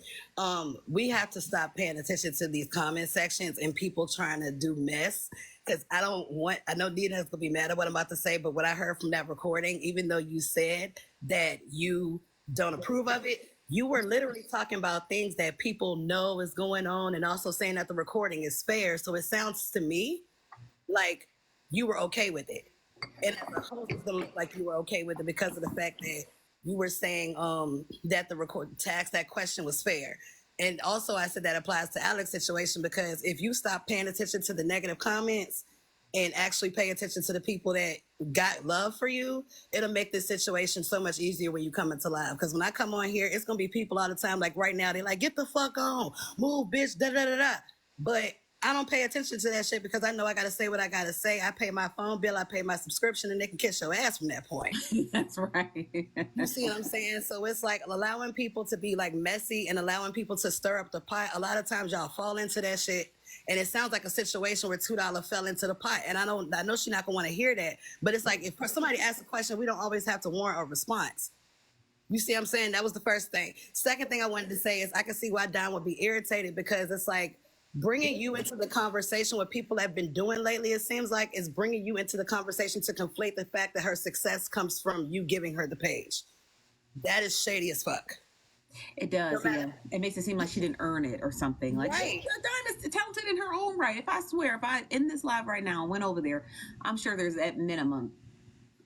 We have to stop paying attention to these comment sections and people trying to do mess. Because I know Nina's gonna be mad at what I'm about to say, but what I heard from that recording, even though you said that you don't approve of it, you were literally talking about things that people know is going on and also saying that the recording is fair. So it sounds to me like you were okay with it. And as a host, it's gonna look like you were okay with it because of the fact that you were saying that the that question was fair. And also I said that applies to Alex's situation because if you stop paying attention to the negative comments and actually pay attention to the people that got love for you, it'll make this situation so much easier when you come into live. Because when I come on here, it's gonna be people all the time, like right now, they're like, get the fuck on, move, bitch, da da da da. But I don't pay attention to that shit because I know I gotta say what I gotta say. I pay my phone bill, I pay my subscription, and they can kiss your ass from that point. That's right. You see what I'm saying? So it's like allowing people to be like messy and allowing people to stir up the pot. A lot of times y'all fall into that shit. And it sounds like a situation where $2 fell into the pot. And I know she's not gonna want to hear that. But it's like if somebody asks a question, we don't always have to warrant a response. You see what I'm saying? That was the first thing. Second thing I wanted to say is I can see why Don would be irritated because it's like bringing you into the conversation what people have been doing lately, it seems like, is bringing you into the conversation to conflate the fact that her success comes from you giving her the page. That is shady as fuck. It does, yeah. It makes it seem like she didn't earn it or something. Like, right. Diamond's talented in her own right. If I in this live right now went over there, I'm sure there's at minimum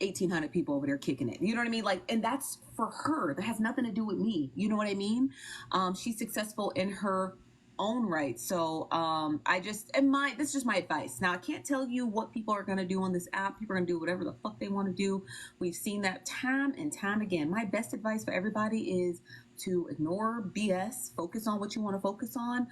1,800 people over there kicking it. You know what I mean? Like, and that's for her. That has nothing to do with me. You know what I mean? She's successful in her own right. So this is just my advice. Now I can't tell you what people are gonna do on this app. People are gonna do whatever the fuck they want to do. We've seen that time and time again. My best advice for everybody is to ignore BS, focus on what you want to focus on.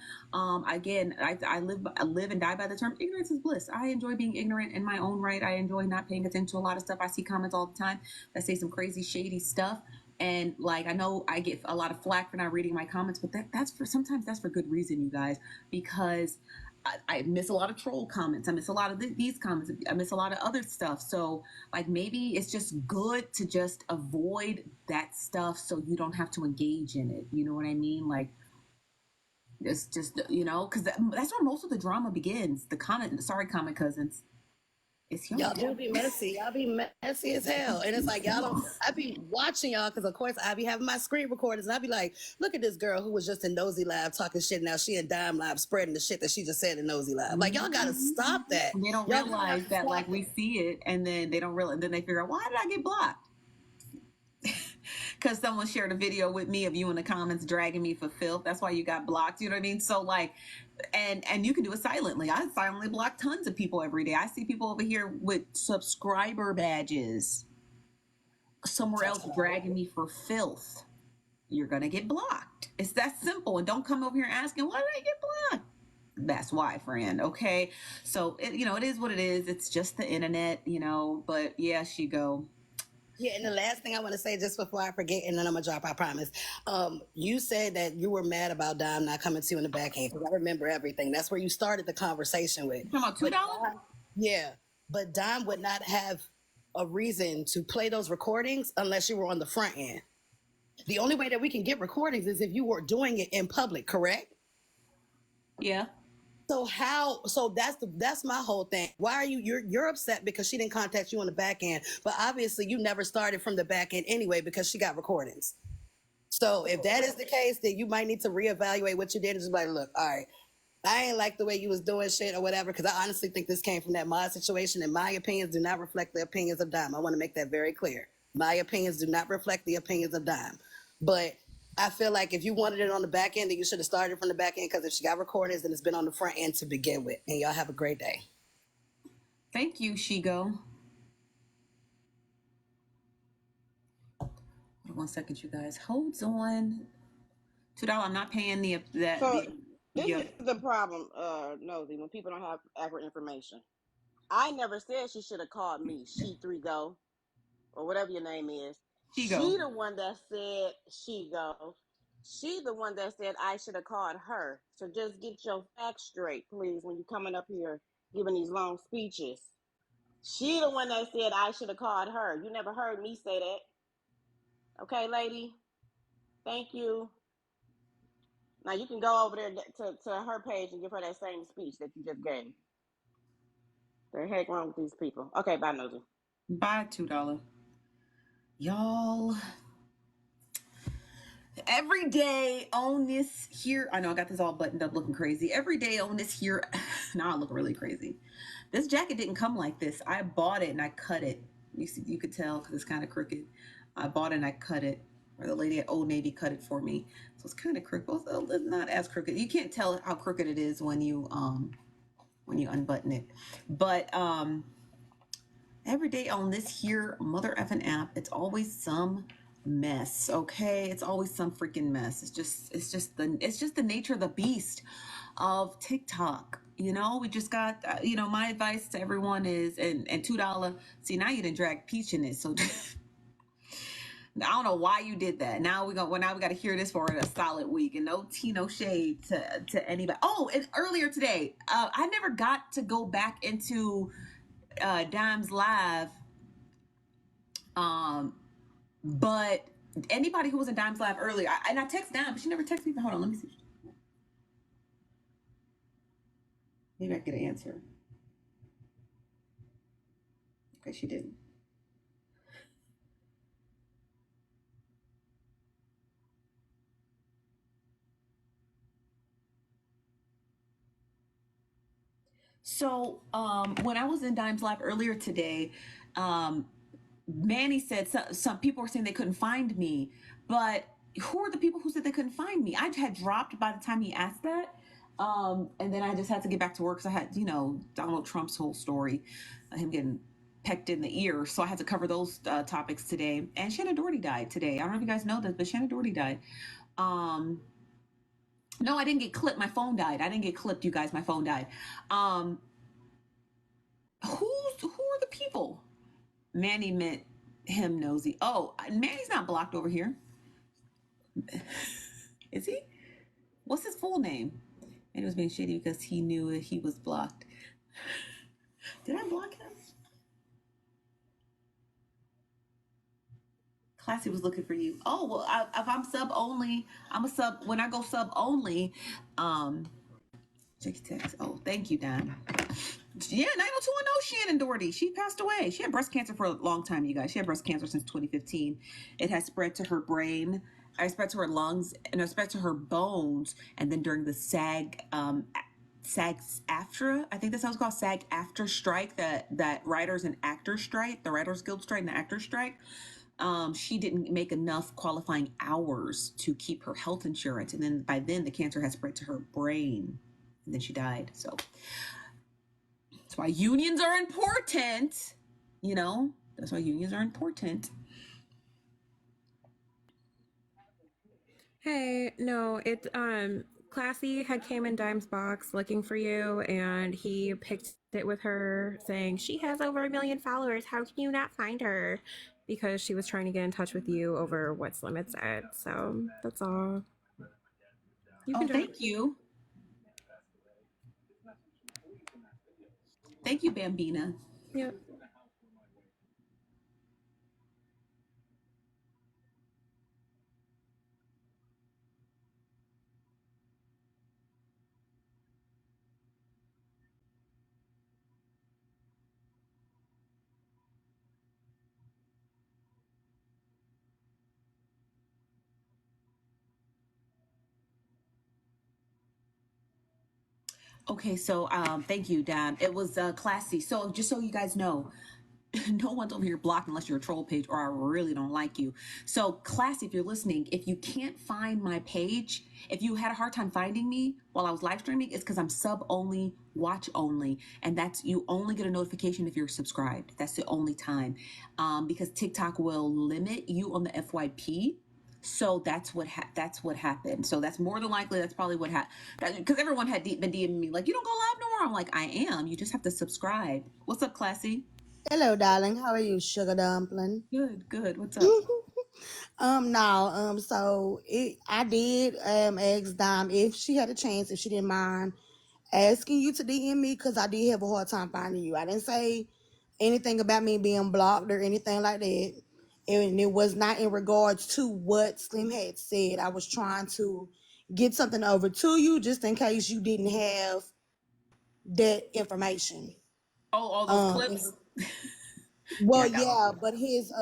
Again, I live and die by the term ignorance is bliss. I enjoy being ignorant in my own right. I enjoy not paying attention to a lot of stuff. I see comments all the time that say some crazy shady stuff. And like, I know I get a lot of flack for not reading my comments, but sometimes that's for good reason, you guys, because I miss a lot of troll comments. I miss a lot of these comments. I miss a lot of other stuff. So like, maybe it's just good to just avoid that stuff so you don't have to engage in it. You know what I mean? Like, it's just, because that's where most of the drama begins. Sorry, comment cousins. Y'all do be messy. Y'all be messy as hell. And it's like, I be watching y'all because, of course, I be having my screen recorders. And I be like, look at this girl who was just in Nosy Live talking shit. Now she in Dime Live spreading the shit that she just said in Nosy Live. Like, y'all got to stop that. They don't realize that, like, we see it and then they don't realize. Then they figure out, why did I get blocked? because someone shared a video with me of you in the comments dragging me for filth. That's why you got blocked. You know what I mean? So like, and you can do it silently. I silently block tons of people every day. I see people over here with subscriber badges somewhere else dragging me for filth. You're gonna get blocked. It's that simple. And don't come over here asking, why did I get blocked? That's why, friend. Okay. So it is what it is. It's just the internet, but yeah, she go. Yeah, and the last thing I want to say, just before I forget, and then I'm gonna drop, I promise. You said that you were mad about Dime not coming to you in the back end, because I remember everything. That's where you started the conversation with. You talking about $2? Yeah, but Dime would not have a reason to play those recordings unless you were on the front end. The only way that we can get recordings is if you were doing it in public, correct? Yeah. So that's my whole thing. Why are you're upset because she didn't contact you on the back end, but obviously you never started from the back end anyway because she got recordings. So if that is the case, then you might need to reevaluate what you did and just be like, look, all right, I ain't like the way you was doing shit or whatever, because I honestly think this came from that mod situation, and my opinions do not reflect the opinions of Dime. I want to make that very clear. My opinions do not reflect the opinions of Dime. But I feel like if you wanted it on the back end, then you should have started from the back end, because if she got recordings, then it's been on the front end to begin with. And y'all have a great day. Thank you, Shigo. Hold on 1 second, you guys. Hold on. $2. I'm not paying that. So this is the problem, Nosy, when people don't have accurate information. I never said she should have called me. She 3Go, or whatever your name is. She the one that said she go. She the one that said I should have called her. So just get your facts straight, please, when you're coming up here giving these long speeches. She the one that said I should have called her. You never heard me say that. Okay, lady? Thank you. Now you can go over there to her page and give her that same speech that you just gave. The heck wrong with these people? Okay, bye, Nosy. Bye, $2. Y'all, every day on this here, I know I got this all buttoned up looking crazy. Every day on this here, now I look really crazy. This jacket didn't come like this. I bought it and I cut it. You could tell because it's kind of crooked. I bought it and I cut it. Or the lady at Old Navy cut it for me. So it's kind of crooked. Well, it's not as crooked. You can't tell how crooked it is when you unbutton it. But every day on this here mother effing app, it's always some mess. Okay, it's always some freaking mess. It's just the nature of the beast of TikTok. We just got my advice to everyone is, and $2. See, now you didn't drag Peach in it, so I don't know why you did that. Now we got to hear this for a solid week, and no tea, no shade to anybody. Oh, and earlier today, I never got to go back into Dime's live, but anybody who was in Dime's live earlier, I text Dime, but she never texted me. Hold on, let me see. Maybe I can get an answer. Okay, she didn't. So when I was in Dime's live earlier today, Manny said some people were saying they couldn't find me, but who are the people who said they couldn't find me? I had dropped by the time he asked that. And then I just had to get back to work because I had, Donald Trump's whole story, him getting pecked in the ear. So I had to cover those topics today. And Shannon Doherty died today. I don't know if you guys know this, but Shannon Doherty died. No, I didn't get clipped. My phone died. I didn't get clipped, you guys. My phone died. Who are the people? Manny meant him, Nosy. Oh, Manny's not blocked over here. Is he? What's his full name? And it was being shitty because he knew he was blocked. Did I block him? Classy was looking for you. Oh, well, if I'm sub only, I'm a sub. When I go sub only, check your text. Oh, thank you, Dan. Yeah, 90210 Shannon Doherty. She passed away. She had breast cancer for a long time, you guys. She had breast cancer since 2015. It has spread to her brain. It spread to her lungs, and it spread to her bones. And then during the SAG-AFTRA, I think that's how it's called, SAG-AFTRA strike, that writers and actors strike, the Writers Guild strike and the actors strike. she didn't make enough qualifying hours to keep her health insurance, and then by then the cancer had spread to her brain, and then she died. So that's why unions are important. You know, that's why unions are important. Hey, no, it Classy had came in Dime's box looking for you, and he picked it with her saying she has over 1 million followers. How can you not find her? Because she was trying to get in touch with you over what Slim had said. So that's all. You can Thank you. Thank you, Bambina. Yep. Okay, so thank you, Dad. It was classy. So just so you guys know, no one's over here blocked unless you're a troll page or I really don't like you. So classy, if you're listening, if you can't find my page, if you had a hard time finding me while I was live streaming, it's because I'm sub only, watch only, and that's you only get a notification if you're subscribed. That's the only time, because TikTok will limit you on the FYP. So that's what happened. So that's more than likely that's probably what happened, because everyone had been DMing me like, you don't go live no more. I'm like, I am. You just have to subscribe. What's up, classy? Hello, darling. How are you, sugar dumpling? Good. What's up? So I did ask Dom if she had a chance, if she didn't mind asking you to DM me, because I did have a hard time finding you. I didn't say anything about me being blocked or anything like that. And it was not in regards to what Slim had said. I was trying to get something over to you just in case you didn't have that information. All those clips. Well, yeah, but his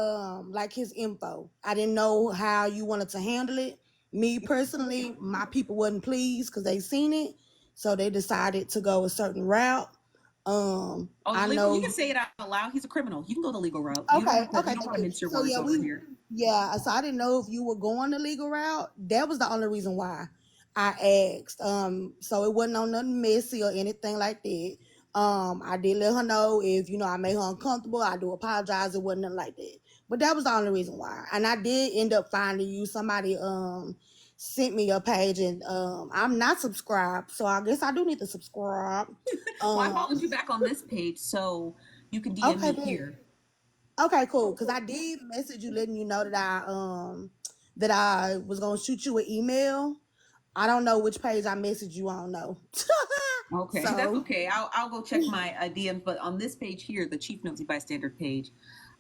like his info. I didn't know how you wanted to handle it. Me personally, my people wasn't pleased because they seen it, so they decided to go a certain route. I Legal. You know. can say it out loud. He's a criminal. You can go the legal route. Okay, You okay, don't thank want to you. mince your So words yeah, over here. so I didn't know if you were going the legal route. That was the only reason why I asked. So it wasn't on nothing messy or anything like that. I did let her know if I made her uncomfortable. I do apologize. It wasn't nothing like that. But that was the only reason why. And I did end up finding you. Somebody sent me your page, and I'm not subscribed, so I guess I do need to subscribe. Well, I followed you back on this page, so you can DM Okay, me here. Okay, cool. Because I did message you letting you know that I was gonna shoot you an email. I don't know which page I messaged you on though. Okay, So that's okay. I'll go check my DMs, but on this page here, the Chief Nosy Bystander page,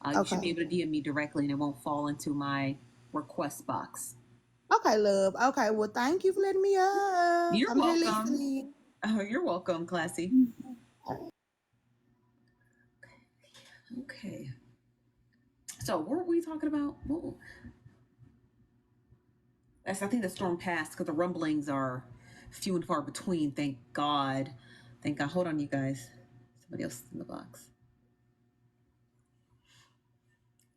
you should be okay. able to DM me directly, and it won't fall into my request box. Okay, love. Okay, well thank you for letting me up. You're I'm here welcome. listening. You're welcome, classy. Okay. So what were we talking about? I think the storm passed because the rumblings are few and far between. Thank God. Thank God. Hold on, you guys. Somebody else is in the box.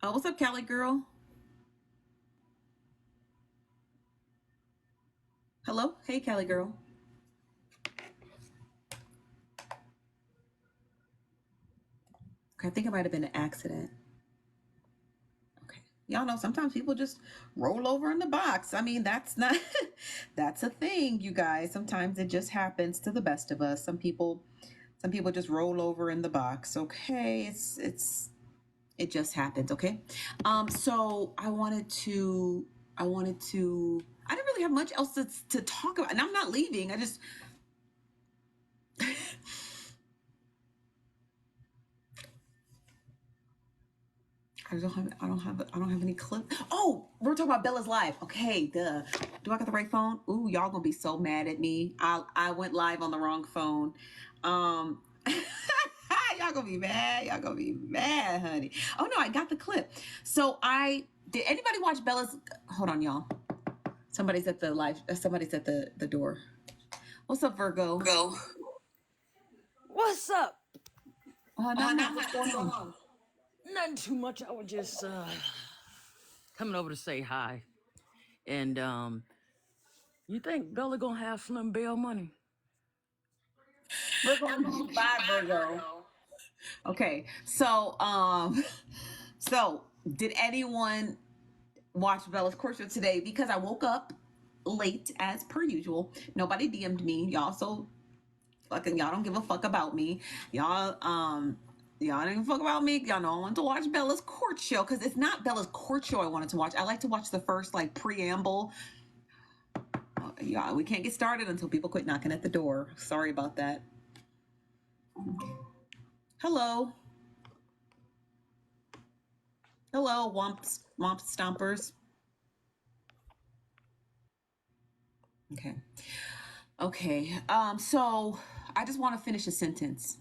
What's up, Cali girl? Hello? Hey, Cali girl. Okay, I think it might have been an accident. Okay. Y'all know sometimes people just roll over in the box. I mean, that's not that's a thing, you guys. Sometimes it just happens to the best of us. Some people just roll over in the box. Okay. It just happens, okay? So I didn't really have much else to talk about. And I'm not leaving. I don't have any clip. Oh, we're talking about Bella's live. Okay, duh. Do I got the right phone? Ooh, y'all gonna be so mad at me. I went live on the wrong phone. Y'all gonna be mad. Y'all gonna be mad, honey. Oh no, I got the clip. So did anybody watch Bella's? Hold on, y'all. Somebody's at the live. Somebody's at the door. What's up, Virgo? Go. What's up? Not much. What's going on? Nothing too much. I was just coming over to say hi. And you think Bella gonna have Slim bail money? Bye, Virgo. Okay, so so did anyone watch Bella's court show today? Because I woke up late as per usual. Nobody DM'd me, y'all. So fucking y'all don't give a fuck about me. Y'all don't give a fuck about me. Y'all know I want to watch Bella's court show because it's not Bella's court show I wanted to watch. I like to watch the first like preamble. Yeah, we can't get started until people quit knocking at the door. Sorry about that. Hello. Hello, womp stompers. Okay. Okay. So I just want to finish a sentence.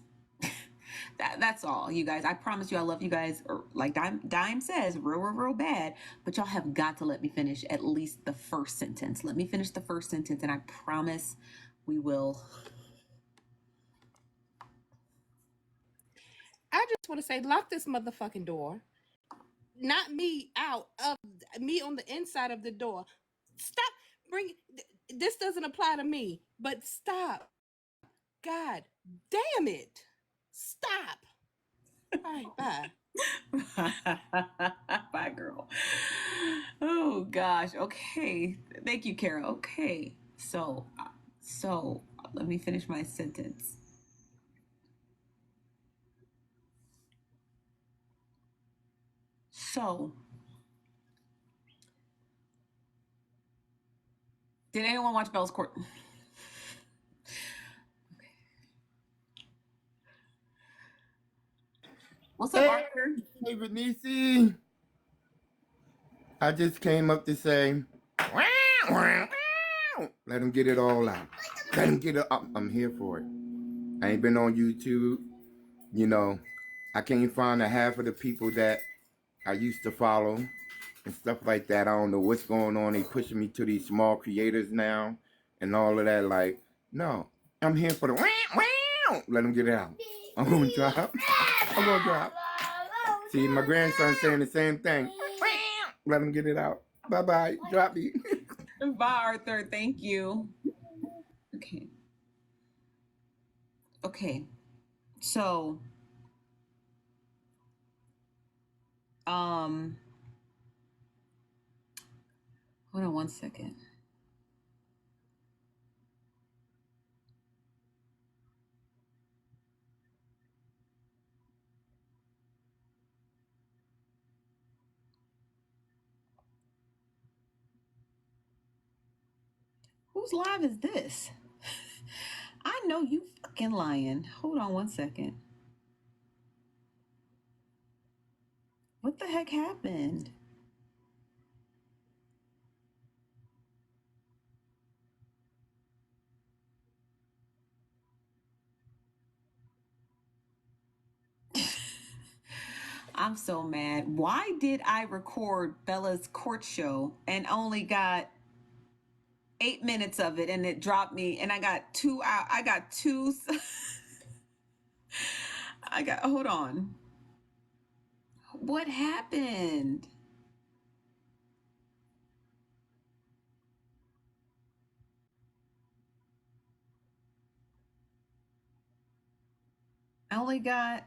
That's all, you guys. I promise you I love you guys. Like Dime says, real bad. But y'all have got to let me finish at least the first sentence. Let me finish the first sentence, and I promise we will. I just want to say, lock this motherfucking door. Not me out of me on the inside of the door. Stop. This doesn't apply to me, but stop. God damn it. Stop. All right, bye. Bye, girl. Oh gosh. Okay. Thank you, Kara. Okay. So let me finish my sentence. So, did anyone watch Bella's Court? What's up, Arthur? Hey, Benici. I just came up to say, let him get it all out. Let him get it up. I'm here for it. I ain't been on YouTube. You know, I can't find a half of the people that I used to follow and stuff like that. I don't know what's going on. They pushing me to these small creators now and all of that. Like, no, I'm here for the let him get it out. I'm going to drop. I'm going to drop. See, my grandson saying the same thing. Let him get it out. Bye-bye. Drop me. Bye, Arthur. Thank you. Okay. Okay. So, hold on one second. Whose live is this? I know you fucking lying. Hold on one second. What the heck happened? I'm so mad. Why did I record Bella's court show and only got 8 minutes of it and it dropped me and I got 2 out. I got 2. Hold on. What happened? I only got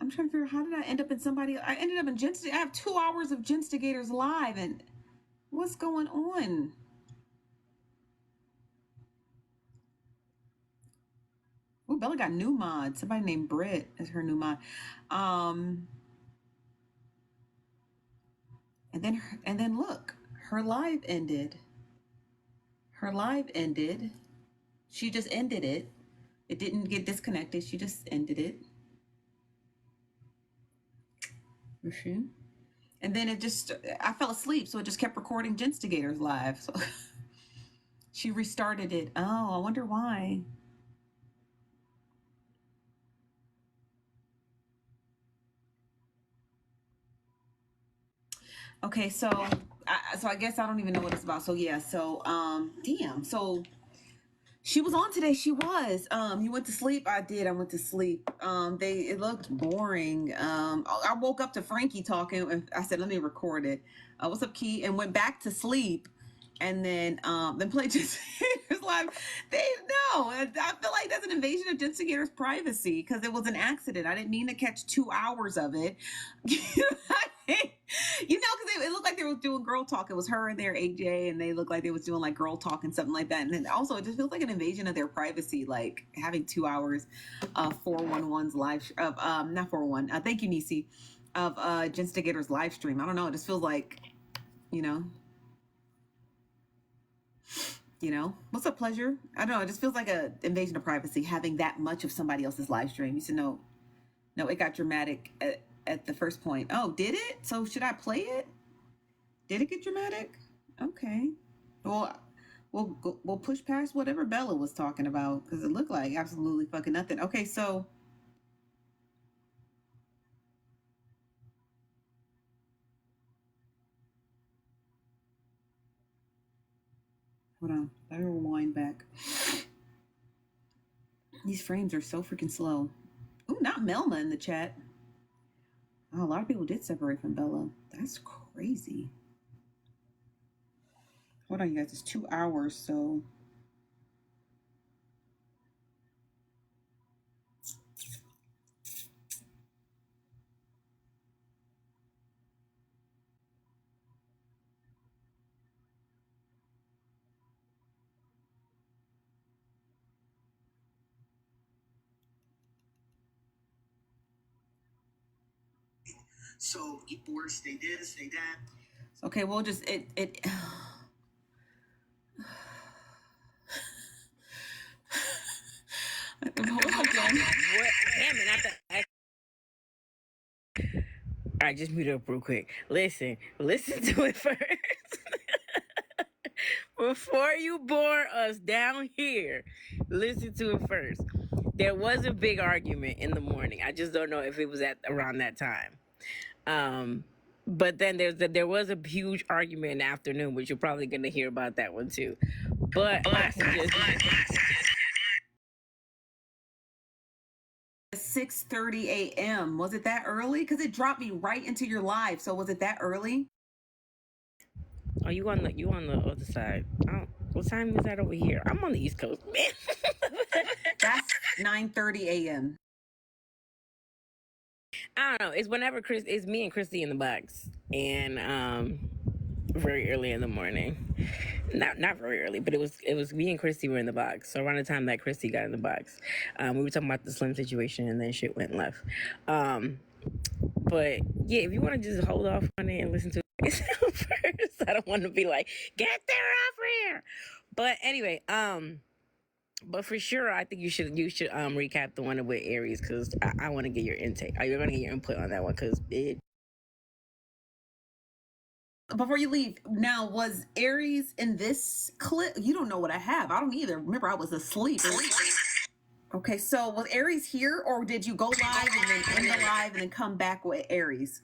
I'm trying to figure out how did I end up in somebody. I ended up in Genstigators. I have 2 hours of Genstigators live and what's going on? Oh, Bella got new mod. Somebody named Britt is her new mod. And then look, her live ended. Her live ended. She just ended it. It didn't get disconnected. She just ended it. And then I fell asleep, so it just kept recording Genstigators live. So she restarted it. Oh, I wonder why. Okay, so I guess I don't even know what it's about. So yeah, so damn. So She was on today. She was. You went to sleep. I did. I went to sleep. It looked boring. I woke up to Frankie talking, and I said, "Let me record it." What's up, Key? And went back to sleep, and then played just live. They no. I feel like that's an invasion of Instigator's privacy because it was an accident. I didn't mean to catch 2 hours of it. Because it looked like they were doing girl talk. It was her and their AJ, and they looked like they was doing like girl talk and something like that. And then also, it just feels like an invasion of their privacy, like having 2 hours of 411's live of not 411. Thank you, Nisi, of Jinstigator's live stream. I don't know. It just feels like, you know, what's a pleasure? I don't know. It just feels like an invasion of privacy having that much of somebody else's live stream. You said no, it got dramatic at the first point. Oh, did it? So should I play it? Did it get dramatic? Okay. Well, we'll push past whatever Bella was talking about because it looked like absolutely fucking nothing. Okay, so hold on. Let me rewind back. These frames are so freaking slow. Ooh, not Melma in the chat. Oh, a lot of people did separate from Bella. That's crazy. Hold on, you guys. It's 2 hours, so. So divorce, they did, they that. Okay, we'll just it. Hold on, Jen. What? Damn it! All right, just mute up real quick. Listen to it first. Before you bore us down here, listen to it first. There was a big argument in the morning. I just don't know if it was at around that time. But then there was a huge argument in the afternoon, which you're probably gonna hear about that one too. But I suggest 6:30 a.m. Was it that early? Because it dropped me right into your live. So was it that early? Oh, you on the other side? What time is that over here? I'm on the East Coast, man. That's 9:30 a.m. I don't know. It's whenever it's me and Christy in the box, and very early in the morning. Not very early, but it was me and Christy were in the box. So around the time that Christy got in the box, we were talking about the Slim situation, and then shit went left. But yeah, if you want to just hold off on it and listen to it first, I don't want to be like, get there off here. But anyway, but for sure, I think you should recap the one with Aries because I want to get your intake. You're gonna get your input on that one because it. Before you leave, now was Aries in this clip? You don't know what I have. I don't either. Remember, I was asleep. Okay, so was Aries here, or did you go live and then end the live and then come back with Aries?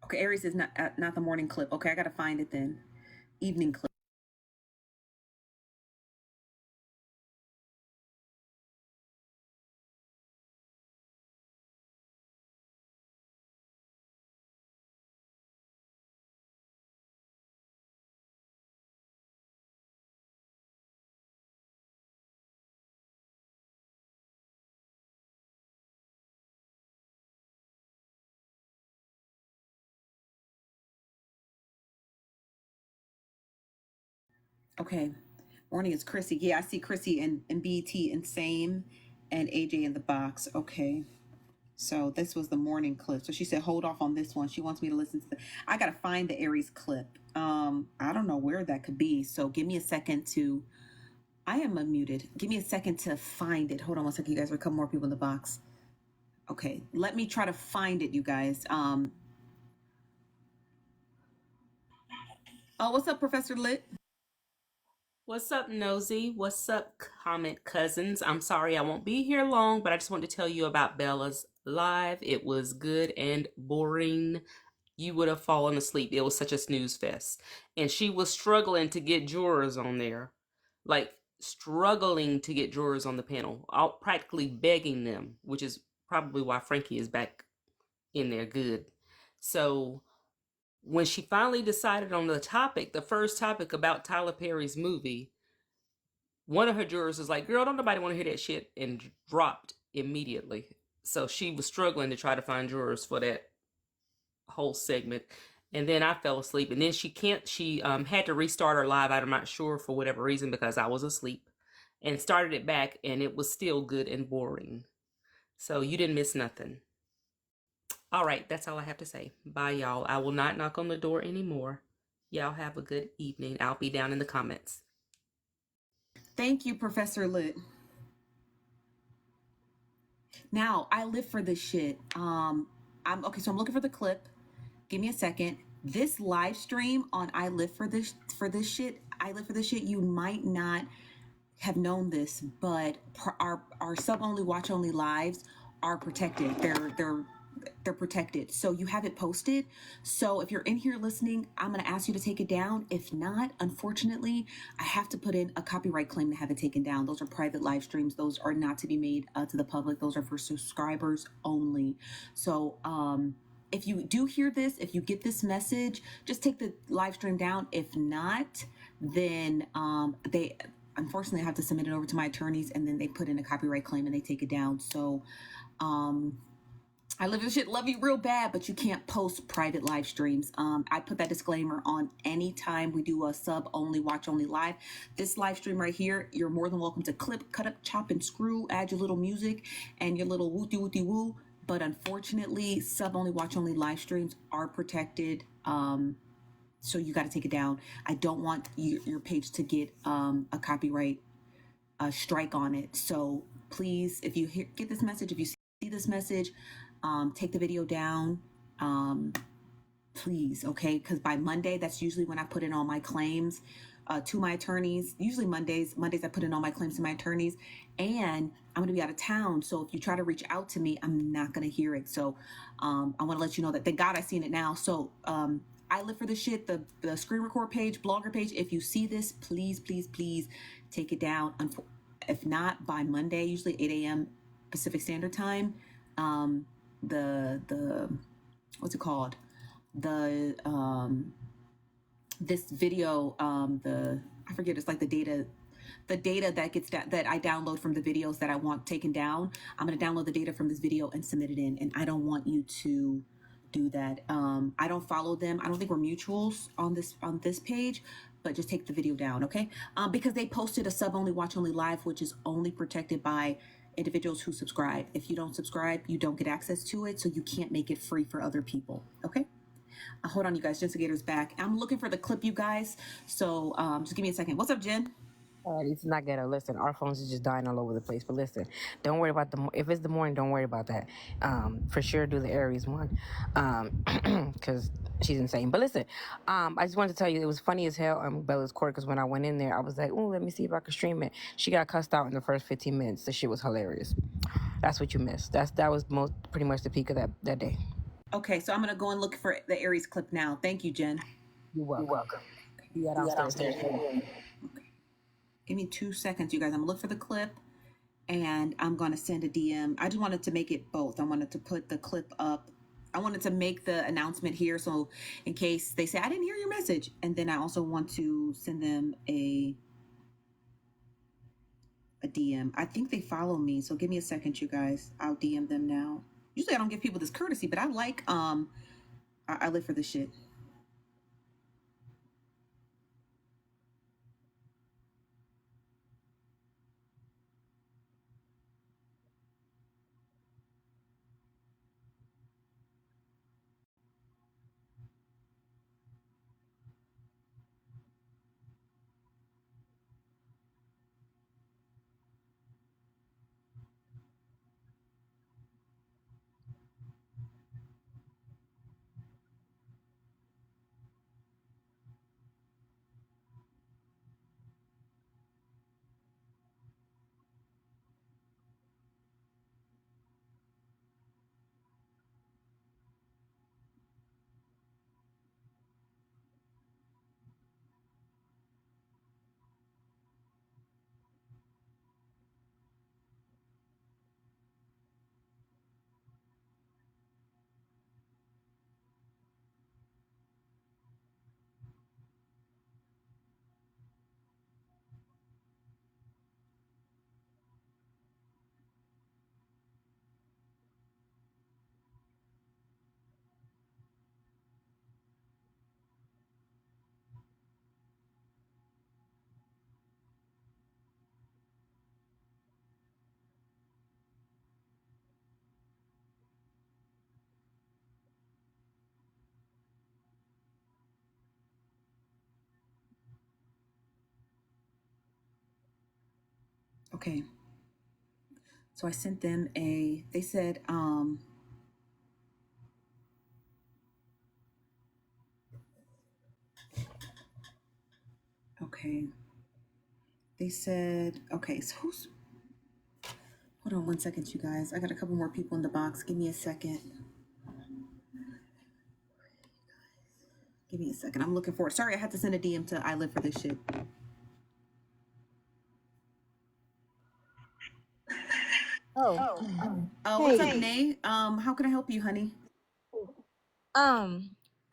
Okay, Aries is not the morning clip. Okay, I gotta find it then. Evening clip. Okay, morning is Chrissy. Yeah, I see Chrissy and BT and Same and AJ in the box. Okay. So this was the morning clip. So she said, hold off on this one. She wants me to listen to I gotta find the Aries clip. I don't know where that could be. So give me a second to I am unmuted. Give me a second to find it. Hold on one second, you guys. There are a couple more people in the box. Okay, let me try to find it, you guys. Oh, what's up, Professor Lit? What's up, Nosy? What's up, comment cousins? I'm sorry I won't be here long, but I just wanted to tell you about Bella's live. It was good and boring. You would have fallen asleep. It was such a snooze fest. And she was struggling to get jurors on there. Like, struggling to get jurors on the panel. Practically begging them, which is probably why Frankie is back in there good. So when she finally decided on the topic, the first topic about Tyler Perry's movie, one of her jurors was like, "Girl, don't nobody want to hear that shit," and dropped immediately. So she was struggling to try to find jurors for that whole segment. And then I fell asleep. And then she had to restart her live. I'm not sure for whatever reason because I was asleep. And started it back, and it was still good and boring. So you didn't miss nothing. All right, that's all I have to say. Bye, y'all. I will not knock on the door anymore. Y'all have a good evening. I'll be down in the comments. Thank you, Professor Lit. Now, I live for this shit. I'm okay, so I'm looking for the clip. Give me a second. This live stream on I live for this shit. I live for this shit. You might not have known this, but our sub only watch only lives are protected. They're protected. So you have it posted. So if you're in here listening, I'm going to ask you to take it down. If not, unfortunately, I have to put in a copyright claim to have it taken down. Those are private live streams. Those are not to be made to the public. Those are for subscribers only. So if you do hear this, if you get this message, just take the live stream down. If not, then they unfortunately I have to submit it over to my attorneys, and then they put in a copyright claim and they take it down. So I live this shit, love you real bad, but you can't post private live streams. I put that disclaimer on any time we do a sub only, watch only live. This live stream right here, you're more than welcome to clip, cut up, chop, and screw, add your little music and your little wooty wooty woo. But unfortunately, sub only, watch only live streams are protected. So you got to take it down. I don't want your page to get a copyright strike on it. So please, if you get this message, if you see this message, take the video down, please, okay? Because by Monday, that's usually when I put in all my claims to my attorneys. Usually Mondays I put in all my claims to my attorneys, and I'm gonna be out of town. So if you try to reach out to me, I'm not gonna hear it. So I want to let you know that. Thank God I seen it now. So I live for this shit. The screen record page, blogger page. If you see this, please, please, please take it down. If not, by Monday, usually 8 a.m. Pacific Standard Time, the what's it called, the this video, the I forget, it's like the data that gets that I download from the videos that I want taken down. I'm going to download the data from this video and submit it in, and I don't want you to do that. I don't follow them. I don't think we're mutuals on this page, but just take the video down, okay? Because they posted a sub only, watch only live, which is only protected by individuals who subscribe. If you don't subscribe, you don't get access to it, so you can't make it free for other people, okay? Hold on, you guys. Jensigator's back. I'm looking for the clip, you guys. So just give me a second. What's up, Jen? It's not ghetto. Listen, our phones is just dying all over the place. But listen, don't worry about if it's the morning, don't worry about that. For sure, do the Aries one, because she's insane. But listen, I just wanted to tell you, it was funny as hell on Bella's court, because when I went in there, I was like, oh, let me see if I can stream it. She got cussed out in the first 15 minutes. The shit was hilarious. That's what you missed. That was pretty much the peak of that day. Okay, so I'm gonna go and look for the Aries clip now. Thank you, Jen. You're welcome. You're welcome. You got downstairs. Okay. Give me 2 seconds, you guys. I'm gonna look for the clip, and I'm gonna send a DM. I just wanted to make it both. I wanted to put the clip up. I wanted to make the announcement here, so in case they say I didn't hear your message, and then I also want to send them a DM. I think they follow me, so give me a second, you guys. I'll DM them now. Usually I don't give people this courtesy, but I like I live for this shit. Okay. So I sent them they said, okay. They said, okay, so hold on 1 second, you guys. I got a couple more people in the box. Give me a second. Give me a second. I'm looking for it. Sorry, I had to send a DM to I Live for This Shit. What's up, Nay? How can I help you, honey?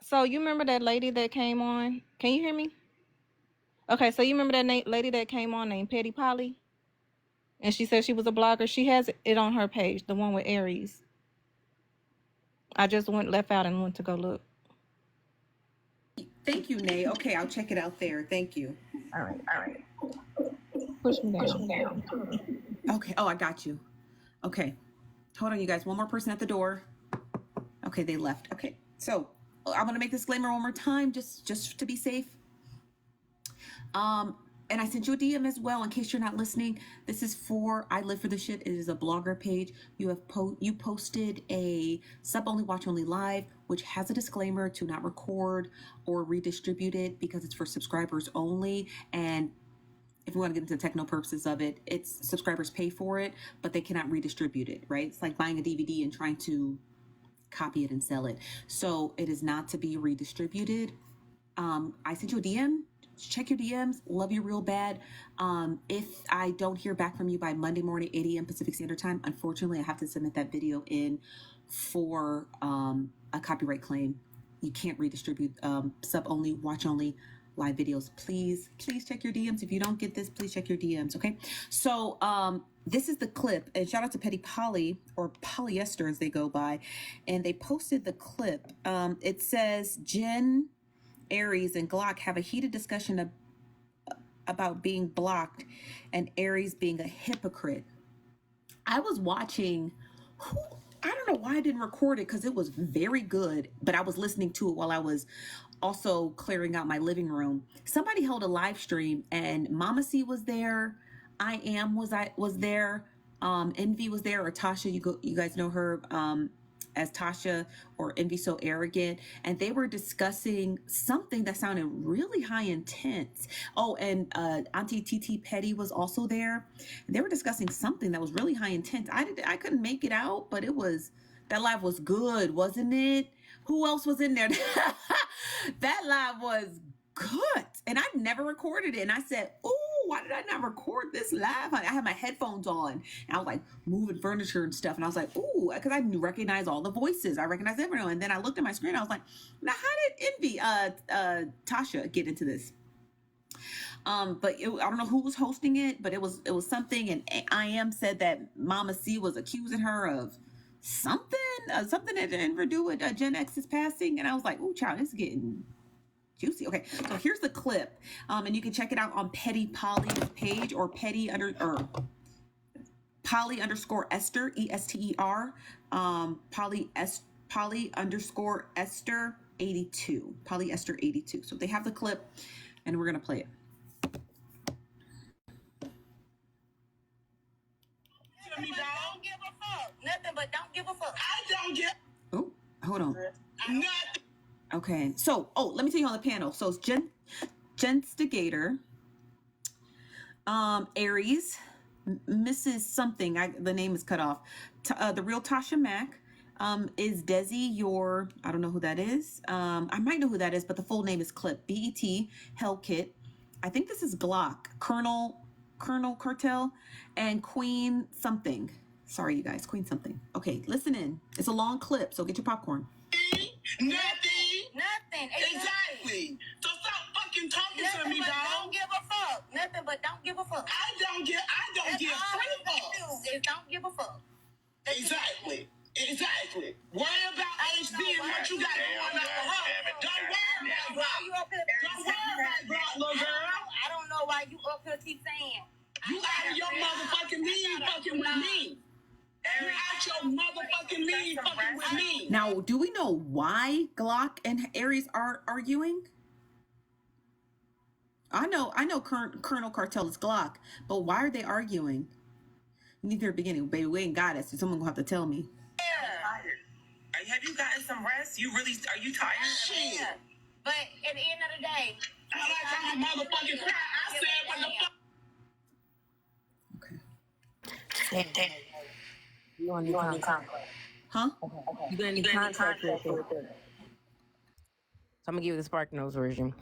So you remember that lady that came on? Can you hear me? Okay, so you remember that lady that came on named Petty Polly? And she said she was a blogger. She has it on her page, the one with Aries. I just left out and went to go look. Thank you, Nay. Okay, I'll check it out there. Thank you. All right. Push me down. Okay. Oh, I got you. Okay. Hold on, you guys. One more person at the door. Okay, they left. Okay. So I'm gonna make this disclaimer one more time, just to be safe. And I sent you a DM as well in case you're not listening. This is for I Live for the Shit. It is a blogger page. You posted a sub only, watch only live, which has a disclaimer to not record or redistribute it because it's for subscribers only. And if we want to get into the technical purposes of it, it's subscribers pay for it, but they cannot redistribute it, right? It's like buying a DVD and trying to copy it and sell it. So it is not to be redistributed. I sent you a DM. Check your DMs. Love you real bad. If I don't hear back from you by Monday morning, 8 a.m. Pacific Standard Time, unfortunately, I have to submit that video in for a copyright claim. You can't redistribute sub only, watch only live videos. Please check your DMs. If you don't get this, please check your DMs. Okay. So this is the clip, and shout out to Petty Polly, or Polyester as they go by, and they posted the clip. It says Jen, Aries, and Glock have a heated discussion about being blocked and Aries being a hypocrite. I was watching, I don't know why I didn't record it because it was very good, but I was listening to it while I was also clearing out my living room. Somebody held a live stream and Mama C was there. I Am was there. Envy was there, or Tasha. You guys know her as Tasha, or Envy So Arrogant, and they were discussing something that sounded really high intense. Oh, and Auntie TT Petty was also there. They were discussing something that was really high intense. I couldn't make it out, but that live was good, wasn't it? Who else was in there? That live was good, and I never recorded it. And I said, "Ooh, why did I not record this live?" I had my headphones on, and I was like moving furniture and stuff. And I was like, "Ooh," because I recognize all the voices. I recognize everyone. And then I looked at my screen. I was like, "Now, how did Envy, Tasha, get into this?" But I don't know who was hosting it, but it was something. And I Am said that Mama C was accusing her of something that didn't ever do with Gen X's passing. And I was like, "Ooh, child, it's getting juicy." Okay, so here's the clip, and you can check it out on Petty Polly's page, or Polly underscore Esther, ESTER, Polly underscore Esther 82, Polly Esther 82. So they have the clip, and we're gonna play it. Don't give a fuck. Nothing but don't give a fuck. I don't give. Oh, hold on. Nothing. Okay, so let me tell you on the panel. So it's Jen Stigator, Aries, Mrs. Something. The name is cut off. The real Tasha Mack. Is Desi I don't know who that is. I might know who that is, but the full name is Clip. BET, Hellkit. I think this is Glock, Colonel Cartel, and Queen Something. Sorry, you guys, Queen Something. Okay, listen in. It's a long clip, so get your popcorn. Nothing. Exactly. So stop fucking talking to me, dog. Don't give a fuck. Nothing but don't give a fuck. I don't give three fucks. Is don't give a fuck. Exactly. Worry about HB and what you got going on for her. Don't worry about Glock. Don't worry about Glock, little girl. I don't know why you up here keep saying. You out of your motherfucking league fucking with me. You out your motherfucking league fucking with me. Now, do we know why Glock and Aries are arguing? I know Colonel Cartel is Glock, but why are they arguing? Neither beginning, baby. We ain't got it, so someone gonna have to tell me. Have you gotten some rest? Are you tired? Shit. But at the end of the day, I like how motherfucking cry. I said what the fuck. Okay. You want new contact? Huh? You gonna need contact with it. So I'm gonna give you the Spark Notes version.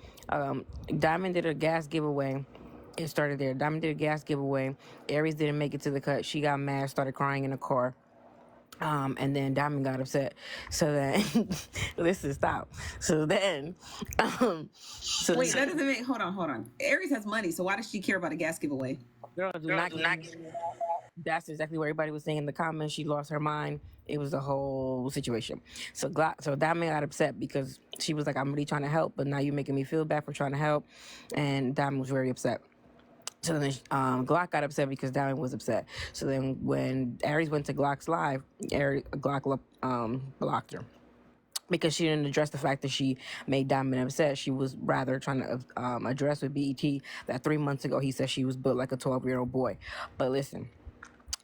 Diamond did a gas giveaway. It started there. Diamond did a gas giveaway. Aries didn't make it to the cut. She got mad, started crying in the car. And then Diamond got upset. So then, listen, stop. So then, Wait, that doesn't make. Hold on. Aries has money, so why does she care about a gas giveaway? Girl, do not get. That's exactly what everybody was saying in the comments. She lost her mind. It was a whole situation. So Diamond got upset because she was like, "I'm really trying to help, but now you're making me feel bad for trying to help," and Diamond was very upset. So then Glock got upset because Diamond was upset. So then when Aries went to Glock's live, Glock blocked her because she didn't address the fact that she made Diamond upset. She was rather trying to address with BET that 3 months ago he said she was built like a 12-year-old boy. But listen.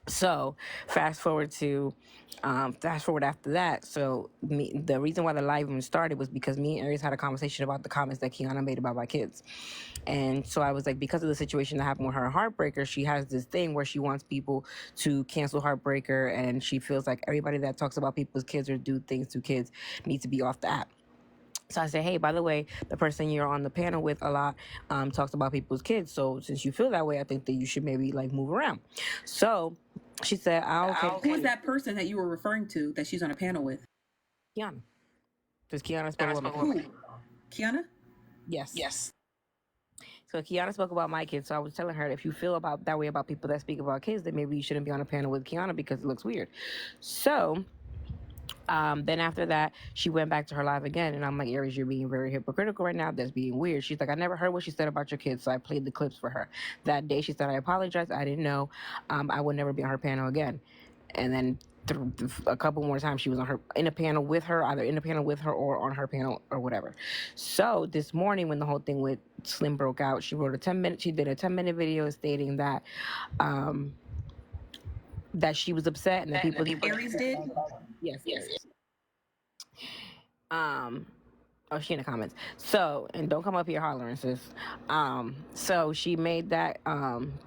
So fast forward after that. So the reason why the live even started was because me and Aries had a conversation about the comments that Kiana made about my kids. And so I was like, because of the situation that happened with her Heartbreaker, she has this thing where she wants people to cancel Heartbreaker, and she feels like everybody that talks about people's kids or do things to kids needs to be off the app. So I said, hey, by the way, the person you're on the panel with a lot talks about people's kids. So since you feel that way, I think that you should maybe like move around. So she said, okay. Who is that person that you were referring to that she's on a panel with? Kiana. Because Kiana spoke about my kids. Who? Kiana? Yes. So Kiana spoke about my kids. So I was telling her, if you feel about that way about people that speak about kids, then maybe you shouldn't be on a panel with Kiana because it looks weird. So then after that, she went back to her live again, and I'm like, Aries, you're being very hypocritical right now. That's being weird. She's like, I never heard what she said about your kids, so I played the clips for her. That day, she said, I apologize. I didn't know. I would never be on her panel again. And then a couple more times, she was in a panel with her, either in a panel with her or on her panel or whatever. So this morning, when the whole thing with Slim broke out, she did a 10-minute video stating that that she was upset and the people Aries did. Yes. Oh, she in the comments. So, and don't come up here hollering, sis. So she made that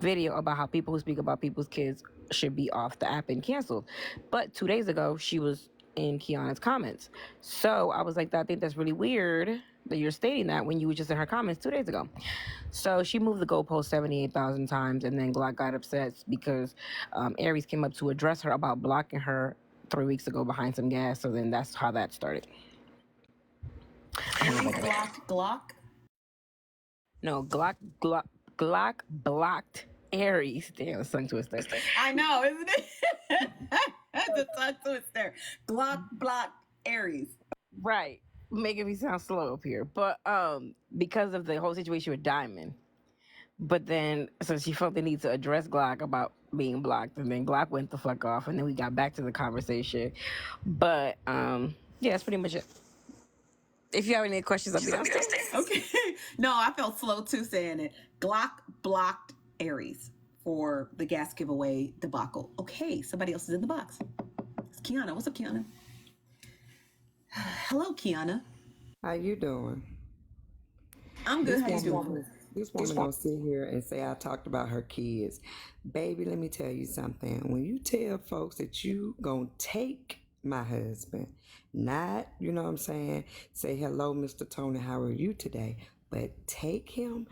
video about how people who speak about people's kids should be off the app and canceled. But 2 days ago, she was in Kiana's comments. So I was like, I think that's really weird that you're stating that when you were just in her comments 2 days ago. So she moved the goalpost 78,000 times, and then Glock got upset because Aries came up to address her about blocking her 3 weeks ago behind some gas. So then that's how that started. Aries blocked Glock? No, Glock blocked Aries. Damn, tongue twister. I know, isn't it? That's a tongue twister. Glock blocked Aries. Right. Making me sound slow up here. But because of the whole situation with Diamond. But then, so she felt the need to address Glock about being blocked, and then Glock went the fuck off, and then we got back to the conversation. But yeah, that's pretty much it. If you have any questions, I'll be downstairs. Okay. No, I felt slow too saying it. Glock blocked Aries for the gas giveaway debacle. Okay, somebody else is in the box. It's Kiana. What's up, Kiana? Hello, Kiana. How you doing? I'm good. How you doing? This woman gonna sit here and say I talked about her kids. Baby, let me tell you something. When you tell folks that you gonna take my husband, not, you know what I'm saying, say, hello, Mr. Tony, how are you today? But take him,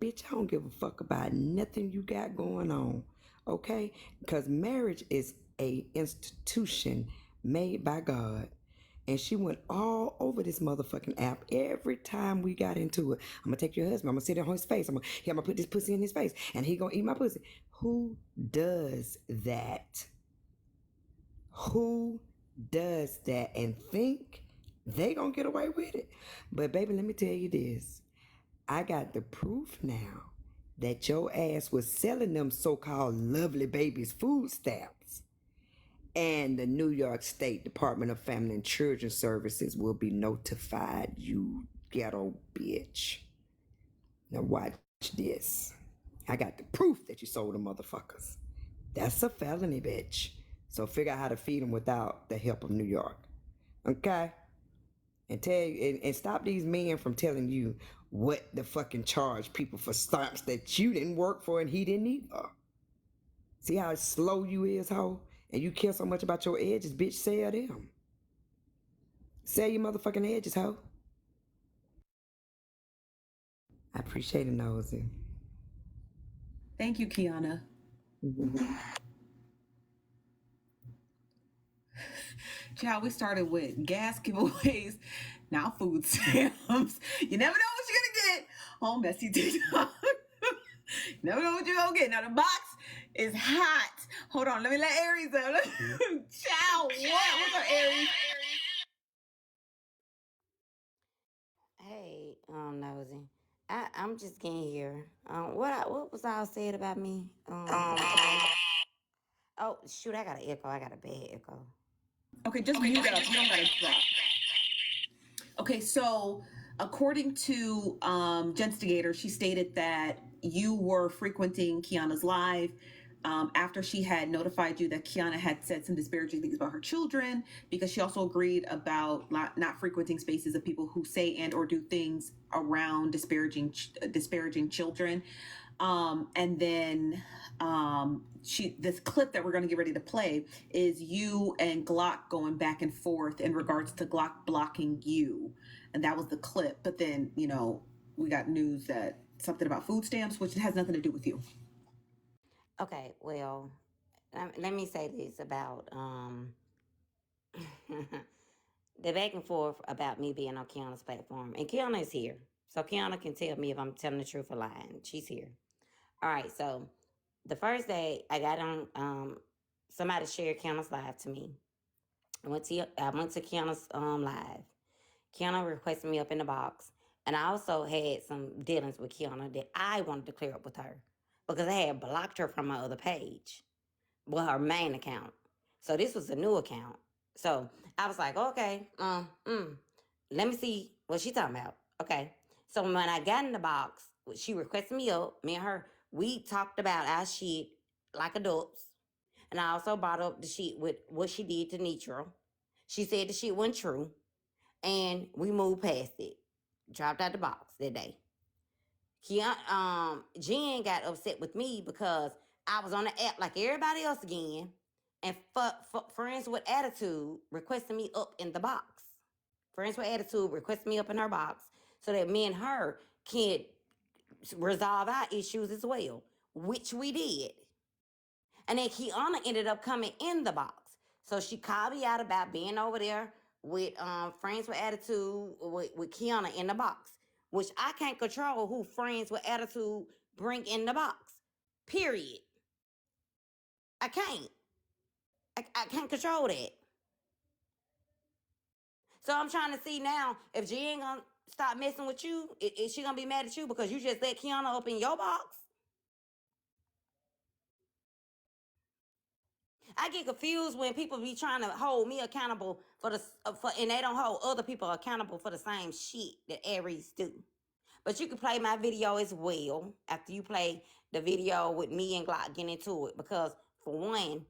bitch, I don't give a fuck about nothing you got going on, okay? Because marriage is a institution made by God. And she went all over this motherfucking app every time we got into it. I'm gonna take your husband. I'm gonna sit on his face. I'm gonna put this pussy in his face, and he gonna eat my pussy. Who does that? Who does that and think they gonna get away with it? But baby, let me tell you this. I got the proof now that your ass was selling them so-called lovely babies food stamps. And the New York State Department of Family and Children Services will be notified, you ghetto bitch. Now watch. this. I got the proof that you sold the motherfuckers. That's a felony, bitch. So figure out how to feed them without the help of New York. Okay? And stop these men from telling you what the fucking charge people for stamps that you didn't work for and he didn't either. See how slow you is, ho? And you care so much about your edges, bitch, sell them. Sell your motherfucking edges, ho. I appreciate it, Nosy. Thank you, Kiana. Child, we started with gas giveaways, now food stamps. You never know what you're gonna get on Messy TikTok. You never know what you're gonna get. Now the box is hot. Hold on, let me let Aries up. Child, what's up, Aries? Hey, Nosy. I'm just getting here. What was all said about me? Oh shoot, I got an echo. I got a bad echo. Okay, just mute up. You don't gotta drop. Okay, so according to Genstigator, she stated that you were frequenting Kiana's live after she had notified you that Kiana had said some disparaging things about her children, because she also agreed about not frequenting spaces of people who say and or do things around disparaging children. And then this clip that we're going to get ready to play is you and Glock going back and forth in regards to Glock blocking you, and that was the clip. But then we got news that something about food stamps, which has nothing to do with you. Okay, well, let me say this about the back and forth about me being on Kiana's platform. And Kiana is here, so Kiana can tell me if I'm telling the truth or lying. She's here. All right, so the first day I got on, somebody shared Kiana's live to me. I went to Kiana's live. Kiana requested me up in the box, and I also had some dealings with Kiana that I wanted to clear up with her because I had blocked her from my other page, well, her main account. So this was a new account. So I was like, okay, let me see what she talking about. Okay. So when I got in the box, she requested me up. Me and her, we talked about our shit like adults. And I also brought up the shit with what she did to Nitro. She said the shit wasn't true. And we moved past it. Dropped out the box that day. Jen got upset with me because I was on the app like everybody else again, and friends with attitude requesting me up in the box. Friends with attitude requesting me up in her box so that me and her can resolve our issues as well, which we did. And then Kiana ended up coming in the box. So she called me out about being over there with friends with attitude with Kiana in the box, which I can't control who friends with attitude bring in the box. Period. I can't. I can't control that. So I'm trying to see now if she ain't gonna stop messing with you, is she gonna be mad at you because you just let Kiana up in your box? I get confused when people be trying to hold me accountable and they don't hold other people accountable for the same shit that Aries do. But you can play my video as well after you play the video with me and Glock getting into it. Because for one,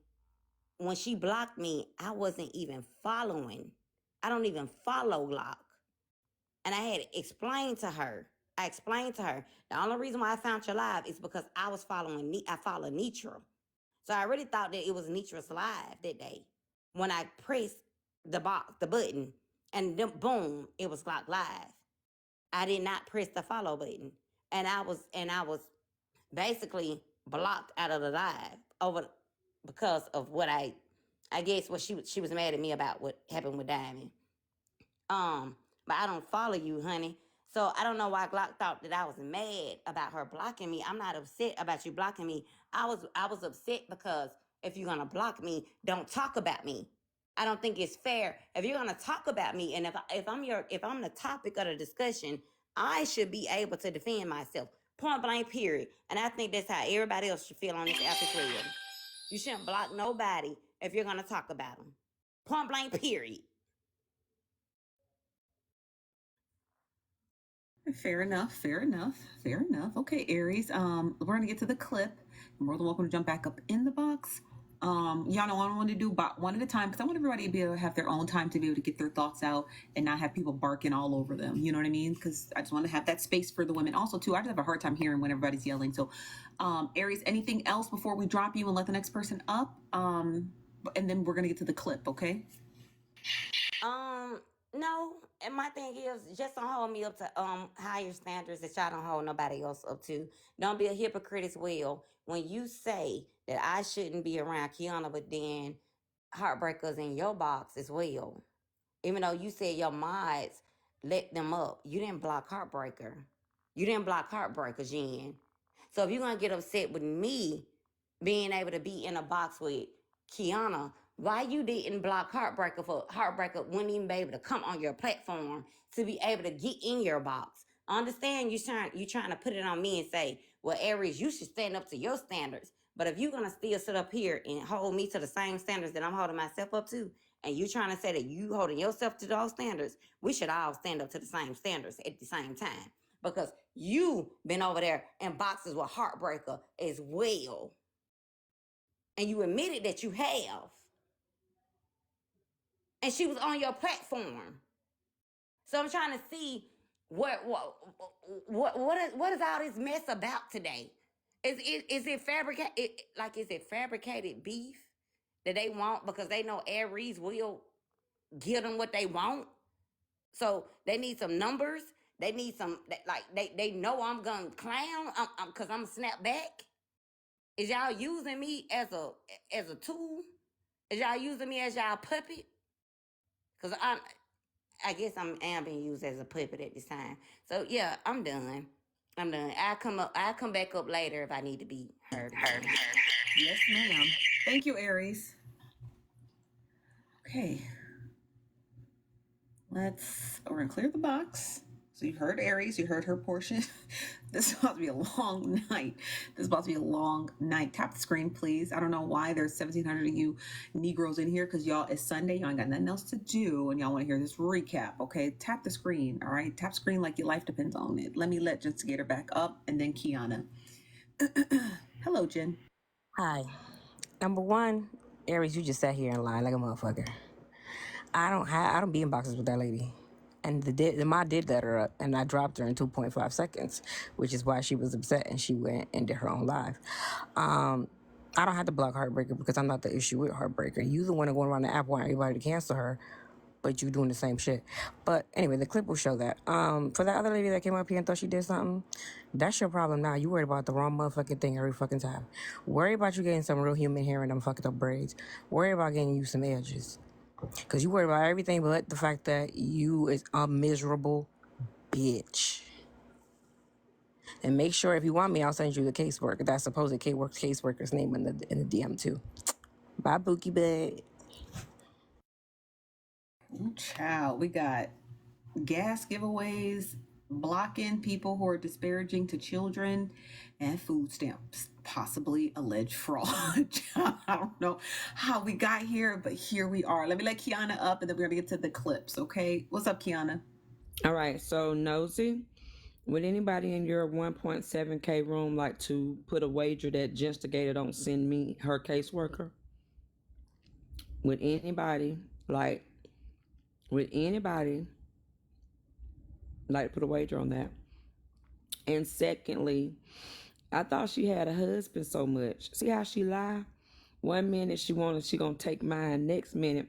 when she blocked me, I wasn't even following. I don't even follow Glock. And I had explained to her. The only reason why I found your live is because I follow Nitro. So I really thought that it was Nitra's live that day. When I pressed the button, and then boom, it was Glock live. I did not press the follow button. And I was basically blocked out of the live because of what I guess what she was mad at me about what happened with Diamond. But I don't follow you, honey. So I don't know why Glock thought that I was mad about her blocking me. I'm not upset about you blocking me. I was upset because if you're gonna block me, don't talk about me. I don't think it's fair. If you're gonna talk about me, and if I'm the topic of the discussion, I should be able to defend myself. Point blank, period. And I think that's how everybody else should feel on this app as well. You shouldn't block nobody if you're gonna talk about them. Point blank, period. Fair enough. Fair enough. Fair enough. Okay, Aries. We're gonna get to the clip. You're more than welcome to jump back up in the box. Y'all know I want to do about one at a time because I want everybody to be able to have their own time to be able to get their thoughts out and not have people barking all over them. You know what I mean? Because I just want to have that space for the women. Also, too, I just have a hard time hearing when everybody's yelling. So, Aries, anything else before we drop you and let the next person up? And then we're gonna get to the clip. Okay. No, and my thing is just don't hold me up to higher standards that y'all don't hold nobody else up to. Don't be a hypocrite as well. When you say that I shouldn't be around Kiana, but then heartbreakers in your box as well. Even though you said your mods let them up, you didn't block Heartbreaker. You didn't block Heartbreaker, Jen. So if you're gonna get upset with me being able to be in a box with Kiana, why you didn't block Heartbreaker for Heartbreaker wouldn't even be able to come on your platform to be able to get in your box? I understand you trying to put it on me and say, well, Aries, you should stand up to your standards. But if you're gonna still sit up here and hold me to the same standards that I'm holding myself up to, and you trying to say that you holding yourself to those standards, we should all stand up to the same standards at the same time. Because you been over there in boxes with Heartbreaker as well. And you admitted that you have. And she was on your platform. So I'm trying to see what is all this mess about today? Is it fabricated? Is it fabricated beef that they want because they know Aries will give them what they want? So they need some numbers. They need some they know I'm gonna clown. Cause I'm snap back. Is y'all using me as a tool? Is y'all using me as y'all puppet? Cause I guess am being used as a puppet at this time. So yeah, I'm done. I'll come back up later if I need to be heard. Yes, ma'am. Thank you, Aries. Okay. We're gonna clear the box. So you heard Aries, you heard her portion. This is about to be a long night. This is about to be a long night. Tap the screen, please. I don't know why there's 1,700 of you Negroes in here because y'all, it's Sunday. Y'all ain't got nothing else to do and y'all want to hear this recap. Okay, tap the screen. All right, tap screen like your life depends on it. Let Justigator back up and then Kiana. Hello, Jen. Hi. Number one, Aries, you just sat here and lied like a motherfucker. I don't be in boxes with that lady. And the mod did let her up, and I dropped her in 2.5 seconds, which is why she was upset, and she went and did her own live. I don't have to block Heartbreaker because I'm not the issue with Heartbreaker. You the one going around the app wanting everybody to cancel her, but you doing the same shit. But anyway, the clip will show that. For that other lady that came up here and thought she did something, that's your problem now. You worried about the wrong motherfucking thing every fucking time. Worry about you getting some real human hair in them fucked up braids. Worry about getting you some edges. Because you worry about everything but the fact that you is a miserable bitch. And make sure if you want me, I'll send you the caseworker. That supposed caseworker's name in the DM too. Bye, Bookie Bud. Ooh, child, we got gas giveaways, blocking people who are disparaging to children, and food stamps, possibly alleged fraud. I don't know how we got here, but here we are. Let me let Kiana up, and then we're gonna get to the clips. Okay, what's up, Kiana? All right, so Nosy, would anybody in your 1.7K room like to put a wager that Justigator don't send me her caseworker? Would anybody like put a wager on that? And secondly, I thought she had a husband so much. See how she lie? One minute she gonna take mine. Next minute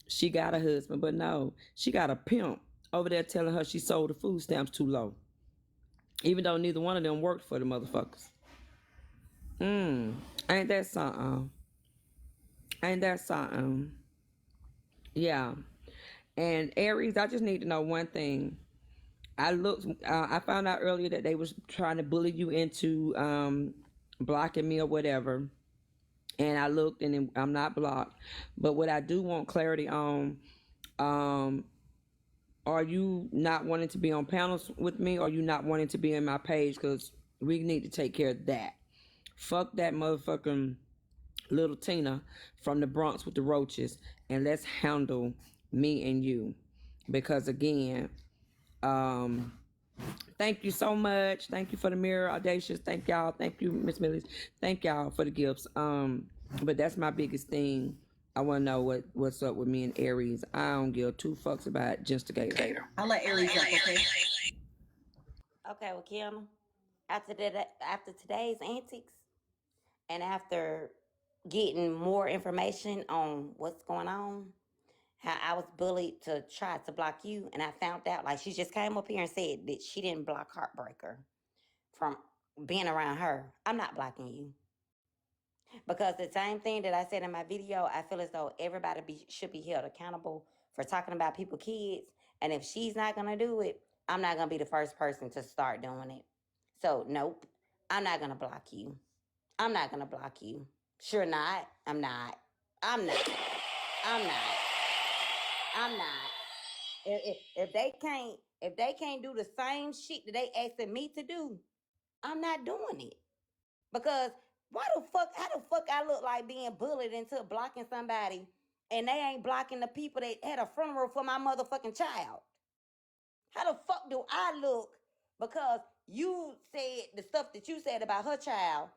she got a husband, but no, she got a pimp over there telling her she sold the food stamps too low. Even though neither one of them worked for the motherfuckers. Ain't that something? Ain't that something? Yeah. And Aries, I just need to know one thing. I found out earlier that they was trying to bully you into blocking me or whatever. And I looked and I'm not blocked. But what I do want clarity on, are you not wanting to be on panels with me, or you not wanting to be in my page? Because we need to take care of that. Fuck that motherfucking little Tina from the Bronx with the roaches, and let's handle me and you. Because again, Thank you so much. Thank you for the mirror, Audacious. Thank y'all. Thank you, Miss Millies. Thank y'all for the gifts. But that's my biggest thing. I want to know what's up with me and Aries. I don't give two fucks about Gentigator. I'll let Aries up, okay? Okay, well, Kiana, after today's antics and after getting more information on what's going on, how I was bullied to try to block you, and I found out, like, she just came up here and said that she didn't block Heartbreaker from being around her. I'm not blocking you. Because the same thing that I said in my video, I feel as though everybody should be held accountable for talking about people's kids. And if she's not going to do it, I'm not going to be the first person to start doing it. So, nope, I'm not going to block you. I'm not going to block you. Sure not. I'm not. I'm not. I'm not. I'm not. If they can't do the same shit that they asking me to do, I'm not doing it. Because how the fuck I look like being bullied into blocking somebody and they ain't blocking the people that had a funeral for my motherfucking child? How the fuck do I look because you said the stuff that you said about her child,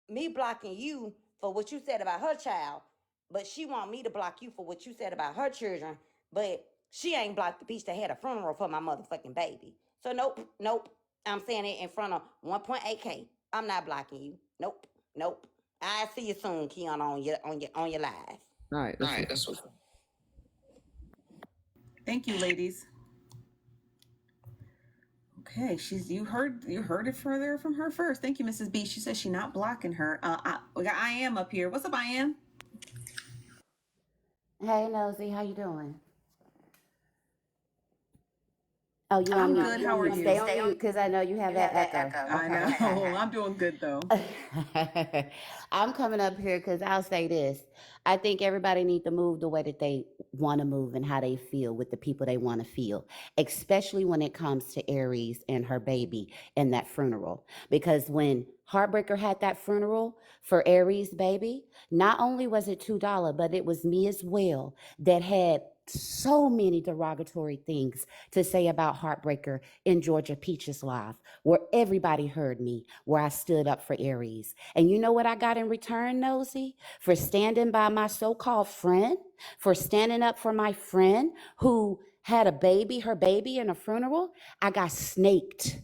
me blocking you for what you said about her child, but she want me to block you for what you said about her children, but she ain't blocked the bitch that had a funeral for my motherfucking baby. So nope. I'm saying it in front of 1.8K. I'm not blocking you. Nope. I'll see you soon, Keon, on your live. All right, That's what's Thank you, ladies. Okay, you heard it further from her first. Thank you, Mrs. B. She says she's not blocking her. We got I am up here. What's up, I am? Hey, Nosy, how you doing? Oh, you on I'm mute? good. How are you? Stay on mute because I know you have that echo. I know. I'm doing good though. I'm coming up here because I'll say this. I think everybody needs to move the way that they want to move and how they feel with the people they want to feel, especially when it comes to Aries and her baby and that funeral. Because when Heartbreaker had that funeral for Aries' baby, not only was it $2, but it was me as well that had so many derogatory things to say about Heartbreaker in Georgia Peach's live, where everybody heard me, where I stood up for Aries. And you know what I got in return, Nosy? For standing by my so-called friend, for standing up for my friend who had her baby in a funeral, I got snaked.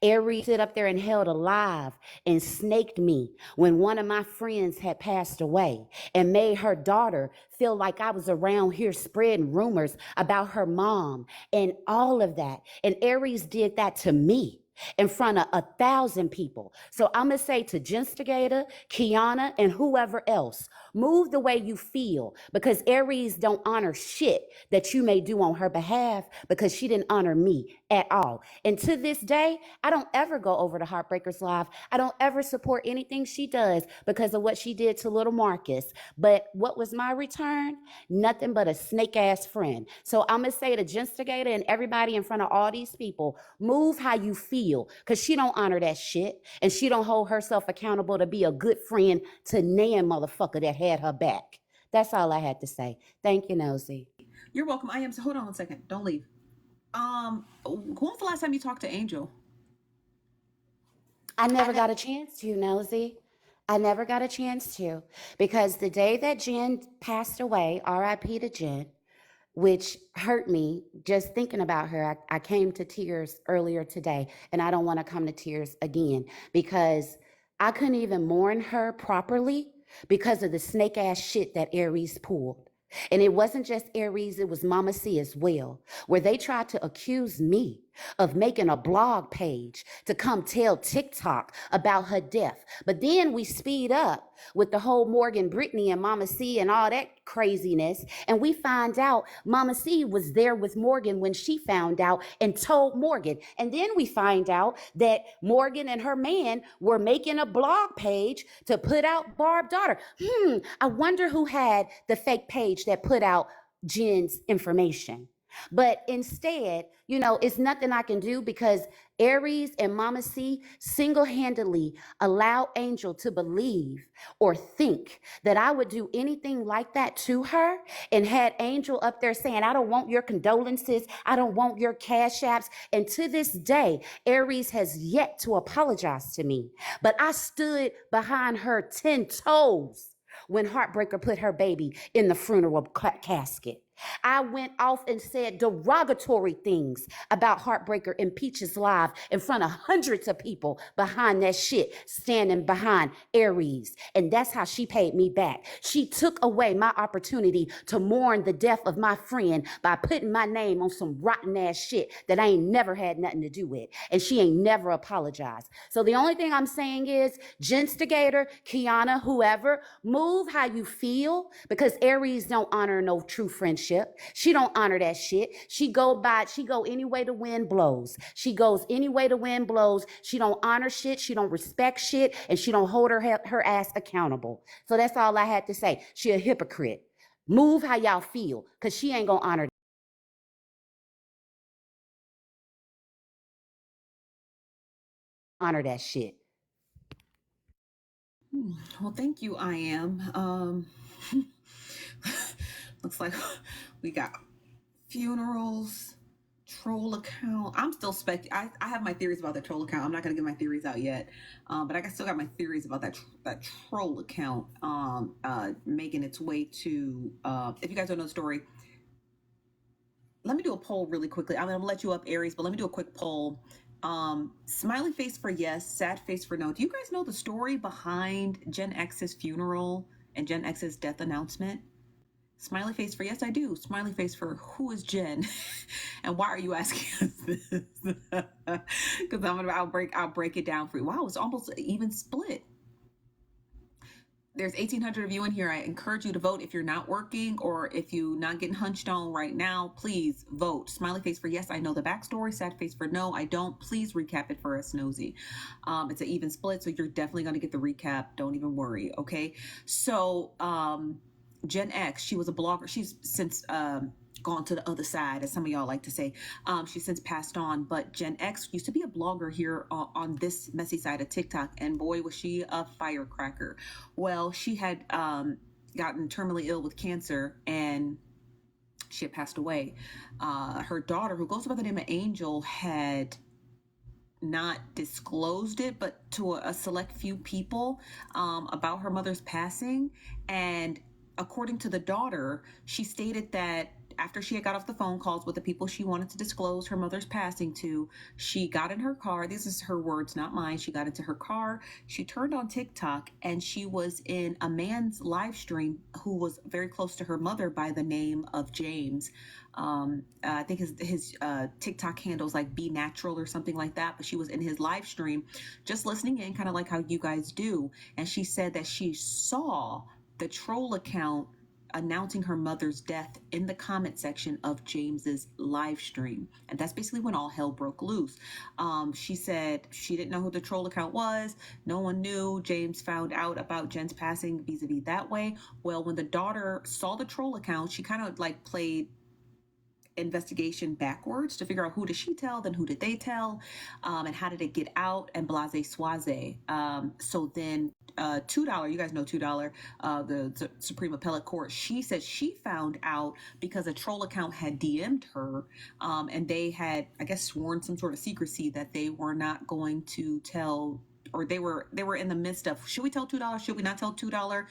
Aries stood up there and held alive and snaked me when one of my friends had passed away and made her daughter feel like I was around here spreading rumors about her mom and all of that. And Aries did that to me in front of 1,000 people. So I'm going to say to Genstigator, Kiana, and whoever else, move the way you feel because Aries don't honor shit that you may do on her behalf because she didn't honor me at all. And to this day, I don't ever go over to Heartbreakers Live. I don't ever support anything she does because of what she did to little Marcus. But what was my return? Nothing but a snake ass friend. So I'm going to say to Genstigator and everybody in front of all these people, move how you feel because she don't honor that shit and she don't hold herself accountable to be a good friend to nan motherfucker that had her back. That's all I had to say. Thank you, Nosy. You're welcome. I am. So hold on one second. Don't leave. When was the last time you talked to Angel? I never got a chance to, Nosy. I never got a chance to because the day that Jen passed away, RIP to Jen, which hurt me just thinking about her. I came to tears earlier today, and I don't want to come to tears again because I couldn't even mourn her properly because of the snake ass shit that Aries pulled. And it wasn't just Aries, it was Mama C as well, where they tried to accuse me of making a blog page to come tell TikTok about her death. But then we speed up with the whole Morgan, Brittany, and Mama C and all that craziness. And we find out Mama C was there with Morgan when she found out and told Morgan. And then we find out that Morgan and her man were making a blog page to put out Barb's daughter. I wonder who had the fake page that put out Jen's information. But instead, it's nothing I can do because Aries and Mama C single-handedly allow Angel to believe or think that I would do anything like that to her, and had Angel up there saying, I don't want your condolences, I don't want your cash apps. And to this day, Aries has yet to apologize to me. But I stood behind her 10 toes when Heartbreaker put her baby in the funeral casket. I went off and said derogatory things about Heartbreaker in Peach's Live in front of hundreds of people behind that shit, standing behind Aries. And that's how she paid me back. She took away my opportunity to mourn the death of my friend by putting my name on some rotten ass shit that I ain't never had nothing to do with. And she ain't never apologized. So the only thing I'm saying is, Genstigator, Kiana, whoever, move how you feel, because Aries don't honor no true friendship. She don't honor that shit. She go any way the wind blows. She goes any way the wind blows. She don't honor shit. She don't respect shit. And she don't hold her ass accountable. So that's all I had to say. She a hypocrite. Move how y'all feel, because she ain't gonna honor that shit. Well, thank you, I am. Looks like we got funerals, troll account. I'm still I have my theories about the troll account. I'm not gonna get my theories out yet, but I still got my theories about that troll account making its way to. If you guys don't know the story, let me do a poll really quickly. I'm gonna let you up, Aries, but let me do a quick poll. Smiley face for yes, sad face for no. Do you guys know the story behind Gen X's funeral and Gen X's death announcement? Smiley face for yes, I do. Smiley face for who is Jen, and why are you asking us this? Because I'll break it down for you. Wow, it's almost an even split. There's 1,800 of you in here. I encourage you to vote if you're not working or if you're not getting hunched on right now. Please vote. Smiley face for yes, I know the backstory. Sad face for no, I don't. Please recap it for us, Nosy. It's an even split, so you're definitely going to get the recap. Don't even worry, okay? So, Gen X, she was a blogger. She's since gone to the other side, as some of y'all like to say. She's since passed on, but Gen X used to be a blogger here on this messy side of TikTok, and boy, was she a firecracker. Well, she had gotten terminally ill with cancer, and she had passed away. Her daughter, who goes by the name of Angel, had not disclosed it, but to a select few people about her mother's passing. And according to the daughter, she stated that after she had got off the phone calls with the people she wanted to disclose her mother's passing to, she got in her car. This is her words, not mine. She got into her car. She turned on TikTok, and she was in a man's live stream who was very close to her mother by the name of James. I think his TikTok handles like Be Natural or something like that. But she was in his live stream, just listening in, kind of like how you guys do. And she said that she saw the troll account announcing her mother's death in the comment section of James's live stream. And that's basically when all hell broke loose. She said she didn't know who the troll account was. No one knew. James found out about Jen's passing vis-a-vis that way. Well, when the daughter saw the troll account, she kind of like played investigation backwards to figure out who did she tell, then who did they tell, and how did it get out, and blase soise. So then $2, you guys know $2, the Supreme Appellate Court, she said she found out because a troll account had DM'd her, and they had, I guess, sworn some sort of secrecy that they were not going to tell, or they were in the midst of, should we tell $2? Should we not tell $2?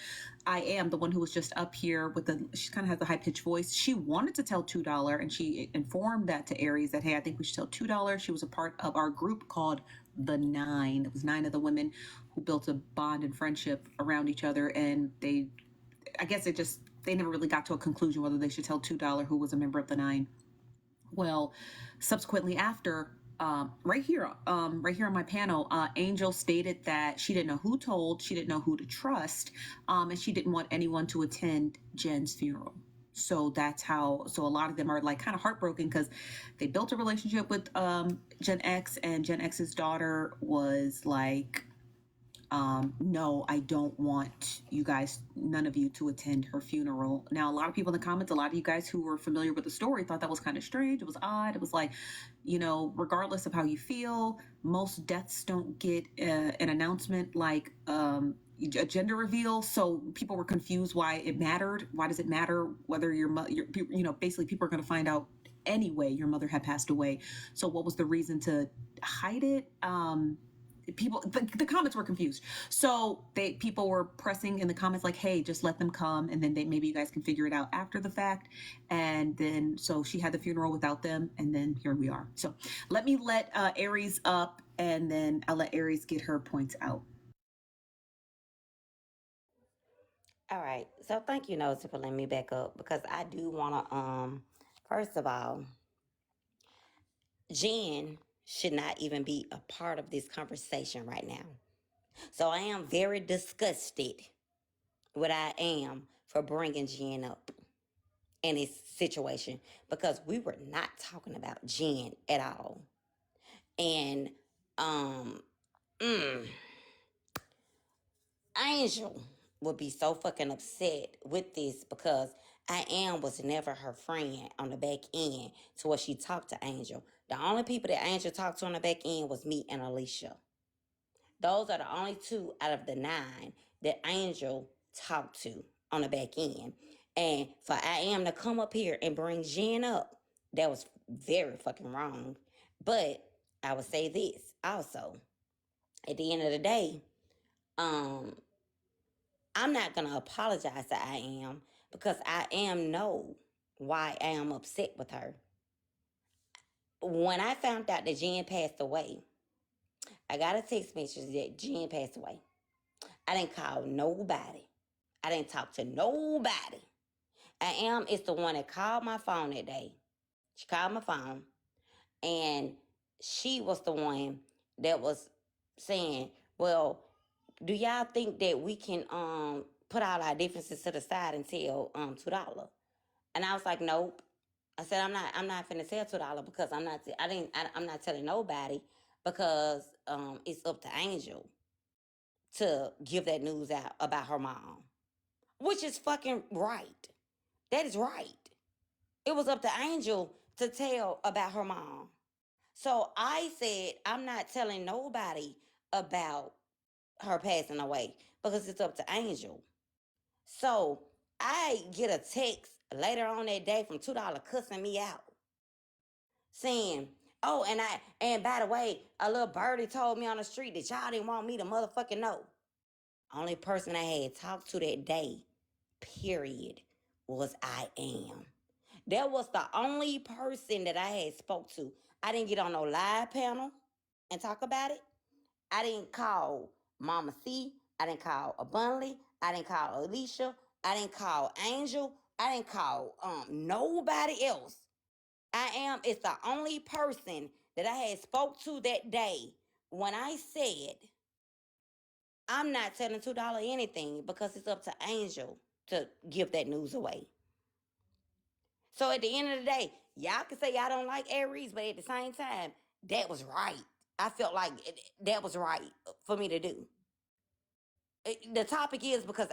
I am the one who was just up here with she kind of has a high pitched voice. She wanted to tell $2, and she informed that to Aries that, hey, I think we should tell $2. She was a part of our group called The Nine. It was 9 of the women who built a bond and friendship around each other. And they never really got to a conclusion whether they should tell $2 who was a member of the 9. Well, subsequently after, right here on my panel, Angel stated that she didn't know who told, she didn't know who to trust, and she didn't want anyone to attend Jen's funeral. So that's how, so a lot of them are like kind of heartbroken because they built a relationship with Gen X, and Gen X's daughter was like no, I don't want you guys, none of you, to attend her funeral. Now, a lot of people in the comments, a lot of you guys who were familiar with the story thought that was kind of strange. It was odd. It was like, regardless of how you feel, most deaths don't get an announcement like a gender reveal. So people were confused why it mattered. Why does it matter whether basically people are going to find out anyway your mother had passed away. So what was the reason to hide it? People, the comments were confused, so people were pressing in the comments like, hey, just let them come, and then maybe you guys can figure it out after the fact. And then so she had the funeral without them, and then here we are. So let me let Aries up, and then I'll let Aries get her points out. All right. So thank you, Nosy, for letting me back up, because I do want to, first of all, Jen should not even be a part of this conversation right now. So I am very disgusted what I am for bringing Jen up in this situation, because we were not talking about Jen at all. And Angel would be so fucking upset with this, because was never her friend on the back end to where she talked to Angel. The only people that Angel talked to on the back end was me and Alicia. Those are the only 2 out of the 9 that Angel talked to on the back end. And for to come up here and bring Jen up, that was very fucking wrong. But I would say this also. At the end of the day, I'm not going to apologize to because know why I am upset with her. When I found out that Jen passed away, I got a text message that Jen passed away. I didn't call nobody. I didn't talk to nobody. Is the one that called my phone that day. She called my phone, and she was the one that was saying, well, do y'all think that we can put all our differences to the side and tell $2? And I was like, nope. I said, I'm not finna tell $2 because I'm not telling nobody, because it's up to Angel to give that news out about her mom, which is fucking right. That is right. It was up to Angel to tell about her mom. So I said, I'm not telling nobody about her passing away because it's up to Angel. So I get a text later on that day from $2 cussing me out, saying, oh, and by the way, a little birdie told me on the street that y'all didn't want me to motherfucking know. Only person I had talked to that day, period, was That was the only person that I had spoke to. I didn't get on no live panel and talk about it. I didn't call Mama C. I didn't call Abundantly. I didn't call Alicia. I didn't call Angel. I didn't call nobody else. It's the only person that I had spoke to that day when I said, I'm not telling $2 anything because it's up to Angel to give that news away. So at the end of the day, y'all can say y'all don't like Aries, but at the same time, that was right. I felt like that was right for me to do. The topic is because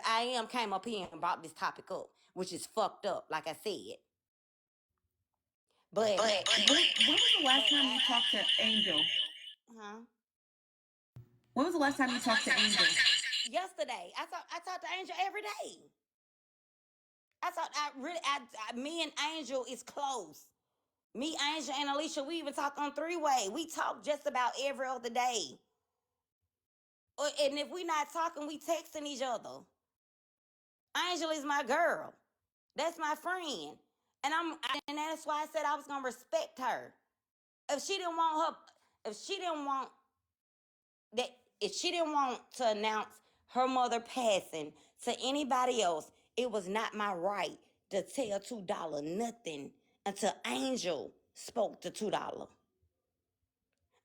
came up here and brought this topic up, which is fucked up, like I said. But when was the last time you talked to Angel? Huh? When was the last time you talked to Angel? Yesterday. I talk to Angel every day. Me and Angel is close. Me, Angel, and Alicia, we even talk on 3-way. We talk just about every other day. And if we not talking, we texting each other. Angel is my girl. That's my friend. And that's why I said I was gonna respect her. If she didn't want to announce her mother passing to anybody else, it was not my right to tell $2 nothing until Angel spoke to $2.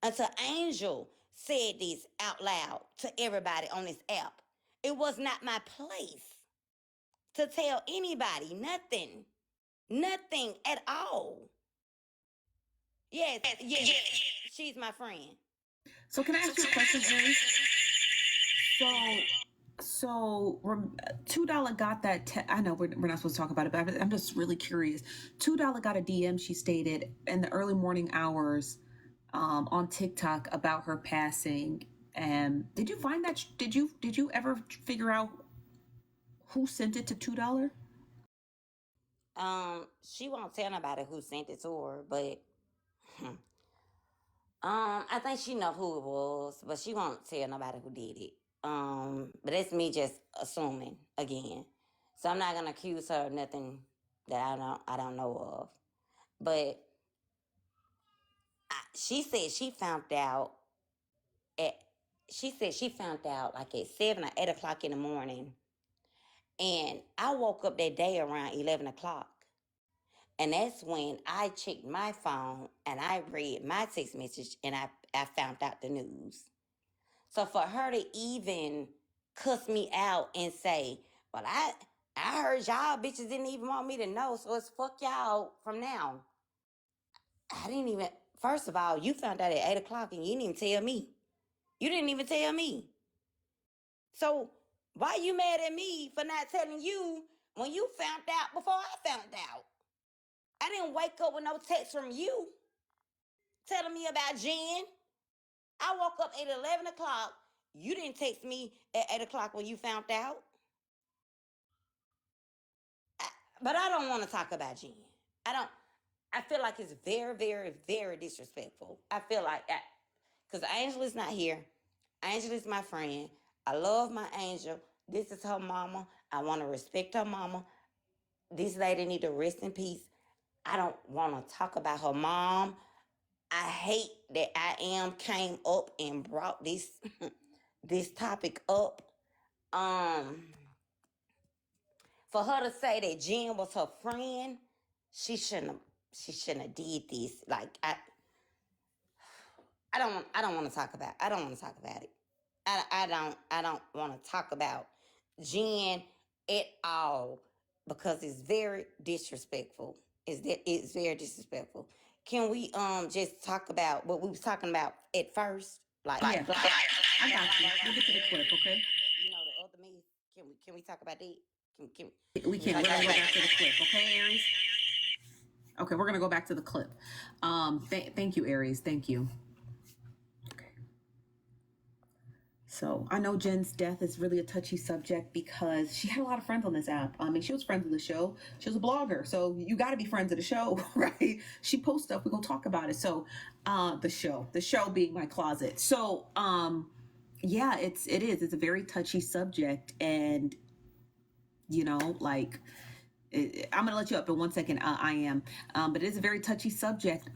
Until Angel said this out loud to everybody on this app. It was not my place to tell anybody nothing. Nothing at all. Yes, she's my friend. So can I ask you a question, Aries? So $2 got that. I know we're not supposed to talk about it, but I'm just really curious. $2 got a DM. She stated in the early morning hours on TikTok about her passing. And did you find that? Did you ever figure out who sent it to $2? She won't tell nobody who sent it to her, but I think she know who it was, but she won't tell nobody who did it. But that's me just assuming again. So I'm not gonna accuse her of nothing that I don't know of. But she said she found out at like at 7 or 8 o'clock in the morning. And I woke up that day around 11 o'clock. And that's when I checked my phone and I read my text message and I found out the news. So for her to even cuss me out and say, well, I heard y'all bitches didn't even want me to know, so it's fuck y'all from now. I didn't even, first of all, you found out at 8 o'clock and you didn't even tell me. You didn't even tell me. So why you mad at me for not telling you when you found out before I found out? I didn't wake up with no text from you telling me about Jen. I woke up at 11 o'clock. You didn't text me at 8 o'clock when you found out. But I don't want to talk about Jen. I feel like it's very, very, very disrespectful. I feel like that. Because Angela's not here. Angela's my friend. I love my Angel. This is her mama. I want to respect her mama. This lady need to rest in peace. I don't want to talk about her mom. I hate that I am came up and brought this this topic up. For her to say that Jen was her friend, she shouldn't have did this. Like I don't want to talk about. I don't want to talk about it. I don't want to talk about Jen at all because it's very disrespectful. It's very disrespectful. Can we just talk about what we was talking about at first? Like Yeah, I got you. We'll get to the clip, okay? you know the other me. Can we talk about that? Can We can. We're gonna go back to the clip, okay, Aries? Okay, we're gonna go back to the clip. Thank you, Aries. Thank you. So I know Jen's death is really a touchy subject because she had a lot of friends on this app. I mean, she was friends of the show. She was a blogger, so you got to be friends of the show, right? She posts stuff. We're gonna talk about it. So, the show being my closet. So, yeah, it is. It's a very touchy subject, and you know, like. I'm gonna let you up in 1 second. I am, but it is a very touchy subject.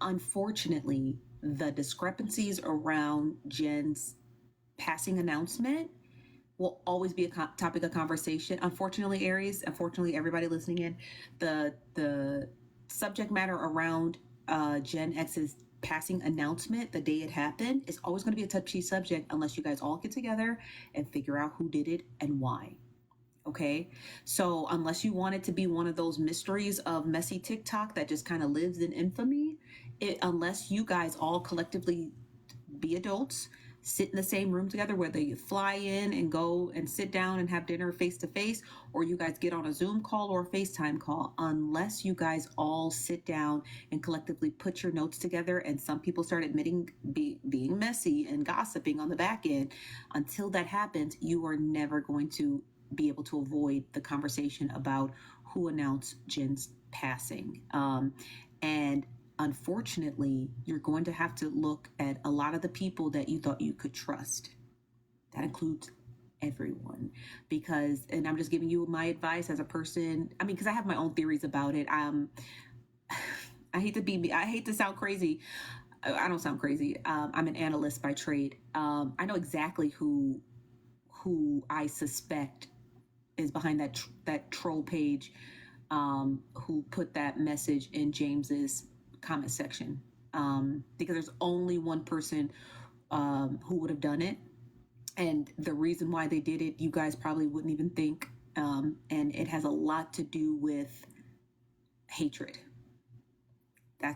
Unfortunately, the discrepancies around Jen's passing announcement will always be a topic of conversation. Unfortunately, Aries, unfortunately, everybody listening in, the subject matter around Gen X's passing announcement, the day it happened, is always going to be a touchy subject unless you guys all get together and figure out who did it and why. Okay, so unless you want it to be one of those mysteries of messy TikTok that just kind of lives in infamy, unless you guys all collectively be adults, sit in the same room together, whether you fly in and go and sit down and have dinner face to face, or you guys get on a Zoom call or a FaceTime call, unless you guys all sit down and collectively put your notes together, and some people start admitting being messy and gossiping on the back end, until that happens, you are never going to be able to avoid the conversation about who announced Jen's passing. And unfortunately, you're going to have to look at a lot of the people that you thought you could trust. That includes everyone, because, and I'm just giving you my advice as a person. I mean, because I have my own theories about it. I hate to sound crazy. I don't sound crazy. I'm an analyst by trade. I know exactly who I suspect is behind that troll page, who put that message in James's comment section, because there's only one person who would have done it, and the reason why they did it, you guys probably wouldn't even think, and it has a lot to do with hatred.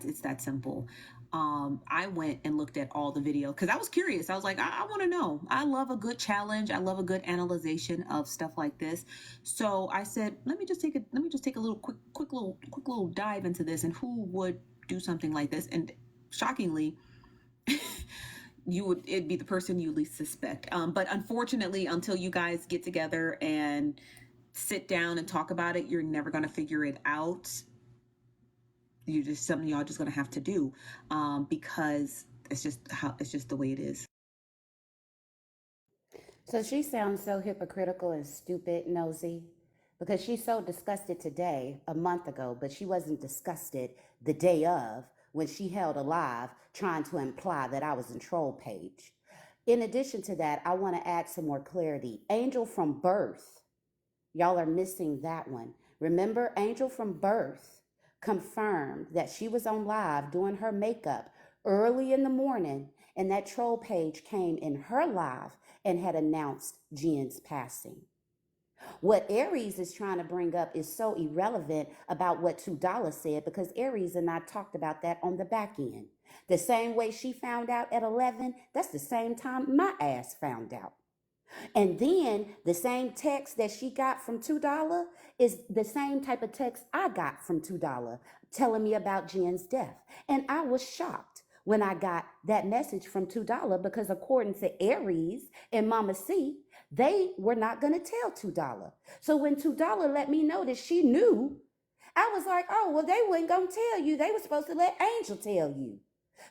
it's that simple. I went and looked at all the video because I was curious. I was like, I want to know. I love a good challenge. I love a good analyzation of stuff like this. So I said, let me just take a little quick little dive into this and who would do something like this. And shockingly, it'd be the person you least suspect. But unfortunately, until you guys get together and sit down and talk about it, you're never gonna figure it out. You just something y'all just gonna have to do, because it's just the way it is. So she sounds so hypocritical and stupid, Nosy, because she's so disgusted today, a month ago, but she wasn't disgusted the day of when she held a live trying to imply that I was in troll page. In addition to that, I want to add some more clarity. Angel from birth, y'all are missing that one. Remember, Angel from birth confirmed that she was on live doing her makeup early in the morning, and that troll page came in her live and had announced Jen's passing. What Aries is trying to bring up is so irrelevant about what $2 said, because Aries and I talked about that on the back end. The same way she found out at 11, that's the same time my ass found out. And then the same text that she got from $2 is the same type of text I got from $2 telling me about Jen's death. And I was shocked when I got that message from $2 because according to Aries and Mama C, they were not going to tell $2. So when $2 let me know that she knew, I was like, oh, well, they weren't going to tell you. They were supposed to let Angel tell you.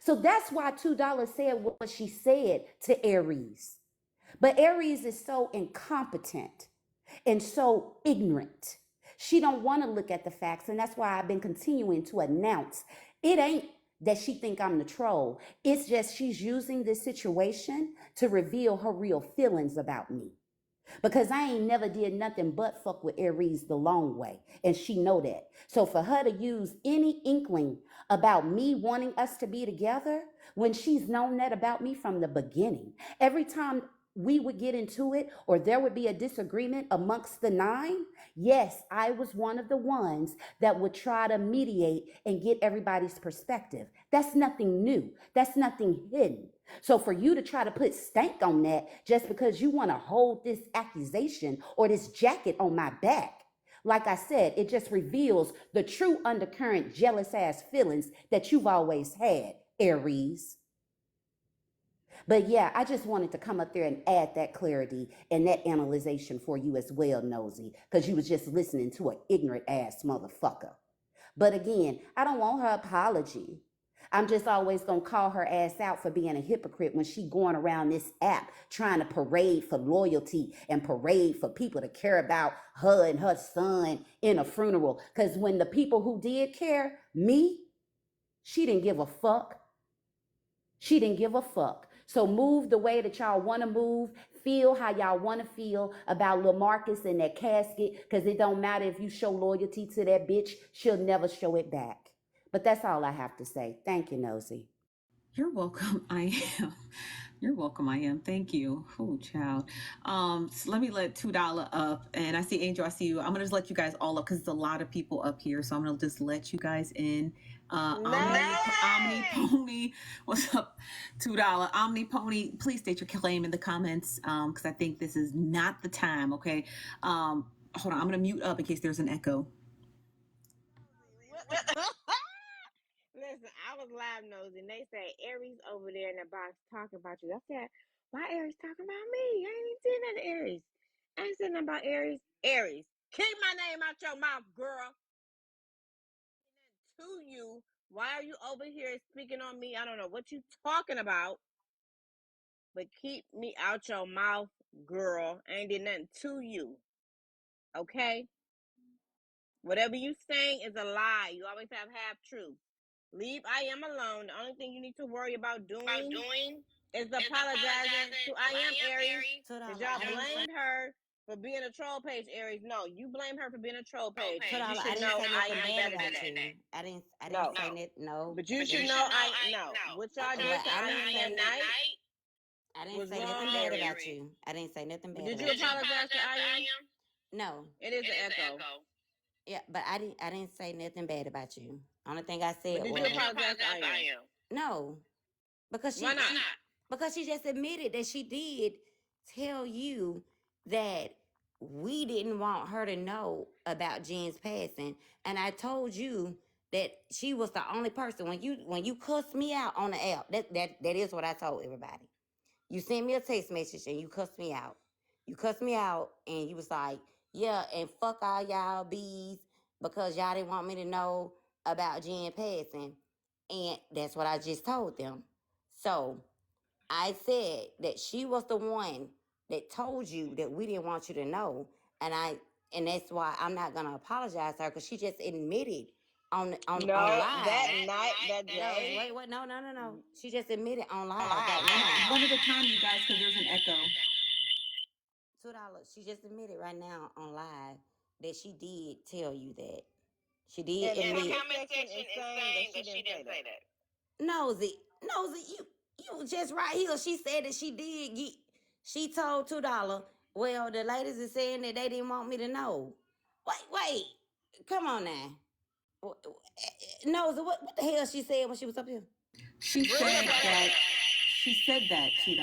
So that's why $2 said what she said to Aries. But Aries is so incompetent and so ignorant. She don't want to look at the facts, and that's why I've been continuing to announce. It ain't that she think I'm the troll. It's just she's using this situation to reveal her real feelings about me. Because I ain't never did nothing but fuck with Aries the long way, and she know that. So for her to use any inkling about me wanting us to be together when she's known that about me from the beginning, every time we would get into it or there would be a disagreement amongst the 9, yes, I was one of the ones that would try to mediate and get everybody's perspective. That's nothing new. That's nothing hidden. So for you to try to put stank on that just because you want to hold this accusation or this jacket on my back, like I said, it just reveals the true undercurrent jealous ass feelings that you've always had, Aries. But yeah, I just wanted to come up there and add that clarity and that analyzation for you as well, Nosy, because you was just listening to an ignorant ass motherfucker. But again, I don't want her apology. I'm just always going to call her ass out for being a hypocrite when she going around this app trying to parade for loyalty and parade for people to care about her and her son in a funeral. Because when the people who did care, me, she didn't give a fuck. She didn't give a fuck. So move the way that y'all want to move. Feel how y'all want to feel about LaMarcus and that casket, because it don't matter if you show loyalty to that bitch. She'll never show it back. But that's all I have to say. Thank you, Nosy. You're welcome. I am. You're welcome. I am. Thank you. Oh, child. So let me let $2 up, and I see Angel. I see you. I'm gonna just let you guys all up because there's a lot of people up here. So I'm gonna just let you guys in. Omni Pony, what's up? $2 Omni Pony. Please state your claim in the comments, because I think this is not the time. Okay. Hold on. I'm gonna mute up in case there's an echo. Listen, I was live nosing. They say Aries over there in the box talking about you. I said, why Aries talking about me? I ain't even saying nothing to Aries. I ain't saying nothing about Aries. Aries, keep my name out your mouth, girl. To you, why are you over here speaking on me? I don't know what you talking about, but keep me out your mouth, girl. I ain't did nothing to you. Okay? Whatever you saying is a lie. You always have half truth. Leave I am alone. The only thing you need to worry about doing is apologizing to I am Aries. Because y'all blamed her for being a troll page, Aries. No, you blame her for being a troll page. $2. You I should didn't know say I nothing am bad better than about that. you. I didn't No. say that. No. But you should know I know. What y'all did to I I didn't am say that night I didn't was say wrong, nothing bad Aries. about you. I didn't say nothing bad Did about you apologize to I am? No. It is an echo. Yeah, but I didn't say nothing bad about you. Only thing I But said did was you apologize to I am? no, because Why not? because she just admitted that she did tell you that we didn't want her to know about Jen's passing, and I told you that she was the only person when you cussed me out on the app. That is what I told everybody. You sent me a text message and you cussed me out. You cussed me out and you was like, yeah, and fuck all y'all bees because y'all didn't want me to know about Jen passing. And that's what I just told them. So I said that she was the one that told you that we didn't want you to know. And that's why I'm not gonna apologize to her because she just admitted on No, live. that night, that No, day. wait, no. She just admitted on live that night. One at a time, you guys, because there's an echo. $2. She just admitted right now on live that she did tell you that. She did And the admit. comment section is saying that she didn't say that. Nosy, you just right here. She said that she did get. She told $2. Well, the ladies is saying that they didn't want me to know. Wait, come on now. Nosy, what the hell she said when she was up here? She said that. She said that $2.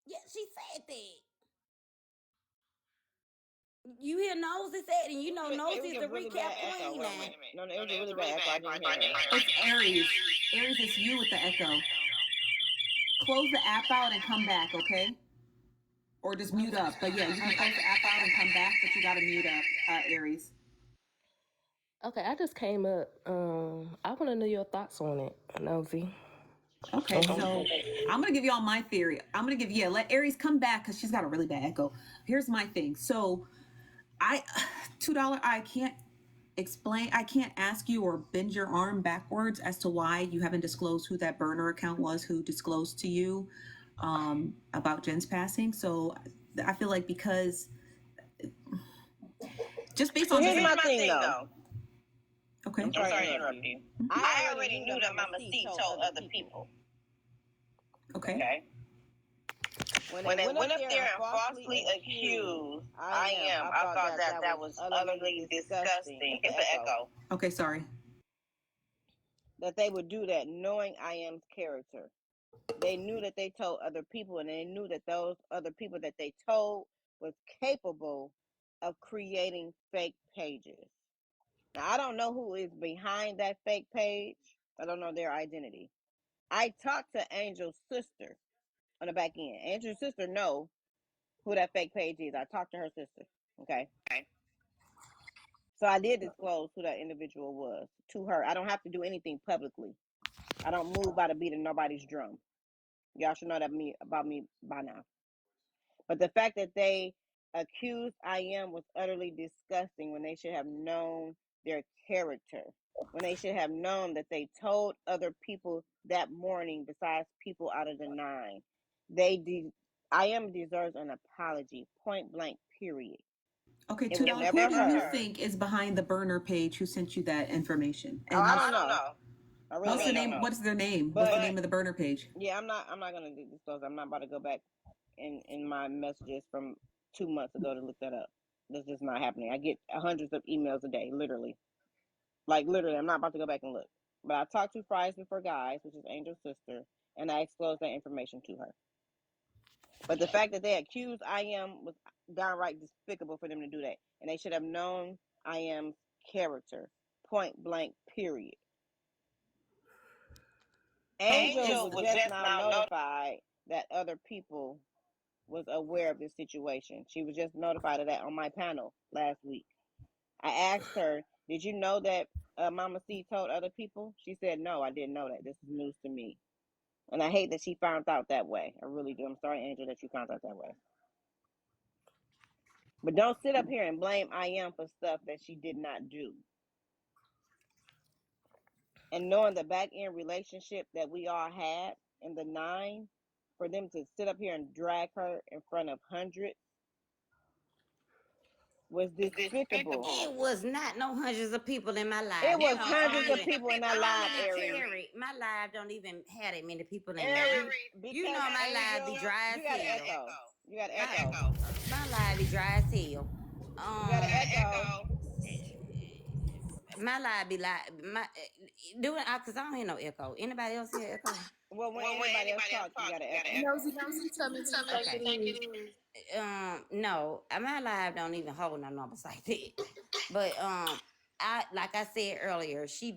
Yeah, she said that. You hear Nosy said, and you know Nosy is the really recap bad echo. queen Wait a now. minute. No, it was a really bad echo. I didn't hear her. It's Aries. Aries, it's you with the echo. Close the app out and come back, okay? Or just mute up. But yeah, you can close the app out and come back, but you gotta mute up, Aries. Okay, I just came up. I want to know your thoughts on it, Nosy. Okay, so I'm gonna give y'all my theory. I'm gonna give let Aries come back because she's got a really bad echo. Here's my thing. So I $2, I can't explain, I can't ask you or bend your arm backwards as to why you haven't disclosed who that burner account was who disclosed to you about Jen's passing. So I feel like because just based on Here's my thing though. Okay. I'm sorry to interrupt you. I already knew that Mama C told other people. Okay. When they went up there and falsely accused I thought that was utterly disgusting. It's an echo. Okay, sorry. That they would do that knowing IM's character. They knew that they told other people, and they knew that those other people that they told was capable of creating fake pages. Now, I don't know who is behind that fake page. I don't know their identity. I talked to Angel's sister on the back end. Angel's sister know who that fake page is. I talked to her sister. Okay. So I did disclose who that individual was to her. I don't have to do anything publicly. I don't move by the beat of nobody's drum. Y'all should know that about me by now. But the fact that they accused IM was utterly disgusting when they should have known their character. When they should have known that they told other people that morning besides people out of the 9. IM deserves an apology, point blank, period. Okay, $2. Who do you think is behind the burner page who sent you that information? And I don't know. I really what's the name? know. What's their name? What's the name of the burner page? Yeah, I'm not gonna disclose. I'm not about to go back in my messages from 2 months ago to look that up. That's just not happening. I get hundreds of emails a day, literally. Like literally, I'm not about to go back and look. But I talked to Fries Before Guys, which is Angel's sister, and I exposed that information to her. But the fact that they accused IM was downright despicable for them to do that. And they should have known IM's character. Point blank, period. Angel was just now notified that other people was aware of this situation. She was just notified of that on my panel last week. I asked her, did you know that Mama C told other people? She said, no, I didn't know that. This is news to me. And I hate that she found out that way. I really do. I'm sorry, Angel, that you found out that way. But don't sit up here and blame IM for stuff that she did not do. And knowing the back end relationship that we all had in the 9, for them to sit up here and drag her in front of hundreds was despicable. It was not no hundreds of people in my live. It was hundreds of people in that live, Aries. My live don't even have that many people in there. You know my live be dry as hell. You got echo. My live be dry as hell. You got echo. My live be live. Doing because I don't hear no echo. Anybody else hear echo? Well, when anybody else talk, you gotta echo. Nosy, can you tell me who you think it is? No, my live don't even hold no numbers like that. But I like I said earlier, she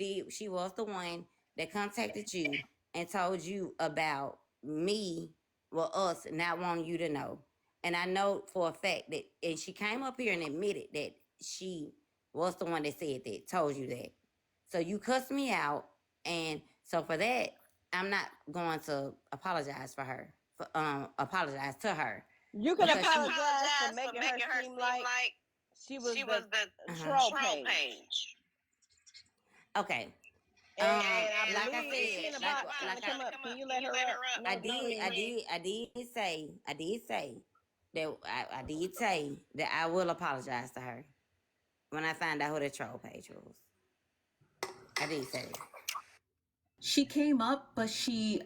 was the one that contacted you and told you about me, well, us not wanting you to know. And I know for a fact that, and she came up here and admitted that she was the one that said that, told you that. So you cussed me out, and so for that, I'm not going to apologize for her. Apologize to her. You can apologize for making her seem like she was the troll page. Okay. And I like believe I said, come up. Can you let her up? I did say that I did say that I will apologize to her when I find out who the troll page was. I did say that. She came up, but she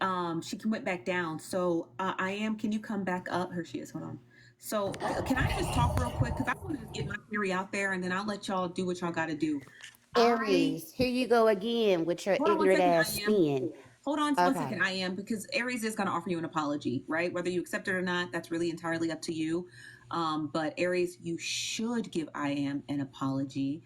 went back down. So can you come back up? Here she is. Hold on. So can I just talk real quick? Because I want to get my theory out there, and then I'll let y'all do what y'all got to do. Aries, here you go again with your ignorant ass spin. Hold on one second, I am, because Aries is going to offer you an apology, right? Whether you accept it or not, that's really entirely up to you. But Aries, you should give I am an apology.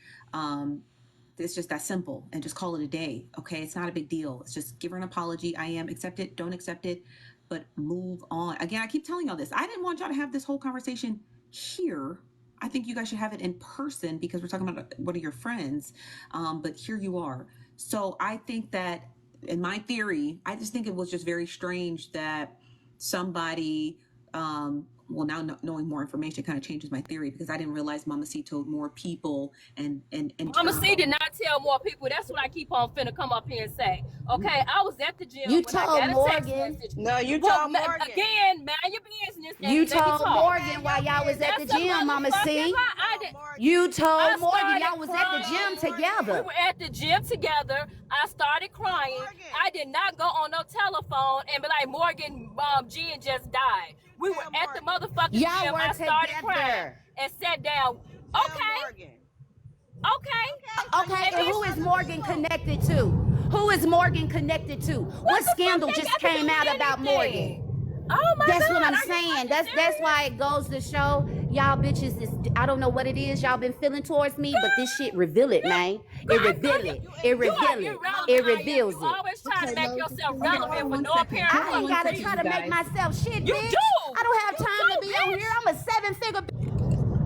It's just that simple, and just call it a day. Okay, it's not a big deal. It's just give her an apology. I am, accept it, don't accept it, but move on. Again, I keep telling y'all this. I didn't want y'all to have this whole conversation here. I think you guys should have it in person because we're talking about one of your friends. But here you are. So I think that, in my theory, I just think it was just very strange that somebody, well, now knowing more information kind of changes my theory, because I didn't realize Mama C told more people and Mama C did not tell more people. That's what I keep on finna come up here and say. Okay, I was at the gym when I got a text message. No, you told Morgan. Again, mind your business. You told Morgan while y'all was at the gym, Mama C. You told Morgan y'all was at the gym together. We were at the gym together. I started crying. I did not go on no telephone and be like, Morgan, Jen just died. We were at the motherfucking gym. I started crying and sat down. Okay. Okay, and who is Morgan connected to? Who is Morgan connected to? What scandal just came out about Morgan? Oh my That's God, what I'm saying. That's why it goes to show y'all bitches is, I don't know what it is y'all been feeling towards me, but this shit reveal it, man. It reveal it. It reveal it. It reveals it. You always try to make yourself relevant for no apparent reason. I ain't gotta try to make myself shit, You bitch. do. I don't have time to be on here. I'm a 7-figure.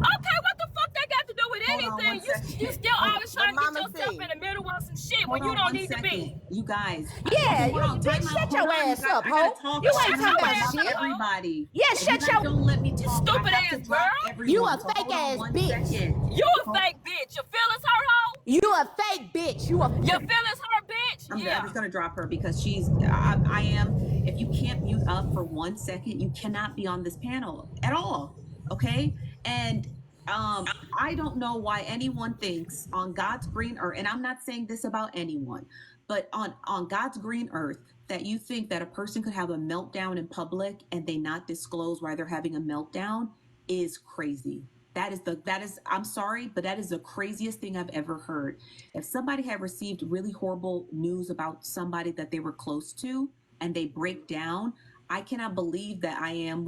Okay, what the fuck that got to do with anything? You still always trying to get yourself in the middle of some shit when you don't need to be. You guys. Yeah, bitch, shut your ass up, ho. You ain't talking about shit. Everybody. Yeah, shut your. Don't let me talk. Stupid ass girl. You a fake ass bitch. You a fake bitch. Your feelings hurt, hoe? You a fake bitch. Your feelings hurt, bitch? I'm just gonna drop her because I am. If you can't mute up for 1 second, you cannot be on this panel at all. Okay? And I don't know why anyone thinks on God's green earth, and I'm not saying this about anyone, but on God's green earth, that you think that a person could have a meltdown in public and they not disclose why they're having a meltdown is crazy. That is I'm sorry, but that is the craziest thing I've ever heard. If somebody had received really horrible news about somebody that they were close to and they break down, I cannot believe that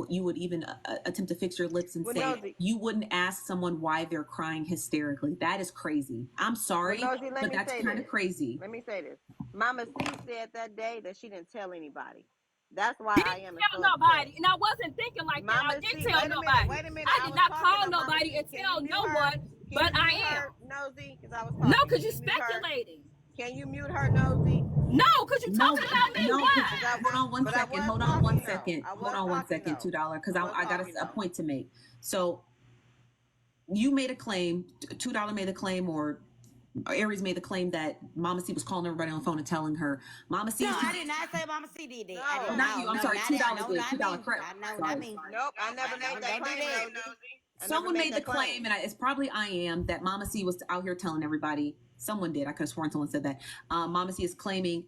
you would even attempt to fix your lips and say you wouldn't ask someone why they're crying hysterically. That is crazy. I'm sorry, but that's kind of crazy. Let me say this. Mama C said that day that she didn't tell anybody. That's why I am tell nobody, and I wasn't thinking like that. I didn't tell nobody. Wait a minute. I did not call nobody and tell no one, but I am. Nosy, because I was no, because you're speculating. Can you mute her, Nosy? No, because you're talking about me. No, Why? hold on one second. Hold on one second. Hold on 1 second. $2, because I got a point to make. So you made a claim. $2 made a claim, or Aries made the claim that Mama C was calling everybody on the phone and telling her, Mama C. No, I did not say Mama C did that. No, not you. I'm sorry. $2 did. $2 correct. Nope, I never made that claim. Someone made the claim, and it's probably I am, that Mama C was out here telling everybody. Someone did. I could have sworn someone said that. Mama C is claiming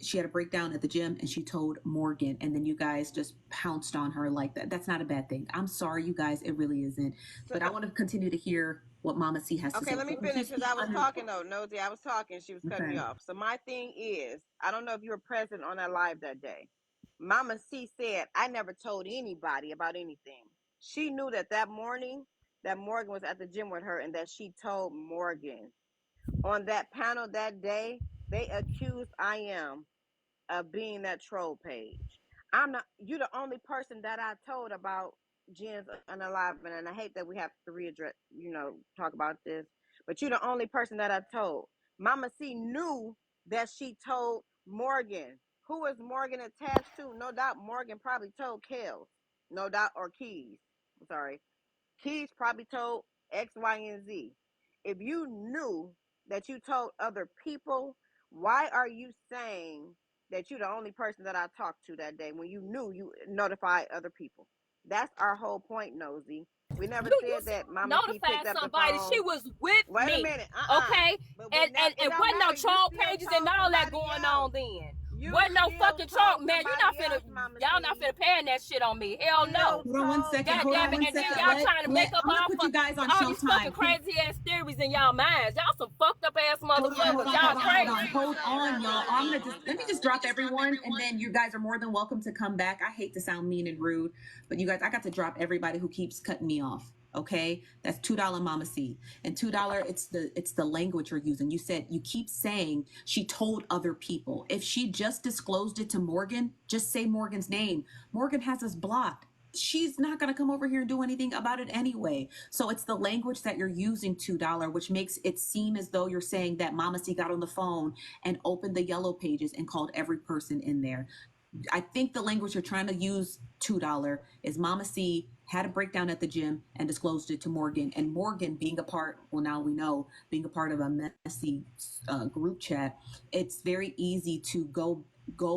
she had a breakdown at the gym and she told Morgan, and then you guys just pounced on her like that. That's not a bad thing. I'm sorry, you guys. It really isn't. But I want to continue to hear what Mama C has to Okay, say. let me So finish just because be I was under. talking though, Nosy. I was talking. She was cutting me Okay. off. So my thing is, I don't know if you were present on that live that day. Mama C said, I never told anybody about anything. She knew that morning that Morgan was at the gym with her and that she told Morgan. On that panel that day, they accused I am of being that troll page. I'm not. You're the only person that I told about Jen's unalive, and I hate that we have to readdress, talk about this. But you're the only person that I told. Mama C knew that she told Morgan. Who is Morgan attached to? No doubt Morgan probably told Kels. No doubt, or Keys. I'm sorry. Keys probably told X, Y, and Z. If you knew that you told other people, why are you saying that you're the only person that I talked to that day when you knew you notified other people? That's our whole point, Nosy. We never You said that Mama C notified picked up the somebody. She phone. was with Wait a me. minute. Okay? But And when and, that, it and don't wasn't no matter. You troll still pages and told all that somebody going else. on then. You Wasn't no still fucking troll, told man. somebody else, Y'all not finna pan that shit on me. Hell no. Hold on one second. God Hold on damn it. one And then second. y'all trying to make up I'm gonna put you guys on all these fucking Showtime. crazy ass theories in y'all minds. Y'all some fucked up ass motherfuckers. Y'all crazy. Hold on, y'all. Let me just drop everyone, and then you guys are more than welcome to come back. I hate to sound mean and rude, but you guys, I got to drop everybody who keeps cutting me off. Okay, that's $2 Mama C, and $2. It's the language you're using. You said you keep saying she told other people. If she just disclosed it to Morgan, just say Morgan's name. Morgan has us blocked. She's not going to come over here and do anything about it anyway. So it's the language that you're using, $2, which makes it seem as though you're saying that Mama C got on the phone and opened the yellow pages and called every person in there. I think the language you're trying to use, $2, is Mama C had a breakdown at the gym and disclosed it to Morgan. And Morgan being a part, well, now we know, being a part of a messy group chat, it's very easy to go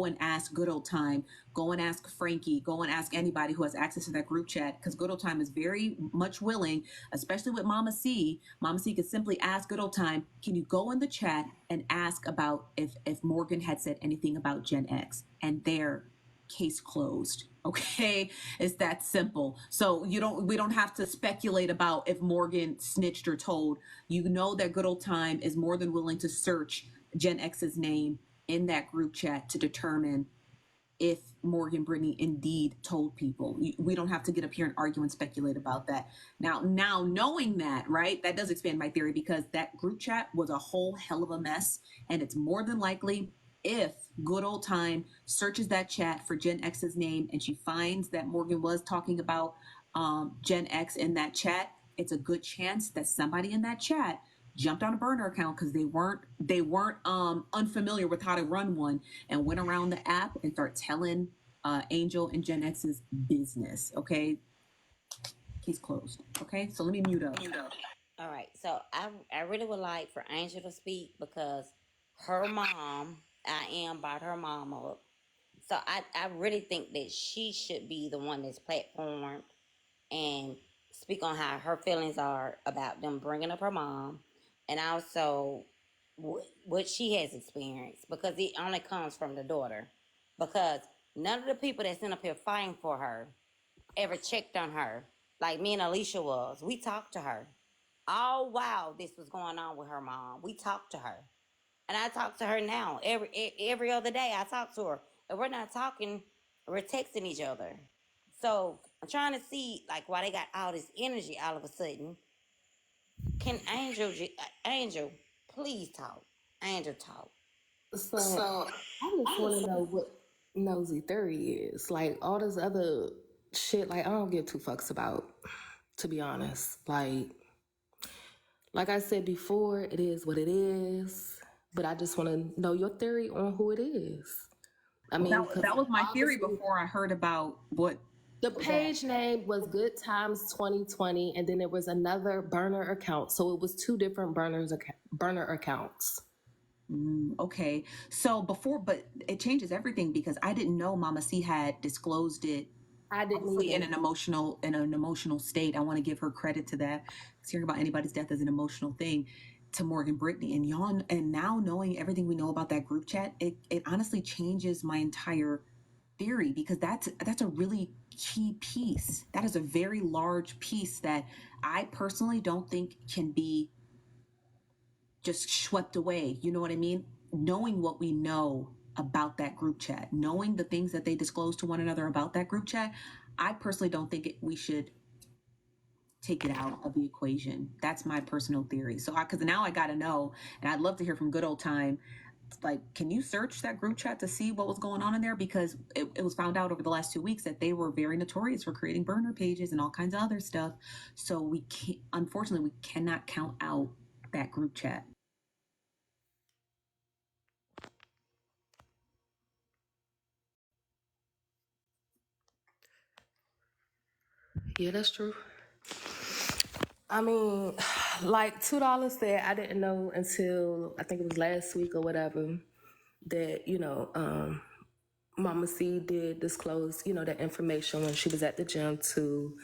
and ask Good Old Time, go and ask Frankie, go and ask anybody who has access to that group chat, because Good Old Time is very much willing, especially with Mama C. Mama C could simply ask Good Old Time, can you go in the chat and ask about if Morgan had said anything about Gen X? And their case closed. Okay, it's that simple. So we don't have to speculate about if Morgan snitched or told. You know that Good Old Time is more than willing to search Gen X's name in that group chat to determine if Morgan Brittany indeed told people. We don't have to get up here and argue and speculate about that. Now knowing that, right, that does expand my theory, because that group chat was a whole hell of a mess, and it's more than likely, if Good Old Time searches that chat for Gen X's name and she finds that Morgan was talking about Gen X in that chat, it's a good chance that somebody in that chat jumped on a burner account because they weren't unfamiliar with how to run one, and went around the app and start telling Angel and Gen X's business. Okay, case closed. Okay, so let me mute up. All right, so I really would like for Angel to speak, because her mom, I am brought her mom up. So I really think that she should be the one that's platformed and speak on how her feelings are about them bringing up her mom, and also what she has experienced, because it only comes from the daughter. Because none of the people that's in up here fighting for her ever checked on her like me and Alicia was. We talked to her. All while this was going on with her mom, we talked to her. And I talk to her now. Every other day I talk to her. If we're not talking, we're texting each other. So I'm trying to see like why they got all this energy all of a sudden. Can Angel, please talk. Angel, talk. So I just want to know what nosy theory is. Like all this other shit, like I don't give two fucks about, to be honest. Like I said before, it is what it is. But I just want to know your theory on who it is. I mean, that was my theory obviously before I heard about what the page name was Good Times 2020, and then there was another burner account. So it was two different burner accounts. Okay, so but it changes everything, because I didn't know Mama C had disclosed it. I didn't Obviously either. in an emotional state. I want to give her credit to that. Because hearing about anybody's death is an emotional thing to Morgan Brittany, and y'all, and now knowing everything we know about that group chat, it honestly changes my entire theory because that's a really key piece. That is a very large piece that I personally don't think can be just swept away. You know what I mean? Knowing what we know about that group chat, knowing the things that they disclose to one another about that group chat, I personally don't think we should take it out of the equation. That's my personal theory. So, because now I got to know, and I'd love to hear from good old time. Like, can you search that group chat to see what was going on in there? Because it was found out over the last 2 weeks that they were very notorious for creating burner pages and all kinds of other stuff. So we can't, unfortunately, we cannot count out that group chat. Yeah, that's true. I mean, like $2 said, I didn't know until I think it was last week or whatever that, Mama C did disclose, that information when she was at the gym to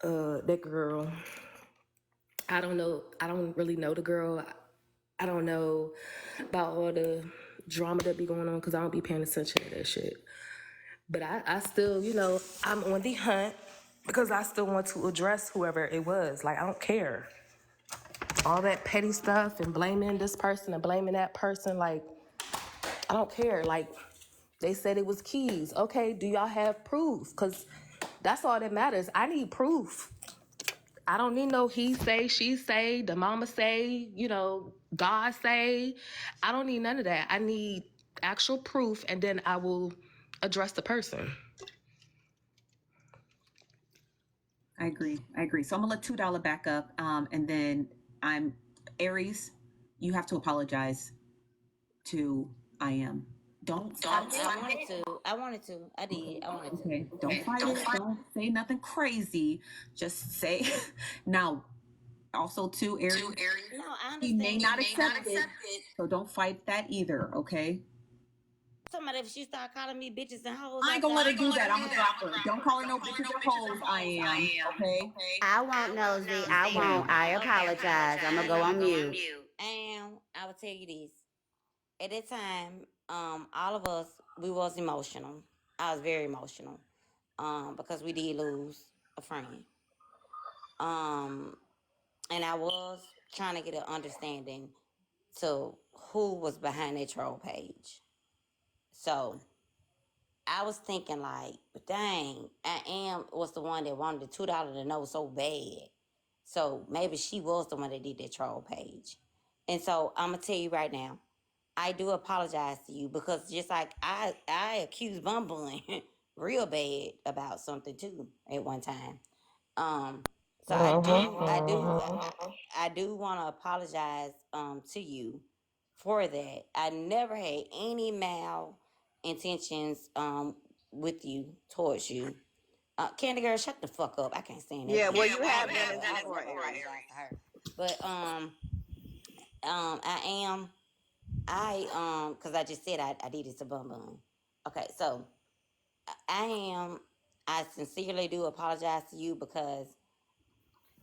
that girl. I don't know. I don't really know the girl. I don't know about all the drama that be going on because I don't be paying attention to that shit. But I still, I'm on the hunt because I still want to address whoever it was. Like, I don't care. All that petty stuff and blaming this person and blaming that person, like, I don't care. Like, they said it was keys. Okay, do y'all have proof? Because that's all that matters. I need proof. I don't need no he say, she say, the mama say, God say. I don't need none of that. I need actual proof, and then I will address the person. I agree. So I'm gonna let $2 back up, and then Aries. You have to apologize to I am. Don't I fight wanted it. to. I wanted to. I did. I wanted to. Okay, don't fight it. Don't say nothing crazy. Just say now. Also, to Aries, No, I he may understand. not accept it, so don't fight that either. Okay. Somebody, if she start calling me bitches and hoes I ain't out gonna there, let her do that. I'm gonna drop her. Don't call her no bitches or hoes. I am. Okay. I won't, Nosy. I won't. I apologize. I'm gonna go on mute. and I will tell you this. At that time, all of us, we was emotional. I was very emotional, because we did lose a friend. And I was trying to get an understanding to who was behind that troll page. So I was thinking like, dang, I am was the one that wanted the $2 to know so bad. So maybe she was the one that did that troll page. And so I'm gonna tell you right now, I do apologize to you because just like I accused Bun Bun real bad about something too at one time. So I do want to apologize to you for that. I never had any mal intentions with you towards you. Candy girl, shut the fuck up. I can't stand that. Yeah, well, bitch. you have done this I before, never Aries. apologize to her. But because I just said I did it to Bum Bum. Okay, so I sincerely do apologize to you because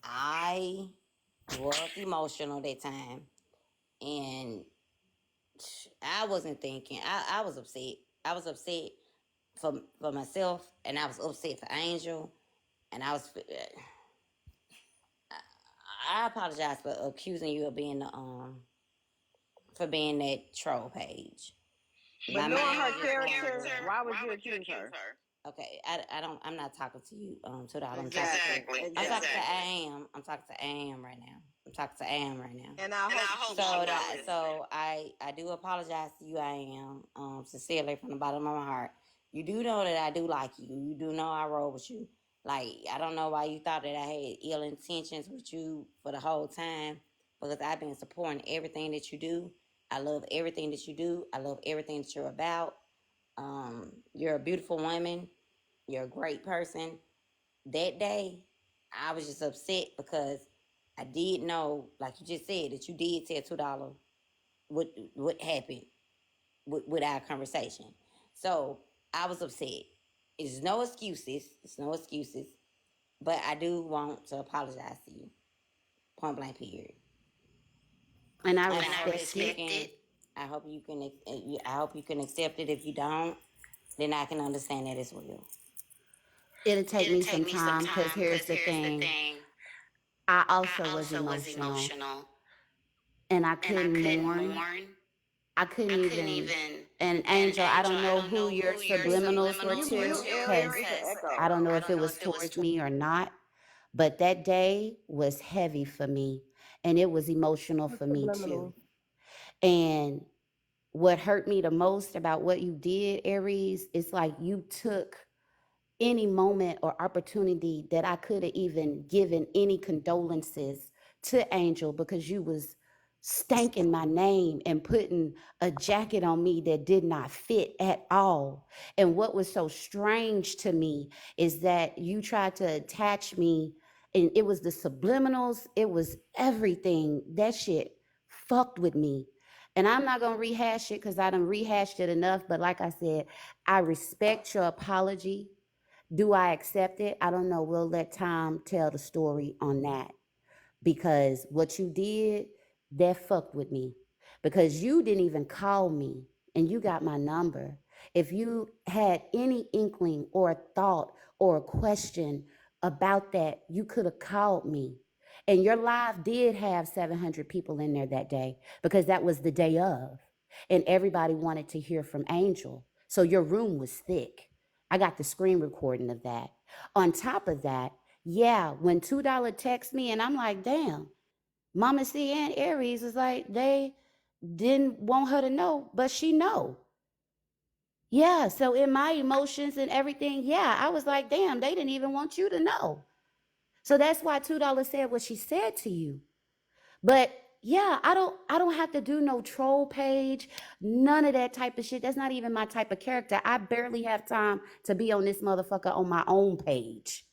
I was emotional that time, and I wasn't thinking. I was upset. I was upset for myself, and I was upset for Angel, and I apologize for accusing you of being the for being that troll page. But knowing her character, why would you accuse her? Okay, I'm not talking to you, $2. Exactly. I'm talking to AM. I'm talking to AM right now. I'm talking to AM right now. And I hope so I do apologize to you, AM, sincerely from the bottom of my heart. You do know that I do like you. You do know I roll with you. Like, I don't know why you thought that I had ill intentions with you for the whole time, because I've been supporting everything that you do. I love everything that you do. I love everything that you're about. You're a beautiful woman. You're a great person. That day, I was just upset because I did know, like you just said, that you did tell $2 what happened with our conversation. So I was upset. It's no excuses. It's no excuses. But I do want to apologize to you. Point blank period. And I hope you can accept it if you don't. then I can understand that as well. It'll take me some time because here's the thing. I also was emotional and I couldn't mourn. I couldn't even. And Angel, I don't know who your subliminals were You to mute Aries. because It's an I echo. don't know if it was towards me or not. But that day was heavy for me and it was emotional for me too. Subliminal. And what hurt me the most about what you did, Aries, is like you took any moment or opportunity that I could have even given any condolences to Angel because you was stanking my name and putting a jacket on me that did not fit at all. And what was so strange to me is that you tried to attach me and it was the subliminals, it was everything. That shit fucked with me. And I'm not gonna rehash it because I done rehashed it enough. But like I said, I respect your apology. Do I accept it? I don't know. We'll let time tell the story on that because what you did, that fucked with me because you didn't even call me and you got my number. If you had any inkling or a thought or a question about that, you could have called me. And your live did have 700 people in there that day because that was the day of. And everybody wanted to hear from Angel. So your room was thick. I got the screen recording of that. On top of that, yeah, when $2 text me and I'm like, damn, Mama C and Aries is like, they didn't want her to know, but she know. Yeah, so in my emotions and everything, yeah, I was like, damn, they didn't even want you to know. So that's why $2 said what she said to you. But yeah, I don't have to do no troll page, none of that type of shit. That's not even my type of character. I barely have time to be on this motherfucker on my own page.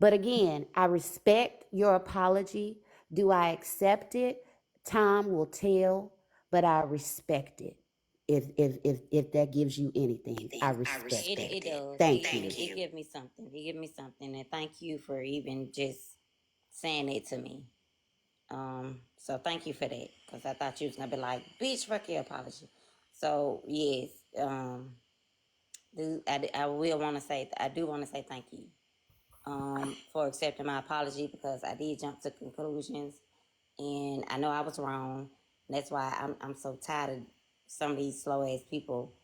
But again, I respect your apology. Do I accept it? Time will tell, but I respect it. If that gives you anything, I respect that. It does. Thank you. It give me something. It give me something, and thank you for even just saying it to me. So thank you for that, because I thought you was gonna be like, bitch, fuck your apology. So yes, I will want to say, I do want to say thank you, for accepting my apology because I did jump to conclusions, and I know I was wrong. And that's why I'm so tired of some of these slow ass people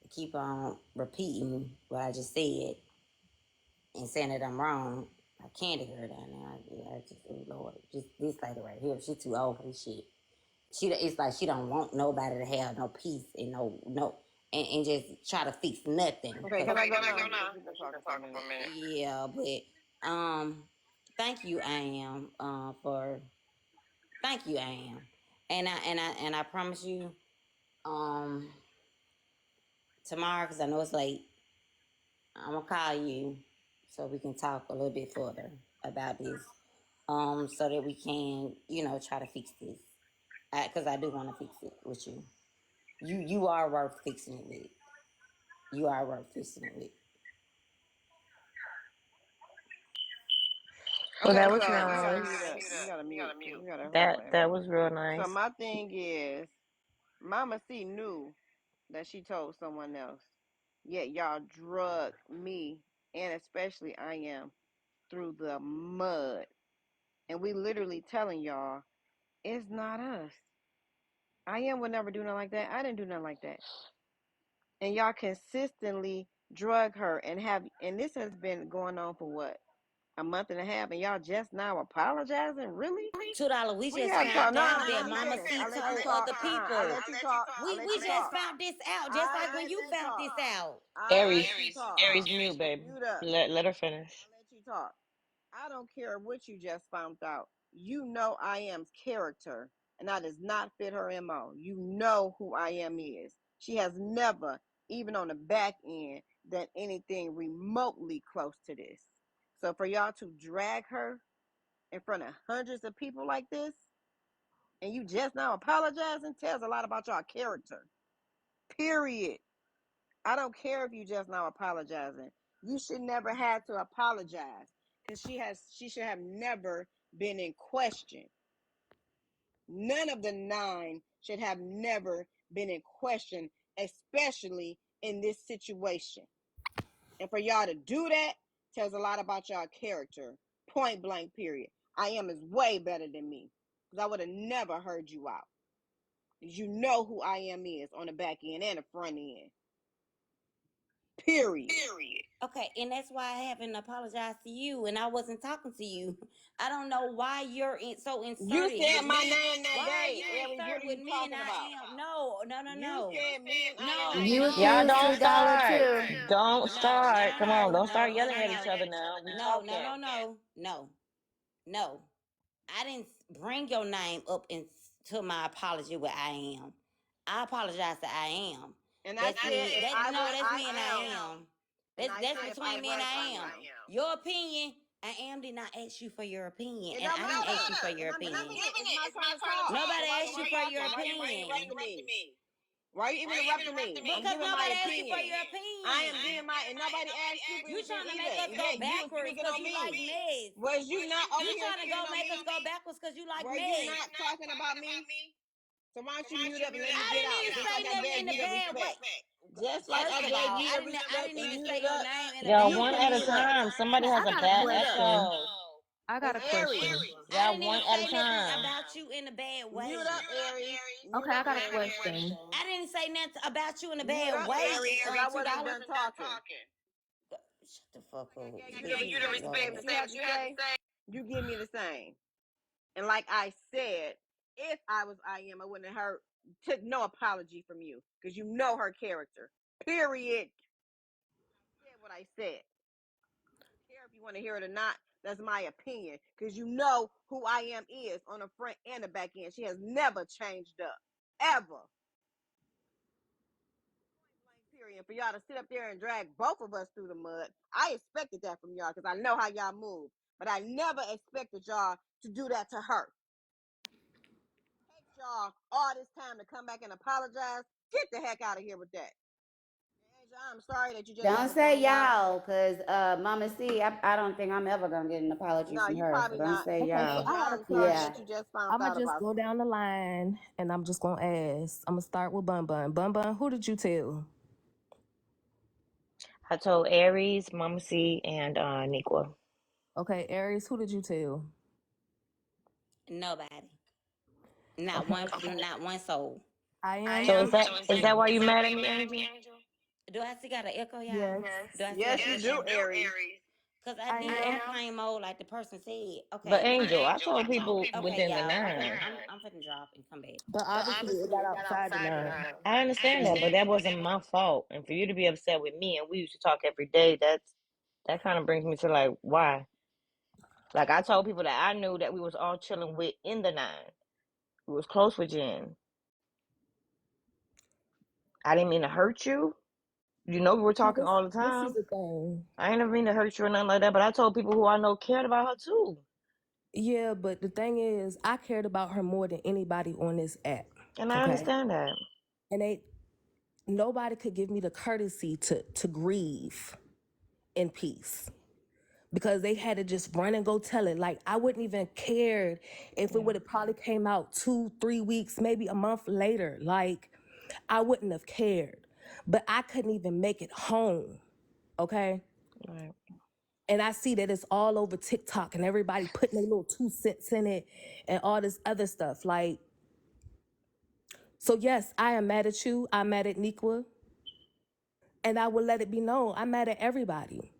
keep on repeating what I just said and saying that I'm wrong. I can't hear down there. I just, oh Lord, just this lady right here, she too old for this shit. It's like she don't want nobody to have no peace and and just try to fix nothing. Okay, can I go now? Because we've been talking for a minute. Yeah, but thank you, I am, for thank you, I am, and I promise you, um, tomorrow, because I know it's late, I'm gonna call you so we can talk a little bit further about this, so that we can, try to fix this, because I do want to fix it with you. You are worth fixing it with. You are worth fixing it with. Well, Okay, that was so you gotta mute nice. up. You gotta mute because we gotta hold on, That everybody. was real So nice. my thing is, Mama C knew that she told someone else. Yet y'all drug me and especially I am through the mud. And we literally telling y'all it's not us. I am would never do nothing like that. I didn't do nothing like that. And y'all consistently drug her and this has been going on for what? A month and a half, and y'all just now apologizing? Really? $2. We We just have talk. found No, out let that me Mama finish. C I let you told talk. other I people. let you talk. I We let we you just talk. found this out, just I like when let you you found talk. this out. I let Aries, you talk. Aries, mute, babe. Mute up. Let her finish. I let you talk. I don't care what you just found out. You know I am's character, and that does not fit her MO. You know who I am is. She has never, even on the back end, done anything remotely close to this. So for y'all to drag her in front of hundreds of people like this, and you just now apologizing, tells a lot about y'all character. Period. I don't care if you just now apologizing. You should never have to apologize because she should have never been in question. None of the nine should have never been in question, especially in this situation. And for y'all to do that tells a lot about y'all character. Point blank, period. I am is way better than me. Because I would have never heard you out. Because you know who I am is on the back end and the front end. Period. Okay, and that's why I haven't apologized to you, and I wasn't talking to you. I don't know why you're so inserted. You said with my me. name that Why day. are you Aries, what inserted are with you me and talking I about? am? No. You said me and I am. No. Y'all don't No. start. No. Don't start. Come on, don't start No. yelling at each other now. We talking. No. I didn't bring your name up into my apology with I am. I apologize to I am. And I said if I was That's me and I am. And I That's said if I between me and was I am. Your opinion, I am did not ask you for your opinion. It And don't I didn't matter. ask you for your And I'm opinion. giving it. It's my turn to talk. Nobody Why asked you you for your talking? Why you opinion. interrupting me? Why you even interrupting me? I'm Because giving my nobody asked you for opinion. your opinion. I am giving my and nobody asked you for You anything trying to make either. us And go yet you was backwards speaking because on you me. like mess. Was you not over You here trying to speaking go on make us me? go backwards because you like Were mess. you not talking about me? So why don't you mute up and let me I get didn't out? even Just say like I nothing gave in the you the bad way. respect. Just like First I of gave all, you I the didn't respect and even say muted your up. name in the Y'all You bad one can at a mute way. up. time. Somebody Okay, has I a got a bad Mute up. question. echo. I got And a Aries. question. I Y'all didn't one even at a say nothing time. about you in a bad way. Mute up, Aries. Mute Okay, I up, got a Aries. question. I didn't say nothing about you in a Mute bad up, way. Aries, because I wasn't $2. done talking. Shut the fuck up. I gave you the respect to say what you had to say. You give me the same. And like I said, if I was I am, I wouldn't have heard took no apology from you because you know her character. Period. I said what I said. I don't care if you want to hear it or not. That's my opinion because you know who I am is on the front and the back end. She has never changed up, ever. Period. For y'all to sit up there and drag both of us through the mud, I expected that from y'all because I know how y'all move. But I never expected y'all to do that to her. It takes y'all all this time to come back and apologize. Get the heck out of here with that. Angel, I'm sorry that you just got Don't to say find out. y'all, because Mama C, I don't think I'm ever going to get an apology No, from you her. So probably don't not. say Okay, so y'all. I Angel, got a I'm sorry Yeah. that question. you just found I'm gonna out just about go down the line and I'm just gonna ask. I'm gonna start with Bun Bun. Bun Bun, who did you tell? I told Aries, Mama C, and Niqua. Okay, Aries, who did you tell? Nobody. Not Okay, one. Not one soul. I am. So Who? is that why you mad at me, Angel? Do I still got an echo, y'all? Yes, Do I still yes, got you an do, echo? Aries. Because I I did am. airplane mode like the person said. But Okay. Angel, I told people Okay, within the y'all. nine. I'm finna drop and come back. But obviously it got outside the line. I understand that, but that wasn't my fault. And for you to be upset with me, and we used to talk every day, that kind of brings me to like, why? Like I told people that I knew that we was all chilling with in the nine. We was close with Jen. I didn't mean to hurt you. You know we were See, talking all the this is time. the thing. I ain't never mean to hurt you or nothing like that, but I told people who I know cared about her too. Yeah, but the thing is, I cared about her more than anybody on this app. And I Okay, understand that. and nobody could give me the courtesy to grieve in peace because they had to just run and go tell it. Like I wouldn't even cared if it would have probably came out 2-3 weeks, maybe a month later. Like I wouldn't have cared, but I couldn't even make it home. Okay. Right. And I see that it's all over TikTok and everybody putting their little 2 cents in it and all this other stuff. Like, so yes, I am mad at you. I'm mad at Niqua. And I will let it be known I'm mad at everybody.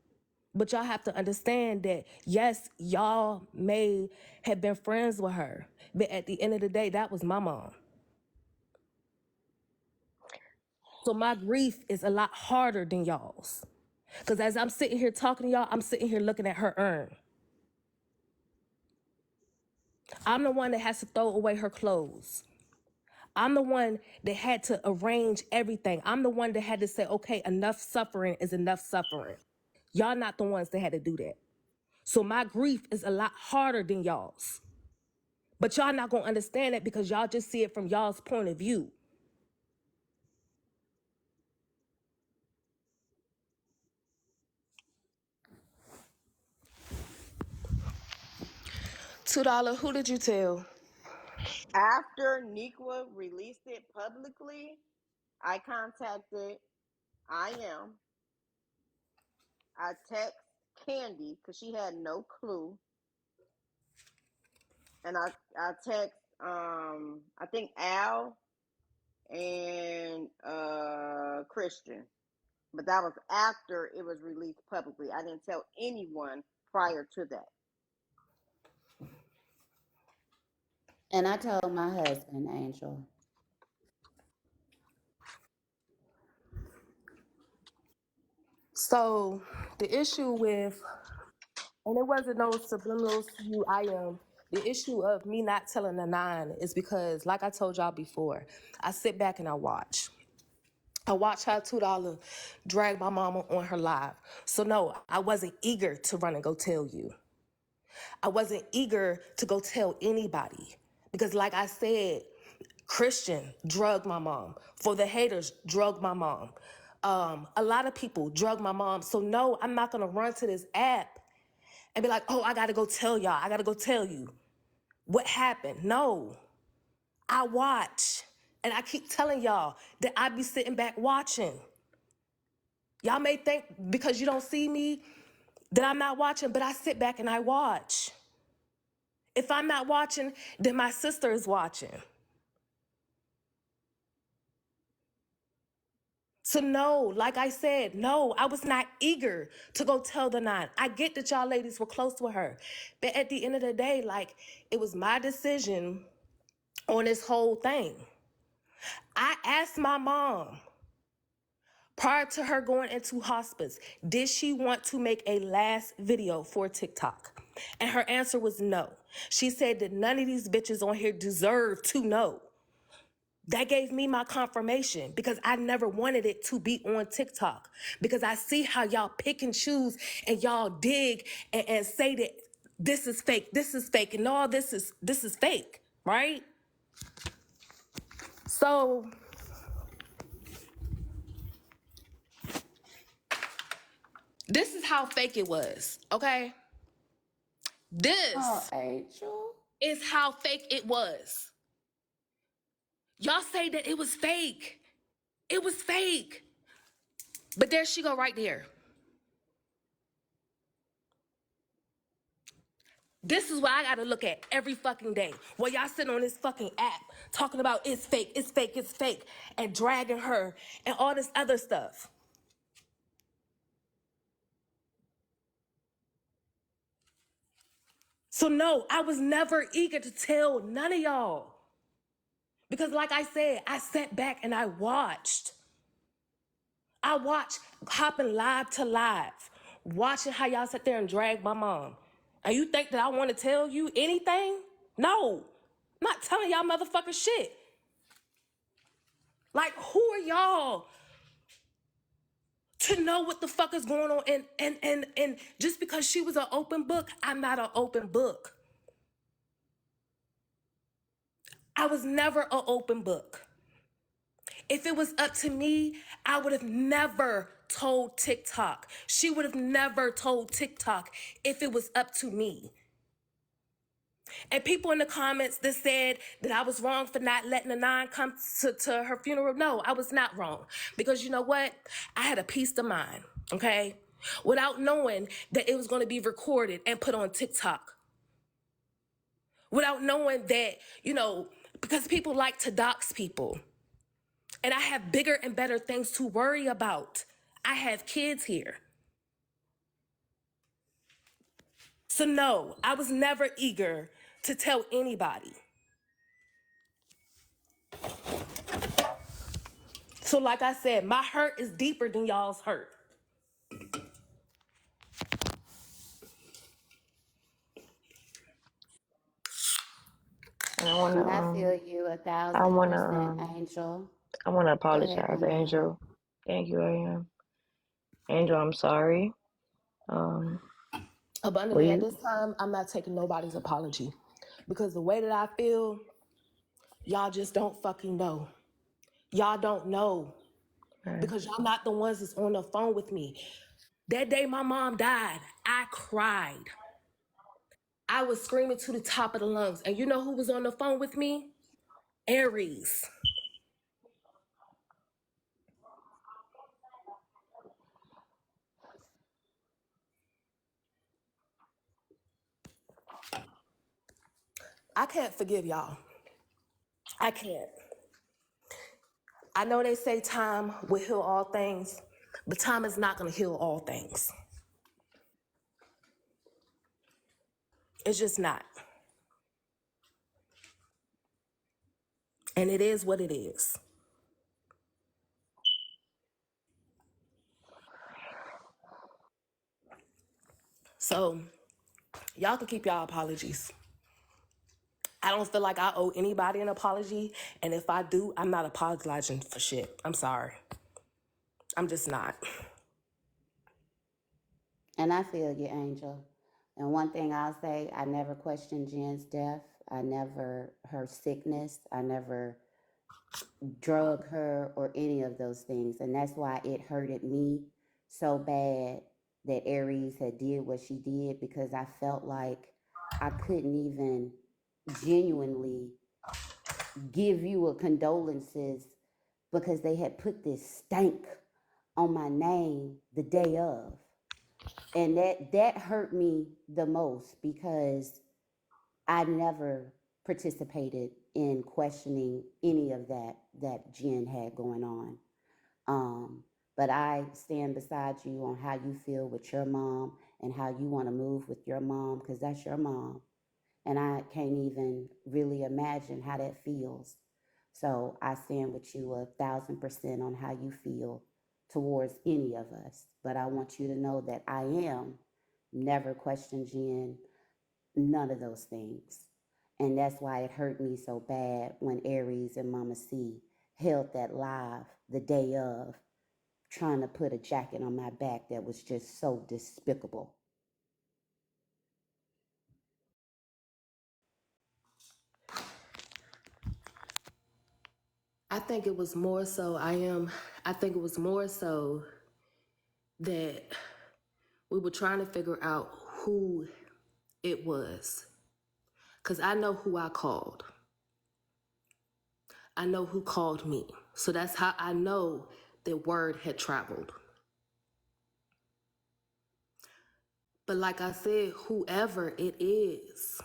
But y'all have to understand that, yes, y'all may have been friends with her. But at the end of the day, that was my mom. So my grief is a lot harder than y'all's. Because as I'm sitting here talking to y'all, I'm sitting here looking at her urn. I'm the one that has to throw away her clothes. I'm the one that had to arrange everything. I'm the one that had to say, okay, enough suffering is enough suffering. Y'all not the ones that had to do that. So my grief is a lot harder than y'all's. But y'all not gonna understand that because y'all just see it from y'all's point of view. $2, who did you tell? After Niqua released it publicly, I contacted I am. I text Candy because she had no clue, and I text I think Al and Christian, but that was after it was released publicly. I didn't tell anyone prior to that. And I told my husband, Angel. So the issue with, and it wasn't no subliminals to you, I am. The issue of me not telling the nine is because, like I told y'all before, I sit back and I watch. I watched her $2 drag my mama on her live. So no, I wasn't eager to run and go tell you. I wasn't eager to go tell anybody. Because like I said, Christian drugged my mom. For the haters, drugged my mom. A lot of people drugged my mom. So no, I'm not gonna run to this app and be like, oh, I gotta go tell y'all. I gotta go tell you what happened. No, I watch. And I keep telling y'all that I be sitting back watching. Y'all may think because you don't see me that I'm not watching, but I sit back and I watch. If I'm not watching, then my sister is watching. So no, like I said, no, I was not eager to go tell the nine. I get that y'all ladies were close with her. But at the end of the day, like, it was my decision on this whole thing. I asked my mom, prior to her going into hospice, did she want to make a last video for TikTok? And her answer was no. She said that none of these bitches on here deserve to know. That gave me my confirmation because I never wanted it to be on TikTok because I see how y'all pick and choose and y'all dig and say that this is fake, and all this is fake, right? So this is how fake it was, okay? Oh, This Angel. is how fake it was. Y'all say that it was fake. It was fake. But there she go right there. This is what I gotta look at every fucking day. While y'all sitting on this fucking app talking about it's fake, it's fake, it's fake, and dragging her and all this other stuff. So no, I was never eager to tell none of y'all. Because like I said, I sat back and I watched. I watched hopping live to live, watching how y'all sit there and drag my mom. And you think that I want to tell you anything? No, I'm not telling y'all motherfucker shit. Like, who are y'all to know what the fuck is going on? And just because she was an open book, I'm not an open book. I was never an open book. If it was up to me, I would have never told TikTok. She would have never told TikTok if it was up to me. And people in the comments that said that I was wrong for not letting the nine come to her funeral. No, I was not wrong. Because you know what? I had a peace of mind, okay? Without knowing that it was going to be recorded and put on TikTok. Without knowing that, because people like to dox people. And I have bigger and better things to worry about. I have kids here. So no, I was never eager to tell anybody. So like I said, my hurt is deeper than y'all's hurt. And And I feel you I 1,000%, wanna, Angel. I wanna Go ahead, apologize, Mama. Angel. Thank you, Angel. I'm sorry. Abundantly, at We, this time, I'm not taking nobody's apology. Because the way that I feel, y'all just don't fucking know. Y'all don't know. Because y'all not the ones that's on the phone with me. That day my mom died, I cried. I was screaming to the top of the lungs. And you know who was on the phone with me? Aries. I can't forgive y'all. I can't. I know they say time will heal all things, but time is not going to heal all things. It's just not. And it is what it is. So, y'all can keep y'all apologies. I don't feel like I owe anybody an apology. And if I do, I'm not apologizing for shit. I'm sorry. I'm just not. And I feel you, Angel. And one thing I'll say, I never questioned Jen's death. I never, her sickness. I never drug her or any of those things. And that's why it hurted me so bad that Aries had did what she did, because I felt like I couldn't even genuinely give you a condolences because they had put this stank on my name the day of. And that hurt me the most because I never participated in questioning any of that Jen had going on. Um, but I stand beside you on how you feel with your mom and how you want to move with your mom, because that's your mom. And I can't even really imagine how that feels. So I stand with you 1,000% on how you feel towards any of us. But I want you to know that I am never question Jen, none of those things. And that's why it hurt me so bad when Aries and Mama C held that live the day of, trying to put a jacket on my back that was just so despicable. I think it was more so, I think it was more so that we were trying to figure out who it was. Because I know who I called. I know who called me. So that's how I know the word had traveled. But like I said, whoever it is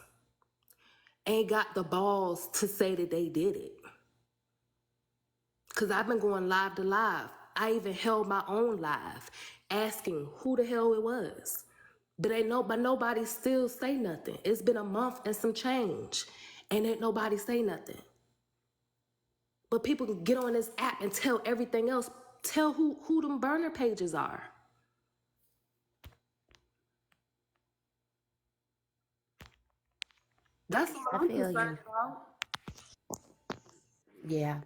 ain't got the balls to say that they did it. Because I've been going live to live. I even held my own live, asking who the hell it was. But nobody still say nothing. It's been a month and some change, and ain't nobody say nothing. But people can get on this app and tell everything else. Tell who them burner pages are. That's I what I'm feel concerned you. about. Yeah,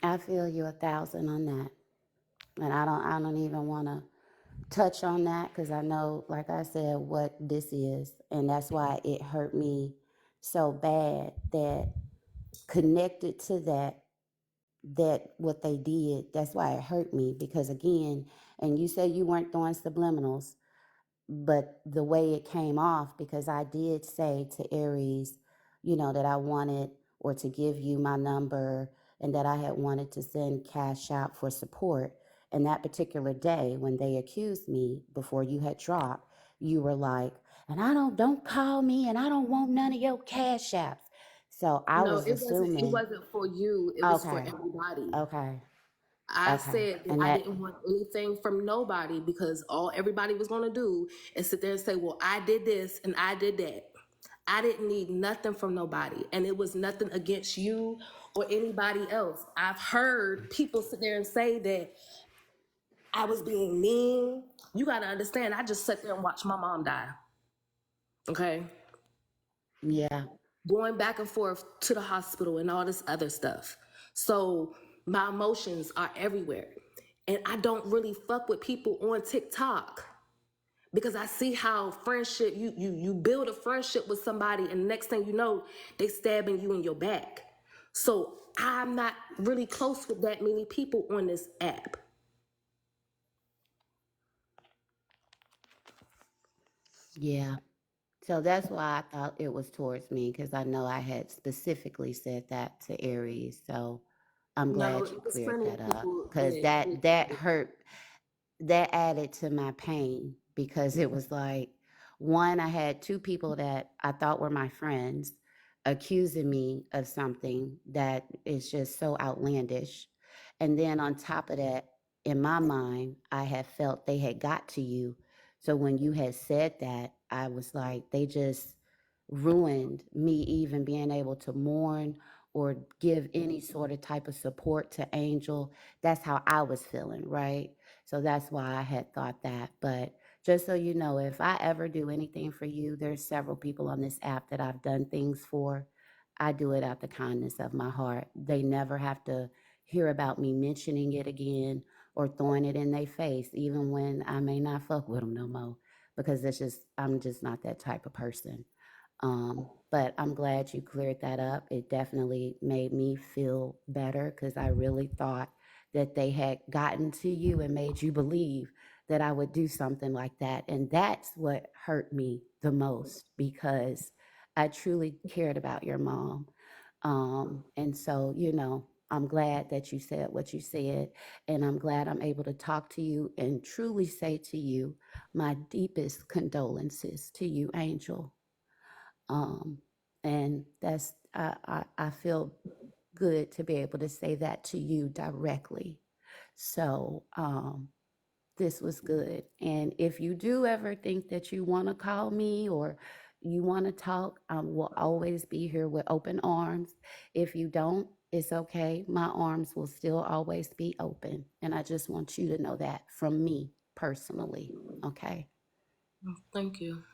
I feel you 1,000 on that. And I don't even want to touch on that because I know, like I said, what this is. And that's why it hurt me so bad that connected to that what they did, that's why it hurt me. Because again, and you say you weren't throwing subliminals, but the way it came off, because I did say to Aries, that I wanted, or to give you my number, and that I had wanted to send cash out for support. And that particular day when they accused me before you had dropped, you were like, and don't call me, and I don't want none of your cash apps. So I No, was it wasn't. It assuming, wasn't for you. It was for okay, everybody. okay, I okay. said that And I that, didn't want anything from nobody because all everybody was going to do is sit there and say, well, I did this and I did that. I didn't need nothing from nobody. And it was nothing against you or anybody else. I've heard people sit there and say that I was being mean. You got to understand, I just sat there and watched my mom die. Okay? yeah, Going back and forth to the hospital and all this other stuff. So my emotions are everywhere. And I don't really fuck with people on TikTok because I see how friendship, you build a friendship with somebody and the next thing you know, they stabbing you in your back. So I'm not really close with that many people on this app. yeah. So that's why I thought it was towards me, because I know I had specifically said that to Aries. So I'm No, glad you it was cleared plenty that of up, people because that that hurt. That added to my pain, because it was like, One, I had two people that I thought were my friends accusing me of something that is just so outlandish. And then on top of that, in my mind, I had felt they had got to you. So when you had said that, I was like, they just ruined me even being able to mourn or give any sort of type of support to Angel. That's how I was feeling, right? So that's why I had thought that. But just so you know, if I ever do anything for you, there's several people on this app that I've done things for. I do it out the kindness of my heart. They never have to hear about me mentioning it again or throwing it in their face, even when I may not fuck with them no more, because I'm just not that type of person. But I'm glad you cleared that up. It definitely made me feel better because I really thought that they had gotten to you and made you believe that I would do something like that. And that's what hurt me the most because I truly cared about your mom. And so, I'm glad that you said what you said. And I'm glad I'm able to talk to you and truly say to you my deepest condolences to you, Angel. Um, and I feel good to be able to say that to you directly. So this was good. And if you do ever think that you want to call me or you want to talk, I will always be here with open arms. If you don't, it's okay. My arms will still always be open. And I just want you to know that from me personally. Okay. Thank you.